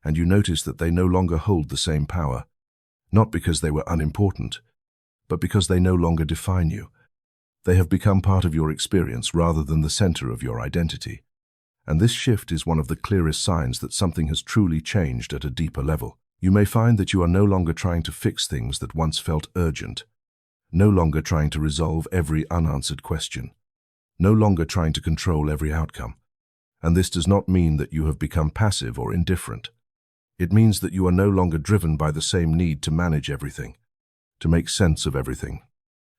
and you notice that they no longer hold the same power, not because they were unimportant, but because they no longer define you. They have become part of your experience rather than the center of your identity. And this shift is one of the clearest signs that something has truly changed at a deeper level. You may find that you are no longer trying to fix things that once felt urgent, no longer trying to resolve every unanswered question, no longer trying to control every outcome. And this does not mean that you have become passive or indifferent. It means that you are no longer driven by the same need to manage everything, to make sense of everything,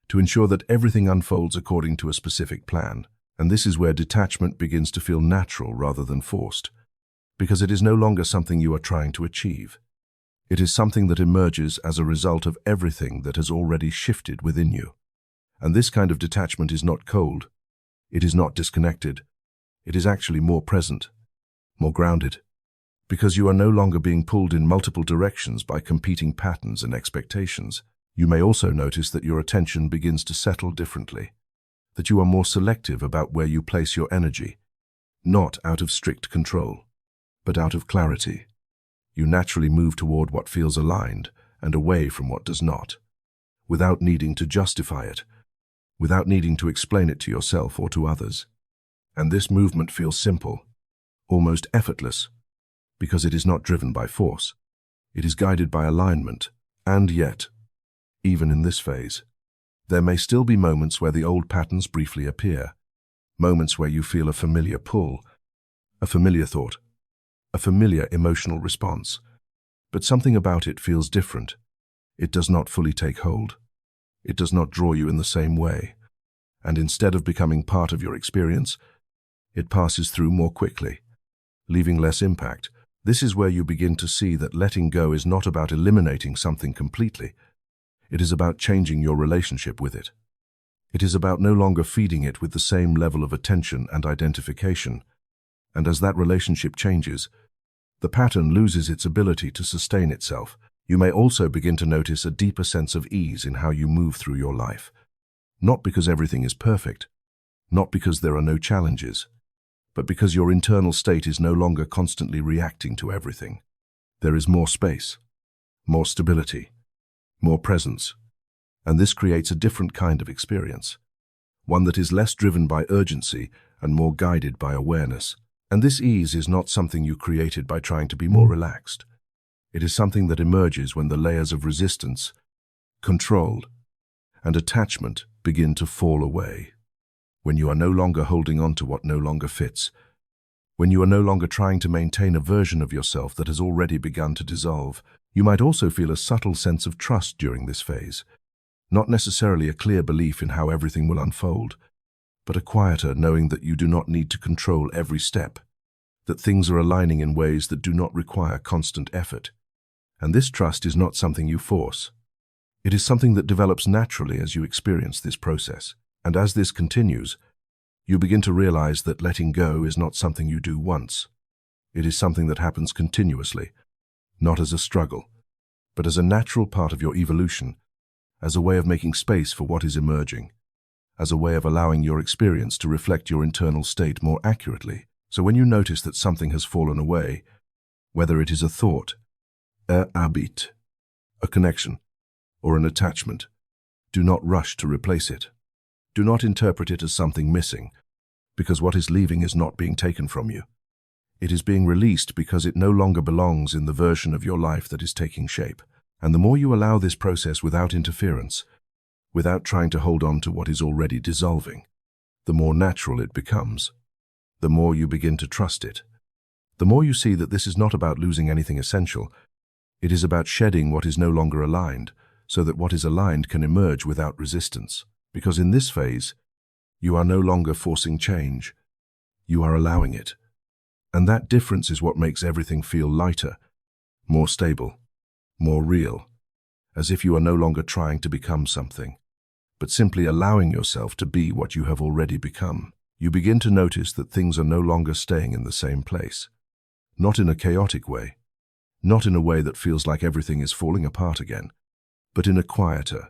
to ensure that everything unfolds according to a specific plan. And this is where detachment begins to feel natural rather than forced, because it is no longer something you are trying to achieve. It is something that emerges as a result of everything that has already shifted within you. And this kind of detachment is not cold. It is not disconnected. It is actually more present, more grounded, because you are no longer being pulled in multiple directions by competing patterns and expectations. You may also notice that your attention begins to settle differently, that you are more selective about where you place your energy, not out of strict control, but out of clarity. You naturally move toward what feels aligned and away from what does not, without needing to justify it, without needing to explain it to yourself or to others. And this movement feels simple, almost effortless, because it is not driven by force. It is guided by alignment, and yet, even in this phase, there may still be moments where the old patterns briefly appear, moments where you feel a familiar pull, a familiar thought, a familiar emotional response. But something about it feels different. It does not fully take hold. It does not draw you in the same way. And instead of becoming part of your experience, it passes through more quickly, leaving less impact. This is where you begin to see that letting go is not about eliminating something completely. It is about changing your relationship with it. It is about no longer feeding it with the same level of attention and identification. And as that relationship changes, the pattern loses its ability to sustain itself. You may also begin to notice a deeper sense of ease in how you move through your life. Not because everything is perfect, not because there are no challenges, but because your internal state is no longer constantly reacting to everything. There is more space, more stability, more presence, and this creates a different kind of experience, one that is less driven by urgency and more guided by awareness. And this ease is not something you created by trying to be more relaxed. It is something that emerges when the layers of resistance, control, and attachment begin to fall away. When you are no longer holding on to what no longer fits. When you are no longer trying to maintain a version of yourself that has already begun to dissolve. You might also feel a subtle sense of trust during this phase. Not necessarily a clear belief in how everything will unfold, but a quieter knowing that you do not need to control every step, that things are aligning in ways that do not require constant effort. And this trust is not something you force. It is something that develops naturally as you experience this process. And as this continues, you begin to realize that letting go is not something you do once. It is something that happens continuously, not as a struggle, but as a natural part of your evolution, as a way of making space for what is emerging, as a way of allowing your experience to reflect your internal state more accurately. So when you notice that something has fallen away, whether it is a thought, a habit, a connection, or an attachment, do not rush to replace it. Do not interpret it as something missing, because what is leaving is not being taken from you. It is being released because it no longer belongs in the version of your life that is taking shape. And the more you allow this process without interference, without trying to hold on to what is already dissolving, the more natural it becomes. The more you begin to trust it. The more you see that this is not about losing anything essential. It is about shedding what is no longer aligned, so that what is aligned can emerge without resistance. Because in this phase, you are no longer forcing change. You are allowing it. And that difference is what makes everything feel lighter, more stable, more real, as if you are no longer trying to become something, but simply allowing yourself to be what you have already become. You begin to notice that things are no longer staying in the same place, not in a chaotic way, not in a way that feels like everything is falling apart again, but in a quieter,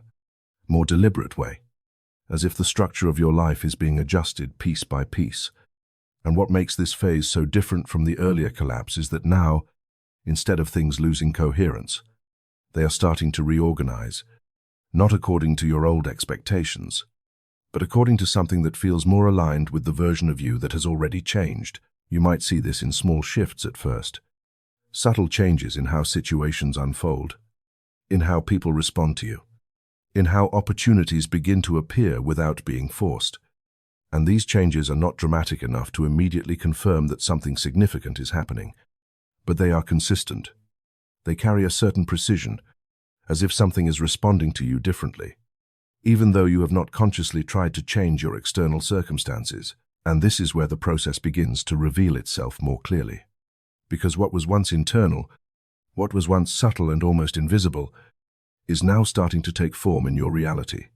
more deliberate way, as if the structure of your life is being adjusted piece by piece. And what makes this phase so different from the earlier collapse is that now, instead of things losing coherence, they are starting to reorganize, not according to your old expectations, but according to something that feels more aligned with the version of you that has already changed. You might see this in small shifts at first, subtle changes in how situations unfold, in how people respond to you, in how opportunities begin to appear without being forced. And these changes are not dramatic enough to immediately confirm that something significant is happening, but they are consistent. They carry a certain precision, as if something is responding to you differently, even though you have not consciously tried to change your external circumstances. And this is where the process begins to reveal itself more clearly. Because what was once internal, what was once subtle and almost invisible, is now starting to take form in your reality.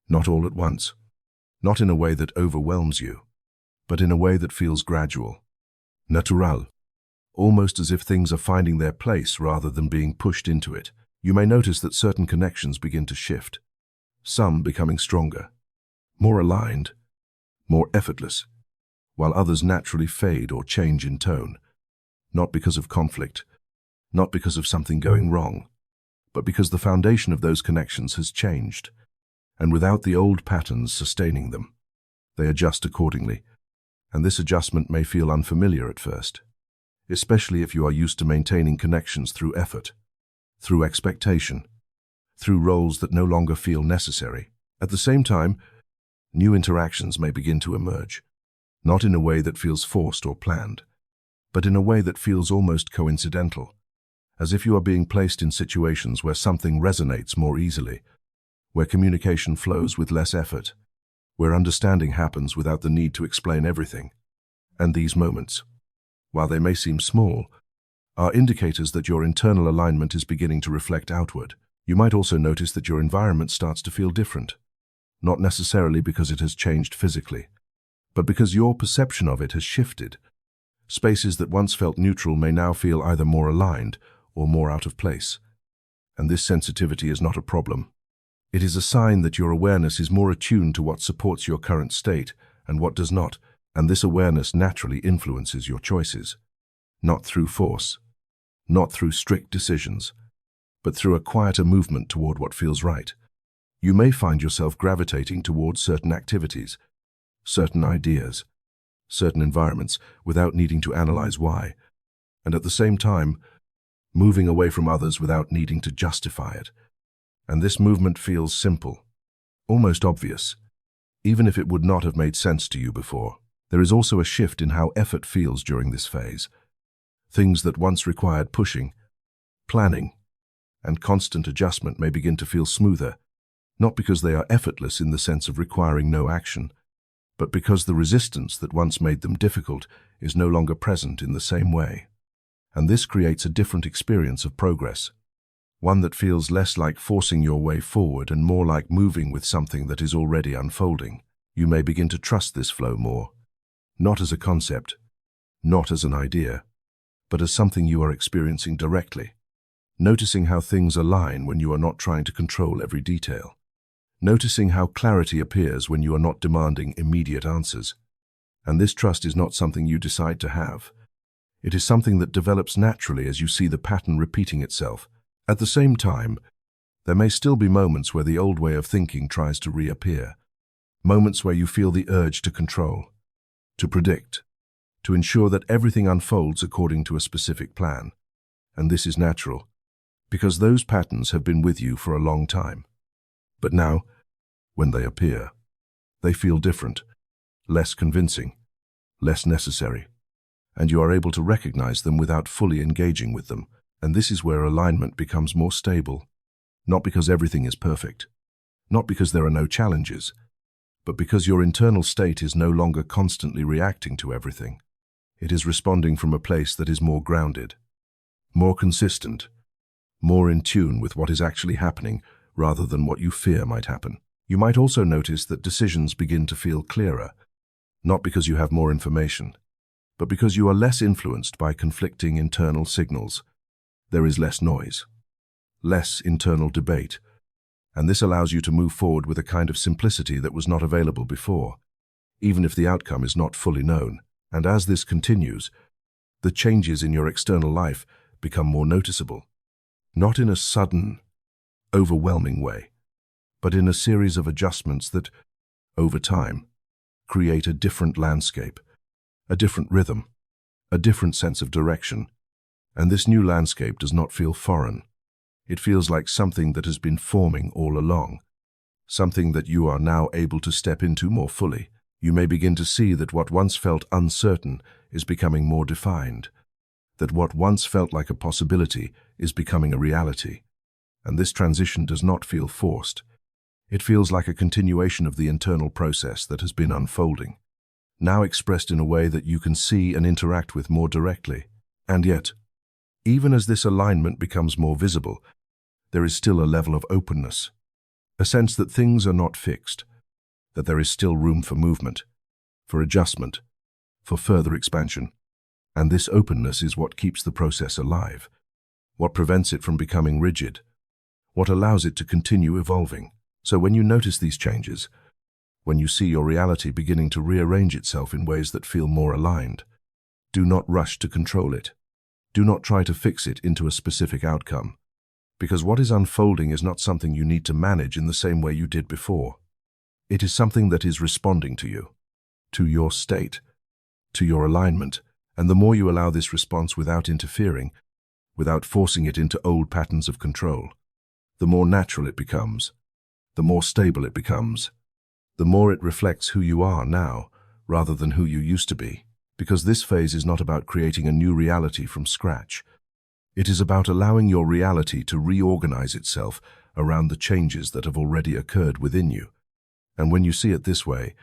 Not all at once, not in a way that overwhelms you, but in a way that feels gradual, natural, almost as if things are finding their place rather than being pushed into it. You may notice that certain connections begin to shift, some becoming stronger, more aligned, more effortless, while others naturally fade or change in tone, not because of conflict, not because of something going wrong, but because the foundation of those connections has changed, and without the old patterns sustaining them, they adjust accordingly, and this adjustment may feel unfamiliar at first, especially if you are used to maintaining connections through effort, through expectation, through roles that no longer feel necessary. At the same time, new interactions may begin to emerge, not in a way that feels forced or planned, but in a way that feels almost coincidental, as if you are being placed in situations where something resonates more easily, where communication flows with less effort, where understanding happens without the need to explain everything. And these moments, while they may seem small, are indicators that your internal alignment is beginning to reflect outward. You might also notice that your environment starts to feel different, not necessarily because it has changed physically, but because your perception of it has shifted. Spaces that once felt neutral may now feel either more aligned or more out of place. And this sensitivity is not a problem. It is a sign that your awareness is more attuned to what supports your current state and what does not, and this awareness naturally influences your choices, not through force, not through strict decisions, but through a quieter movement toward what feels right. You may find yourself gravitating towards certain activities, certain ideas, certain environments without needing to analyze why, and at the same time, moving away from others without needing to justify it. And this movement feels simple, almost obvious, even if it would not have made sense to you before. There is also a shift in how effort feels during this phase. Things that once required pushing, planning, and constant adjustment may begin to feel smoother, not because they are effortless in the sense of requiring no action, but because the resistance that once made them difficult is no longer present in the same way. And this creates a different experience of progress, one that feels less like forcing your way forward and more like moving with something that is already unfolding. You may begin to trust this flow more, not as a concept, not as an idea, but as something you are experiencing directly, noticing how things align when you are not trying to control every detail, noticing how clarity appears when you are not demanding immediate answers. And this trust is not something you decide to have. It is something that develops naturally as you see the pattern repeating itself. At the same time, there may still be moments where the old way of thinking tries to reappear, moments where you feel the urge to control, to predict, to ensure that everything unfolds according to a specific plan. And this is natural, because those patterns have been with you for a long time. But now, when they appear, they feel different, less convincing, less necessary, and you are able to recognize them without fully engaging with them. And this is where alignment becomes more stable, not because everything is perfect, not because there are no challenges, but because your internal state is no longer constantly reacting to everything. It is responding from a place that is more grounded, more consistent, more in tune with what is actually happening rather than what you fear might happen. You might also notice that decisions begin to feel clearer, not because you have more information, but because you are less influenced by conflicting internal signals. There is less noise, less internal debate, and this allows you to move forward with a kind of simplicity that was not available before, even if the outcome is not fully known. And as this continues, the changes in your external life become more noticeable, not in a sudden, overwhelming way, but in a series of adjustments that, over time, create a different landscape, a different rhythm, a different sense of direction. And this new landscape does not feel foreign. It feels like something that has been forming all along, something that you are now able to step into more fully. You may begin to see that what once felt uncertain is becoming more defined, that what once felt like a possibility is becoming a reality. And this transition does not feel forced. It feels like a continuation of the internal process that has been unfolding, now expressed in a way that you can see and interact with more directly. And yet, even as this alignment becomes more visible, there is still a level of openness, a sense that things are not fixed, that there is still room for movement, for adjustment, for further expansion. And this openness is what keeps the process alive, what prevents it from becoming rigid, what allows it to continue evolving. So when you notice these changes, when you see your reality beginning to rearrange itself in ways that feel more aligned, do not rush to control it. Do not try to fix it into a specific outcome, because what is unfolding is not something you need to manage in the same way you did before. It is something that is responding to you, to your state, to your alignment, and the more you allow this response without interfering, without forcing it into old patterns of control, the more natural it becomes, the more stable it becomes, the more it reflects who you are now rather than who you used to be, because this phase is not about creating a new reality from scratch. It is about allowing your reality to reorganize itself around the changes that have already occurred within you. And when you see it this way,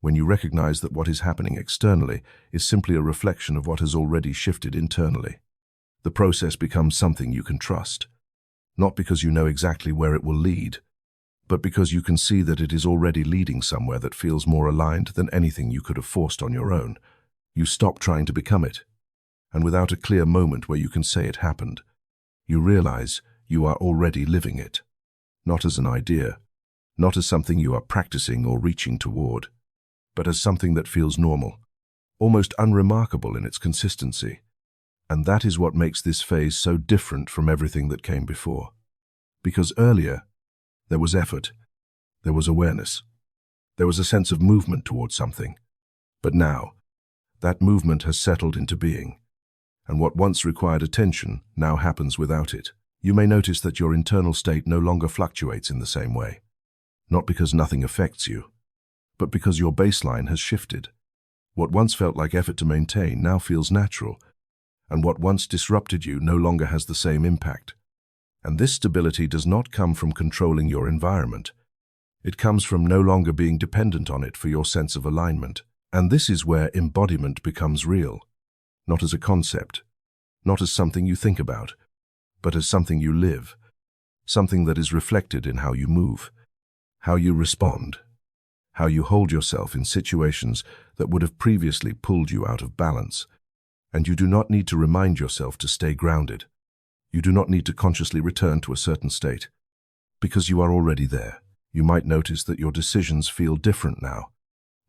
when you recognize that what is happening externally is simply a reflection of what has already shifted internally, the process becomes something you can trust, not because you know exactly where it will lead, but because you can see that it is already leading somewhere that feels more aligned than anything you could have forced on your own. You stop trying to become it, and without a clear moment where you can say it happened, you realize you are already living it, not as an idea, not as something you are practicing or reaching toward, but as something that feels normal, almost unremarkable in its consistency. And that is what makes this phase so different from everything that came before. Because earlier, there was effort, there was awareness, there was a sense of movement towards something. But now, that movement has settled into being, and what once required attention now happens without it. You may notice that your internal state no longer fluctuates in the same way, not because nothing affects you, but because your baseline has shifted. What once felt like effort to maintain now feels natural, and what once disrupted you no longer has the same impact. And this stability does not come from controlling your environment. It comes from no longer being dependent on it for your sense of alignment. And this is where embodiment becomes real, not as a concept, not as something you think about, but as something you live, something that is reflected in how you move, how you respond, how you hold yourself in situations that would have previously pulled you out of balance. And you do not need to remind yourself to stay grounded. You do not need to consciously return to a certain state, because you are already there. You might notice that your decisions feel different now,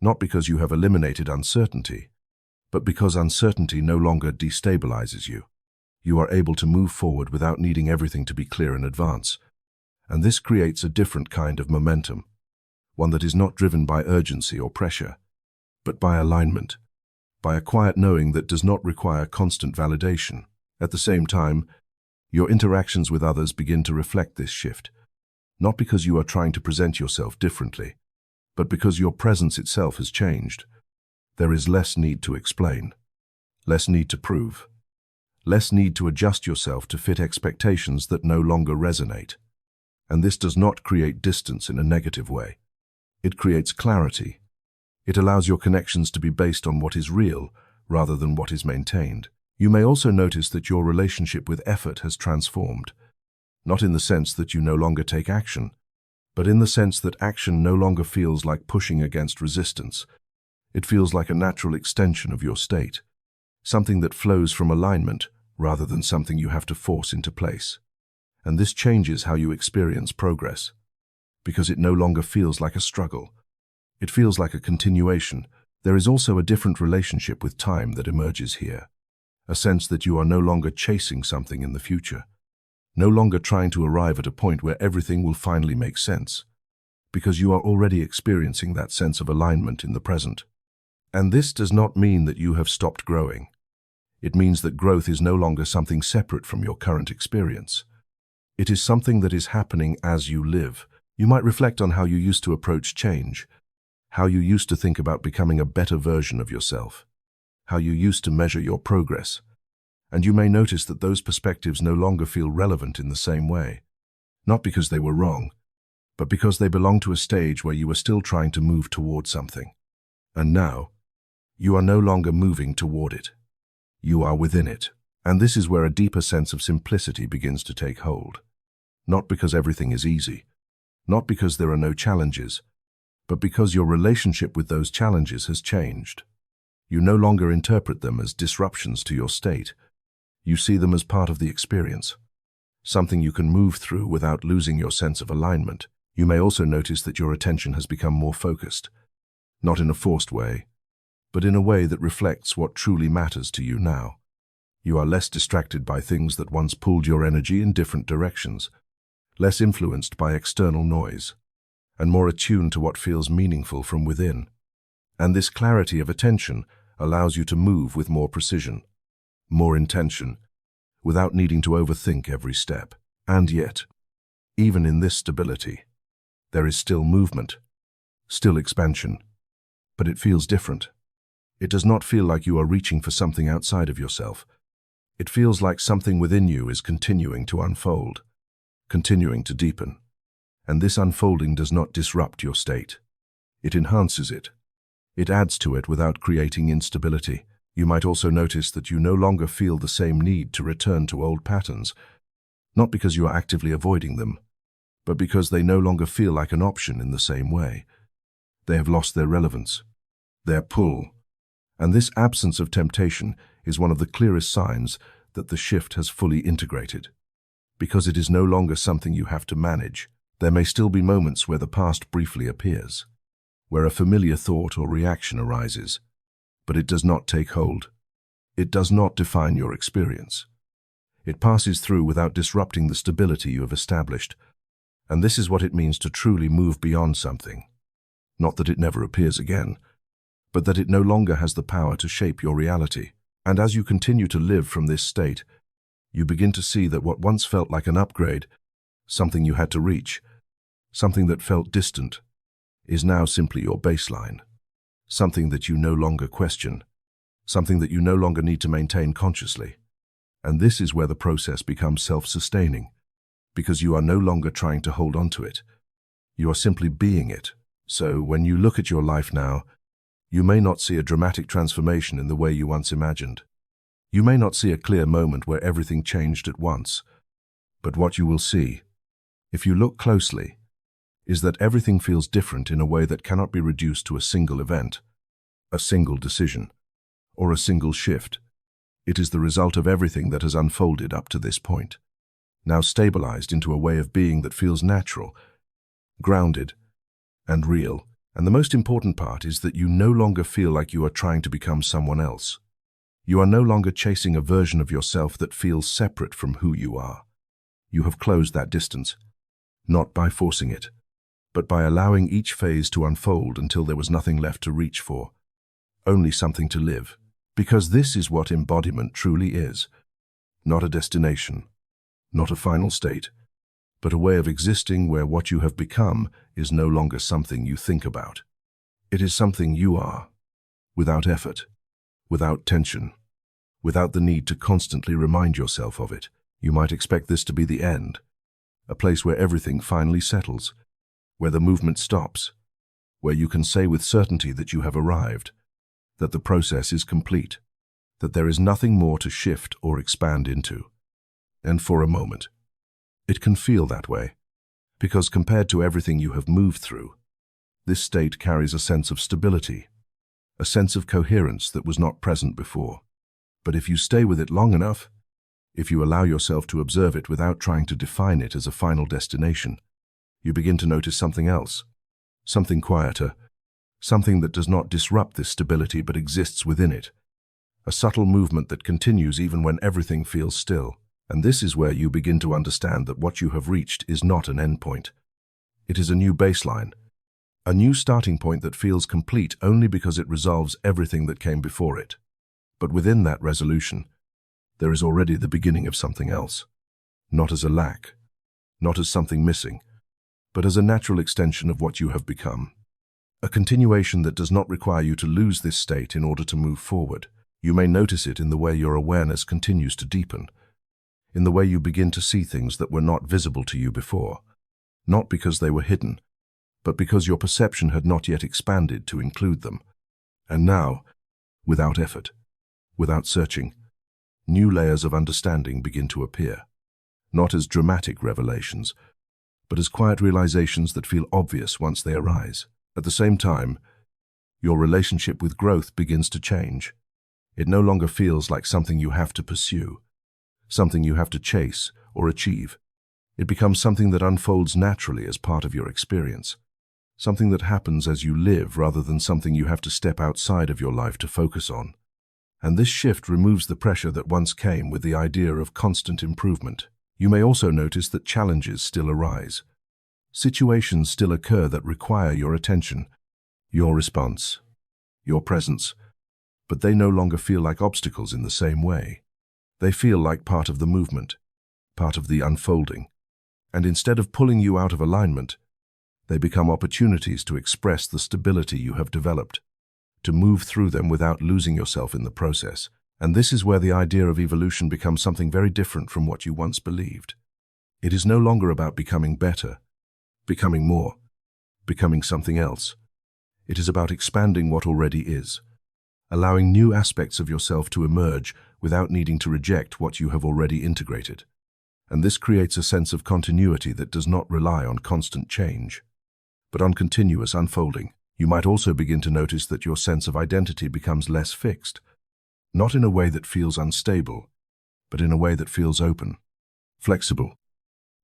not because you have eliminated uncertainty, but because uncertainty no longer destabilizes you. You are able to move forward without needing everything to be clear in advance. And this creates a different kind of momentum, one that is not driven by urgency or pressure, but by alignment, by a quiet knowing that does not require constant validation. At the same time, your interactions with others begin to reflect this shift, not because you are trying to present yourself differently, but because your presence itself has changed. There is less need to explain, less need to prove, less need to adjust yourself to fit expectations that no longer resonate. And this does not create distance in a negative way. It creates clarity. It allows your connections to be based on what is real rather than what is maintained. You may also notice that your relationship with effort has transformed, not in the sense that you no longer take action, but in the sense that action no longer feels like pushing against resistance. It feels like a natural extension of your state, something that flows from alignment rather than something you have to force into place. And this changes how you experience progress, because it no longer feels like a struggle. It feels like a continuation. There is also a different relationship with time that emerges here, a sense that you are no longer chasing something in the future, no longer trying to arrive at a point where everything will finally make sense, because you are already experiencing that sense of alignment in the present. And this does not mean that you have stopped growing. It means that growth is no longer something separate from your current experience. It is something that is happening as you live. You might reflect on how you used to approach change, how you used to think about becoming a better version of yourself, how you used to measure your progress. And you may notice that those perspectives no longer feel relevant in the same way, not because they were wrong, but because they belong to a stage where you were still trying to move toward something. And now, you are no longer moving toward it. You are within it. And this is where a deeper sense of simplicity begins to take hold. Not because everything is easy, not because there are no challenges, but because your relationship with those challenges has changed. You no longer interpret them as disruptions to your state. You see them as part of the experience, something you can move through without losing your sense of alignment. You may also notice that your attention has become more focused, not in a forced way, but in a way that reflects what truly matters to you now. You are less distracted by things that once pulled your energy in different directions, less influenced by external noise, and more attuned to what feels meaningful from within. And this clarity of attention allows you to move with more precision, more intention, without needing to overthink every step. And yet, even in this stability, there is still movement, still expansion, but it feels different. It does not feel like you are reaching for something outside of yourself. It feels like something within you is continuing to unfold, continuing to deepen. And this unfolding does not disrupt your state. It enhances it. It adds to it without creating instability. You might also notice that you no longer feel the same need to return to old patterns, not because you are actively avoiding them, but because they no longer feel like an option in the same way. They have lost their relevance, their pull, and this absence of temptation is one of the clearest signs that the shift has fully integrated. Because it is no longer something you have to manage, there may still be moments where the past briefly appears, where a familiar thought or reaction arises, but it does not take hold. It does not define your experience. It passes through without disrupting the stability you have established, and this is what it means to truly move beyond something. Not that it never appears again, but that it no longer has the power to shape your reality. And as you continue to live from this state, you begin to see that what once felt like an upgrade, something you had to reach, something that felt distant, is now simply your baseline, something that you no longer question, something that you no longer need to maintain consciously. And this is where the process becomes self-sustaining, because you are no longer trying to hold on to it. You are simply being it. So when you look at your life now, you may not see a dramatic transformation in the way you once imagined. You may not see a clear moment where everything changed at once. But what you will see, if you look closely, is that everything feels different in a way that cannot be reduced to a single event, a single decision, or a single shift. It is the result of everything that has unfolded up to this point, now stabilized into a way of being that feels natural, grounded, and real. And the most important part is that you no longer feel like you are trying to become someone else. You are no longer chasing a version of yourself that feels separate from who you are. You have closed that distance, not by forcing it, but by allowing each phase to unfold until there was nothing left to reach for, only something to live. Because this is what embodiment truly is. Not a destination, not a final state, but a way of existing where what you have become is no longer something you think about. It is something you are, without effort, without tension, without the need to constantly remind yourself of it. You might expect this to be the end, a place where everything finally settles, where the movement stops, where you can say with certainty that you have arrived, that the process is complete, that there is nothing more to shift or expand into. And for a moment, it can feel that way, because compared to everything you have moved through, this state carries a sense of stability, a sense of coherence that was not present before. But if you stay with it long enough, if you allow yourself to observe it without trying to define it as a final destination, you begin to notice something else, something quieter, something that does not disrupt this stability but exists within it, a subtle movement that continues even when everything feels still. And this is where you begin to understand that what you have reached is not an endpoint. It is a new baseline, a new starting point that feels complete only because it resolves everything that came before it. But within that resolution, there is already the beginning of something else, not as a lack, not as something missing, but as a natural extension of what you have become. A continuation that does not require you to lose this state in order to move forward. You may notice it in the way your awareness continues to deepen, in the way you begin to see things that were not visible to you before, not because they were hidden, but because your perception had not yet expanded to include them. And now, without effort, without searching, new layers of understanding begin to appear, not as dramatic revelations, but as quiet realizations that feel obvious once they arise. At the same time, your relationship with growth begins to change. It no longer feels like something you have to pursue, something you have to chase or achieve. It becomes something that unfolds naturally as part of your experience, something that happens as you live rather than something you have to step outside of your life to focus on. And this shift removes the pressure that once came with the idea of constant improvement. You may also notice that challenges still arise. Situations still occur that require your attention, your response, your presence, but they no longer feel like obstacles in the same way. They feel like part of the movement, part of the unfolding. And instead of pulling you out of alignment, they become opportunities to express the stability you have developed, to move through them without losing yourself in the process. And this is where the idea of evolution becomes something very different from what you once believed. It is no longer about becoming better, becoming more, becoming something else. It is about expanding what already is, allowing new aspects of yourself to emerge without needing to reject what you have already integrated. And this creates a sense of continuity that does not rely on constant change, but on continuous unfolding. You might also begin to notice that your sense of identity becomes less fixed, not in a way that feels unstable, but in a way that feels open, flexible,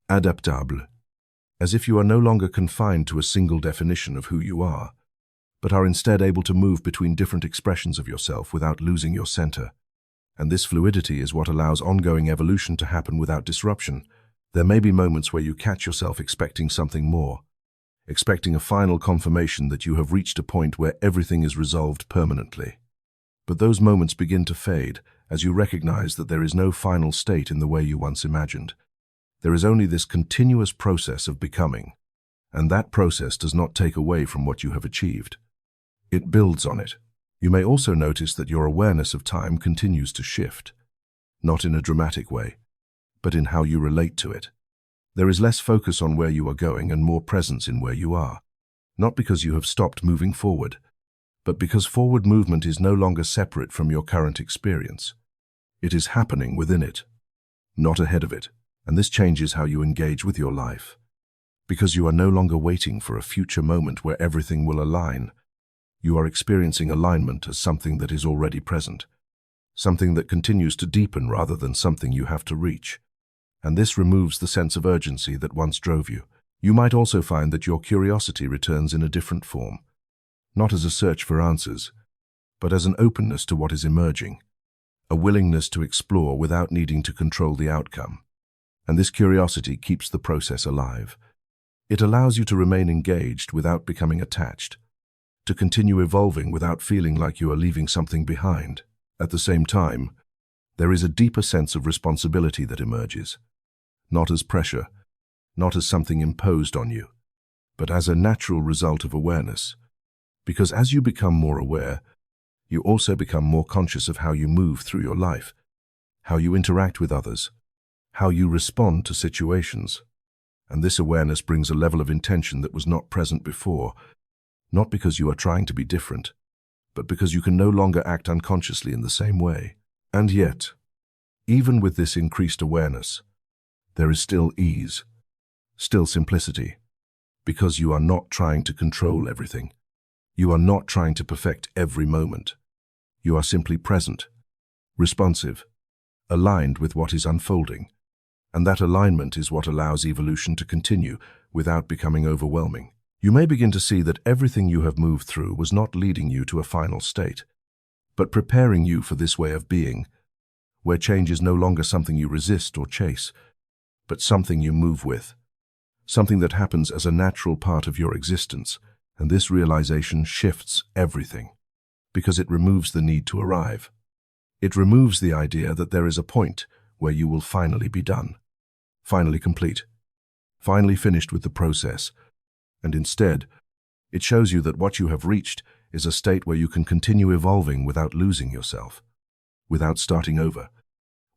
adaptable, as if you are no longer confined to a single definition of who you are, but are instead able to move between different expressions of yourself without losing your center. And this fluidity is what allows ongoing evolution to happen without disruption. There may be moments where you catch yourself expecting something more, expecting a final confirmation that you have reached a point where everything is resolved permanently. But those moments begin to fade as you recognize that there is no final state in the way you once imagined. There is only this continuous process of becoming, and that process does not take away from what you have achieved. It builds on it. You may also notice that your awareness of time continues to shift, not in a dramatic way, but in how you relate to it. There is less focus on where you are going and more presence in where you are, not because you have stopped moving forward, but because forward movement is no longer separate from your current experience. It is happening within it, not ahead of it, and this changes how you engage with your life, because you are no longer waiting for a future moment where everything will align. You are experiencing alignment as something that is already present, something that continues to deepen rather than something you have to reach. And this removes the sense of urgency that once drove you. You might also find that your curiosity returns in a different form, not as a search for answers, but as an openness to what is emerging, a willingness to explore without needing to control the outcome. And this curiosity keeps the process alive. It allows you to remain engaged without becoming attached, to continue evolving without feeling like you are leaving something behind. At the same time, there is a deeper sense of responsibility that emerges, not as pressure, not as something imposed on you, but as a natural result of awareness. Because as you become more aware, you also become more conscious of how you move through your life, how you interact with others, how you respond to situations. And this awareness brings a level of intention that was not present before, not because you are trying to be different, but because you can no longer act unconsciously in the same way. And yet, even with this increased awareness, there is still ease, still simplicity, because you are not trying to control everything. You are not trying to perfect every moment. You are simply present, responsive, aligned with what is unfolding. And that alignment is what allows evolution to continue without becoming overwhelming. You may begin to see that everything you have moved through was not leading you to a final state, but preparing you for this way of being, where change is no longer something you resist or chase, but something you move with, something that happens as a natural part of your existence. And this realization shifts everything, because it removes the need to arrive. It removes the idea that there is a point where you will finally be done, finally complete, finally finished with the process. And instead, it shows you that what you have reached is a state where you can continue evolving without losing yourself, without starting over,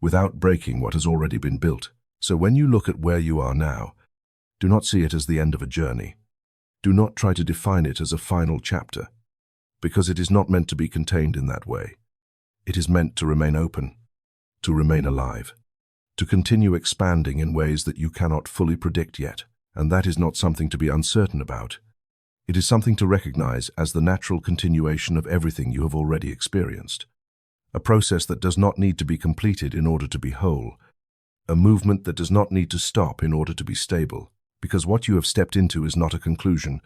without breaking what has already been built. So when you look at where you are now, do not see it as the end of a journey. Do not try to define it as a final chapter, because it is not meant to be contained in that way. It is meant to remain open, to remain alive, to continue expanding in ways that you cannot fully predict yet. And that is not something to be uncertain about. It is something to recognize as the natural continuation of everything you have already experienced. A process that does not need to be completed in order to be whole. A movement that does not need to stop in order to be stable. Because what you have stepped into is not a conclusion.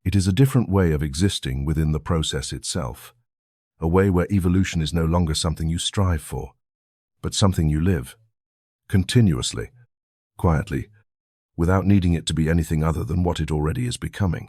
It is a different way of existing within the process itself. a way where evolution is no longer something you strive for, but something you live, continuously, quietly, without needing it to be anything other than what it already is becoming.